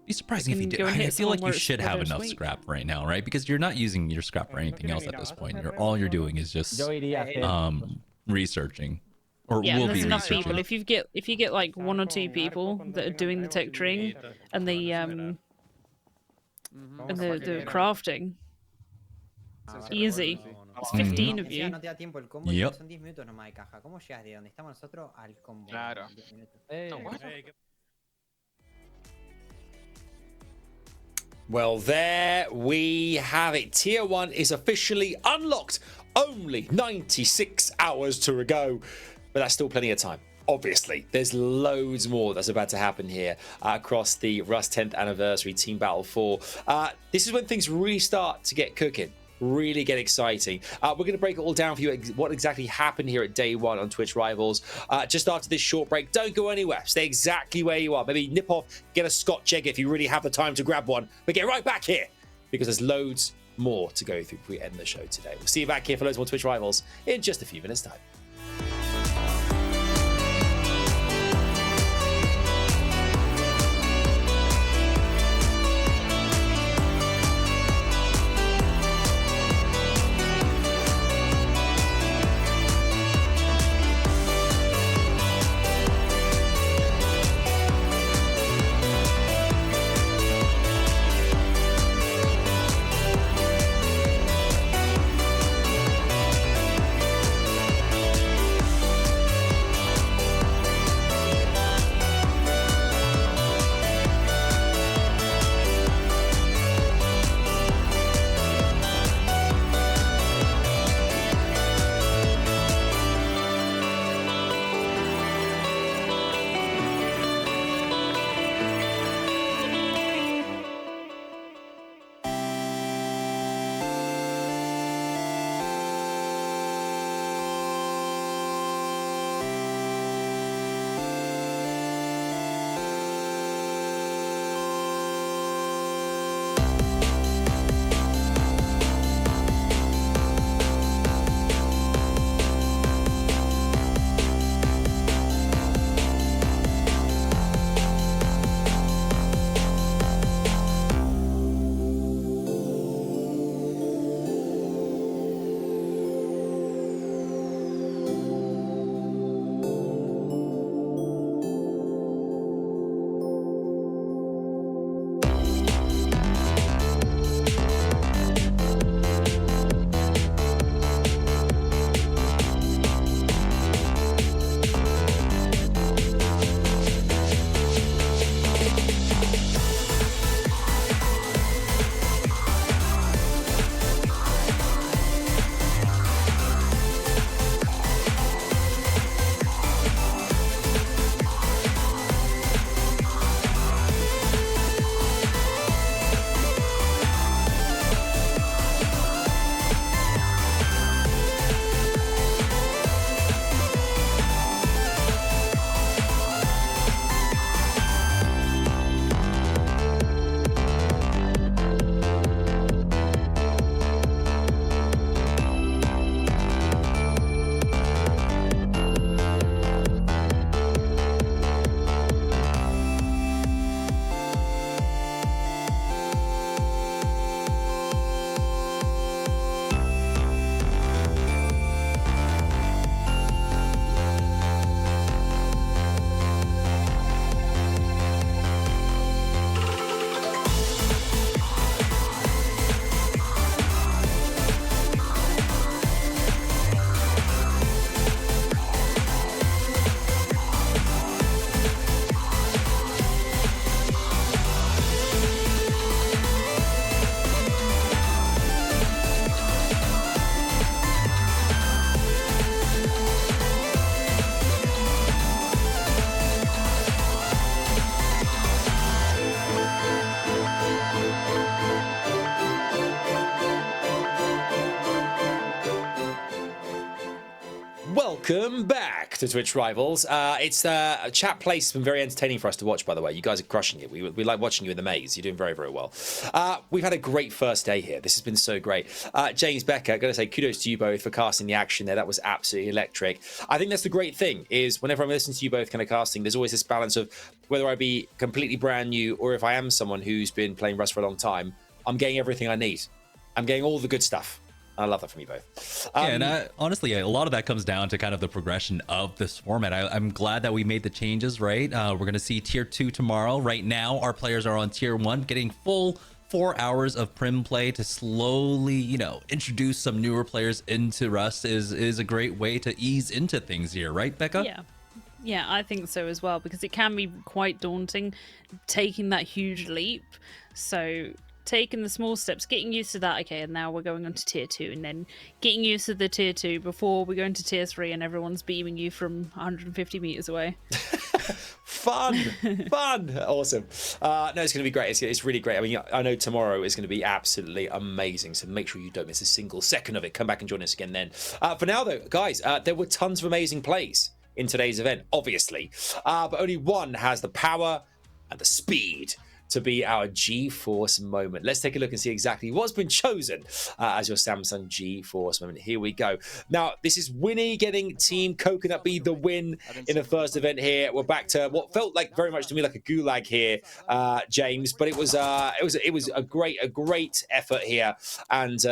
Be surprising if you did. I feel like you should have enough scrap right now, right? Because you're not using your scrap for anything else at this point. All you're doing is just researching, or Yeah, will there's be enough researching. people. If you get like 1 or 2 people that are doing the tech treeing and the crafting, easy. It's 15 of you. Yep. Claro. Well, there we have it. Tier 1 is officially unlocked. Only 96 hours to go. But that's still plenty of time. Obviously, there's loads more that's about to happen here across the Rust 10th Anniversary Team Battle 4. This is when things really start to get cooking. Really get exciting. We're going to break it all down for you, what exactly happened here at day 1 on Twitch Rivals. Just after this short break, don't go anywhere. Stay exactly where you are. Maybe nip off, get a Scotch egg if you really have the time to grab one. But get right back here, because there's loads more to go through before we end the show today. We'll see you back here for loads more Twitch Rivals in just a few minutes' time. Welcome back to Twitch Rivals. It's chat play has been very entertaining for us to watch, by the way. You guys are crushing it. We like watching you in the maze. You're doing very, very well. We've had a great first day here. This has been so great. James, Becca, got to say kudos to you both for casting the action there. That was absolutely electric. I think that's the great thing is whenever I'm listening to you both kind of casting, there's always this balance of whether I be completely brand new or if I am someone who's been playing Rust for a long time, I'm getting everything I need. I'm getting all the good stuff. I love that from you both. And honestly, a lot of that comes down to kind of the progression of this format. I'm glad that we made the changes, right? We're going to see tier 2 tomorrow. Right now, our players are on tier 1, getting full 4 hours of prim play to slowly, you know, introduce some newer players into Rust is a great way to ease into things here, right, Becca? Yeah, I think so as well, because it can be quite daunting taking that huge leap. So taking the small steps, getting used to that, okay, and now we're going on to tier 2, and then getting used to the tier 2 before we go into tier 3 and everyone's beaming you from 150 meters away. Fun. Awesome. No, it's going to be great. It's really great. I mean, I know tomorrow is going to be absolutely amazing, so make sure you don't miss a single second of it. Come back and join us again then. For now, though, guys, there were tons of amazing plays in today's event, obviously, but only one has the power and the speed to be our GeForce moment. Let's take a look and see exactly what's been chosen as your Samsung GeForce moment. Here we go. Now, this is Winnie getting Team Coconut Bee the win in the first event here. We're back to what felt like very much to me like a gulag here, James, but it was a great effort here, and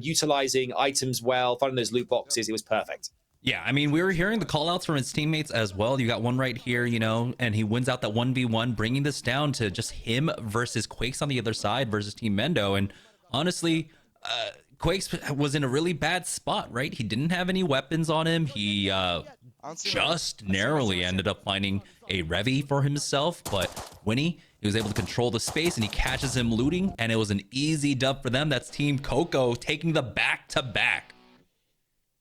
utilizing items well, finding those loot boxes. It was perfect. Yeah, I mean, we were hearing the call-outs from his teammates as well. You got one right here, you know, and he wins out that 1v1, bringing this down to just him versus Quakes on the other side versus Team Mendo. And honestly, Quakes was in a really bad spot, right? He didn't have any weapons on him. He just narrowly ended up finding a Revy for himself, but Winnie, he was able to control the space, and he catches him looting, and it was an easy dub for them. That's Team Coco taking the back-to-back.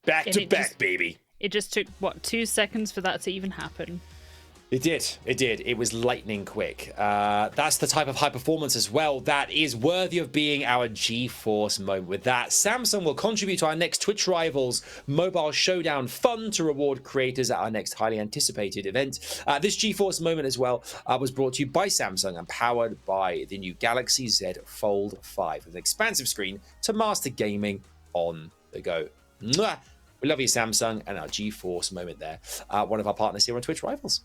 Back-to-back, baby. It just took, what, 2 seconds for that to even happen? It did. It was lightning quick. That's the type of high performance as well that is worthy of being our GeForce moment. With that, Samsung will contribute to our next Twitch Rivals Mobile Showdown Fund to reward creators at our next highly anticipated event. This GeForce moment as well was brought to you by Samsung and powered by the new Galaxy Z Fold 5 with an expansive screen to master gaming on the go. Mwah! We love you, Samsung, and our GeForce moment there. One of our partners here on Twitch Rivals.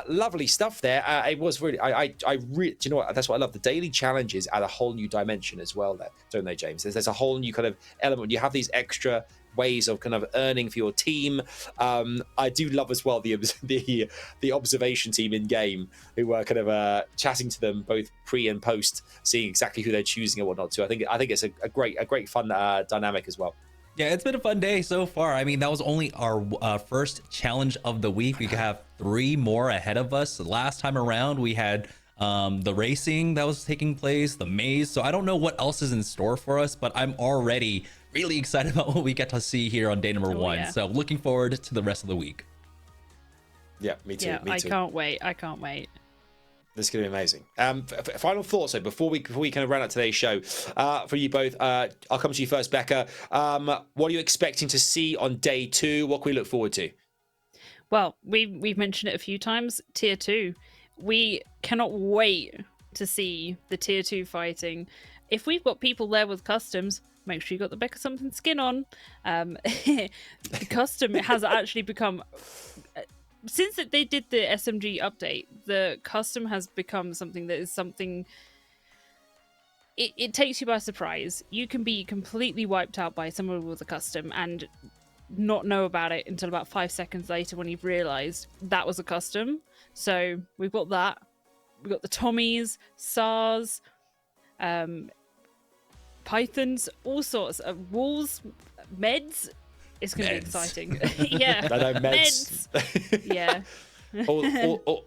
Lovely stuff there. It was really, do you know what? That's what I love. The daily challenges add a whole new dimension as well there, don't they, James? There's a whole new kind of element. You have these extra ways of kind of earning for your team. I do love as well the observation team in game who were kind of chatting to them both pre and post, seeing exactly who they're choosing and whatnot too. I think it's a great fun dynamic as well. Yeah, it's been a fun day so far. I mean, that was only our first challenge of the week. We have 3 more ahead of us. Last time around, we had the racing that was taking place, the maze. So I don't know what else is in store for us, but I'm already really excited about what we get to see here on day number 1. Yeah. So looking forward to the rest of the week. Yeah, me too. Yeah, me too. I can't wait. This is going to be amazing. Final thoughts, though, before we kind of round out today's show, for you both, I'll come to you first, Becca. What are you expecting to see on day 2? What can we look forward to? Well, we've mentioned it a few times. Tier 2. We cannot wait to see the tier 2 fighting. If we've got people there with customs, make sure you got the Becca something skin on. The custom has actually become... Since they did the SMG update, the custom has become something that is something... It takes you by surprise. You can be completely wiped out by someone with a custom and not know about it until about 5 seconds later when you've realised that was a custom. So we've got that. We've got the Tommies, SARS, Pythons, all sorts of walls, meds. It's going to be exciting. Yeah. I know, meds. Yeah.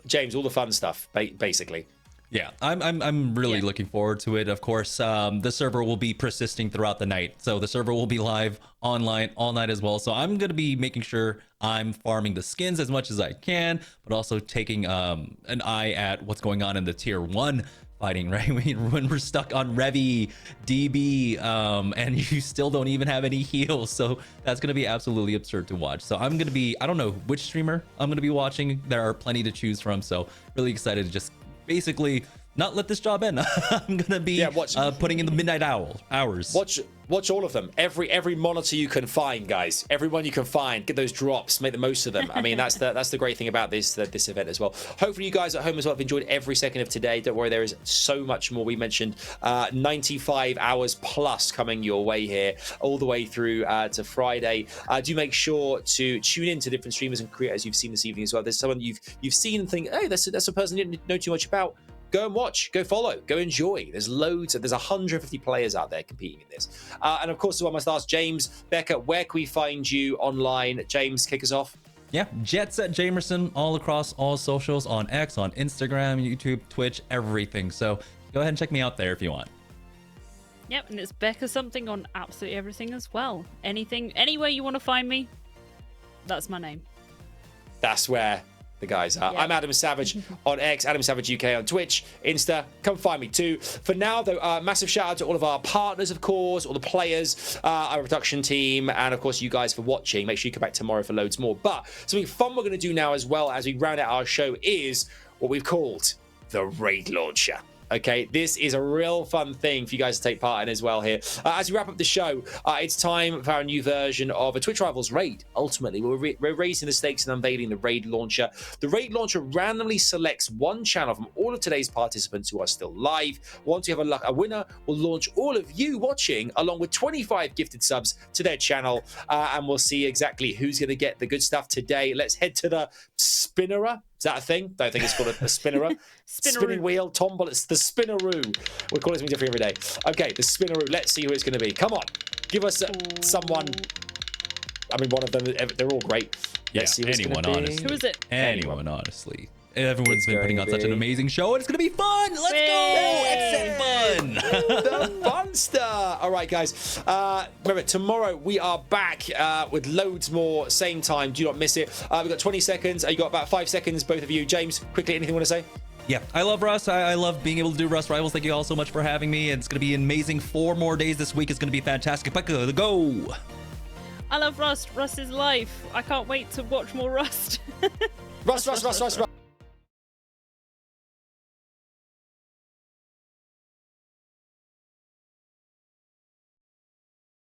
James, all the fun stuff, basically. Yeah, I'm really looking forward to it. Of course, the server will be persisting throughout the night. So the server will be live online all night as well. So I'm going to be making sure I'm farming the skins as much as I can, but also taking an eye at what's going on in the tier 1 fighting, right? When we're stuck on Revy, DB, and you still don't even have any heals. So that's going to be absolutely absurd to watch. So I'm going to be, I don't know which streamer I'm going to be watching. There are plenty to choose from. So really excited to just basically not let this job end. I'm going to be putting in the midnight hours. Watch all of them. Every monitor you can find, guys. Everyone you can find. Get those drops. Make the most of them. I mean, that's the great thing about this event as well. Hopefully you guys at home as well have enjoyed every second of today. Don't worry, there is so much more. We mentioned 95 hours plus coming your way here, all the way through to Friday. Do make sure to tune in to different streamers and creators you've seen this evening as well. There's someone you've seen and think, hey, that's a person you didn't know too much about. Go and watch, go follow, go enjoy. There's 150 players out there competing in this. And of course, I must ask James, Becca, where can we find you online? James, kick us off. Yeah, Jetset Jamerson all across all socials, on X, on Instagram, YouTube, Twitch, everything. So go ahead and check me out there if you want. Yep, and it's Becca something on absolutely everything as well. Anywhere you want to find me, that's my name. That's where the guys are. Yeah. I'm Adam Savage on X, Adam Savage UK on Twitch, Insta. Come find me too. For now, though, massive shout out to all of our partners, of course, all the players, our production team, and of course, you guys for watching. Make sure you come back tomorrow for loads more. But something fun we're going to do now as well as we round out our show is what we've called the Raid Launcher. Okay, this is a real fun thing for you guys to take part in as well here. As we wrap up the show, it's time for our new version of a Twitch Rivals Raid. Ultimately, we're raising the stakes and unveiling the Raid Launcher. The Raid Launcher randomly selects one channel from all of today's participants who are still live. Once you have a winner, we'll launch all of you watching along with 25 gifted subs to their channel, and we'll see exactly who's going to get the good stuff today. Let's head to the Spinnerer. Is that a thing? Don't think it's called a spinnerer. Spinning wheel, Tomball. It's the Spinneroo. We call it something different every day. Okay, the Spinneroo. Let's see who it's going to be. Come on, give us someone. I mean, one of them. They're all great. Let's see who anyone, honestly. Who is it? Anyone, honestly. Everyone's been putting on such an amazing show, and it's going to be fun. Let's go. Exit fun. The Funster. All right, guys. Remember, tomorrow we are back with loads more. Same time. Do not miss it. We've got 20 seconds. You got about 5 seconds, both of you. James, quickly, anything you want to say? Yeah, I love Rust. I love being able to do Rust Rivals. Thank you all so much for having me. It's going to be amazing. 4 more days this week. It's going to be fantastic. Go. I love Rust. Rust is life. I can't wait to watch more Rust. Rust.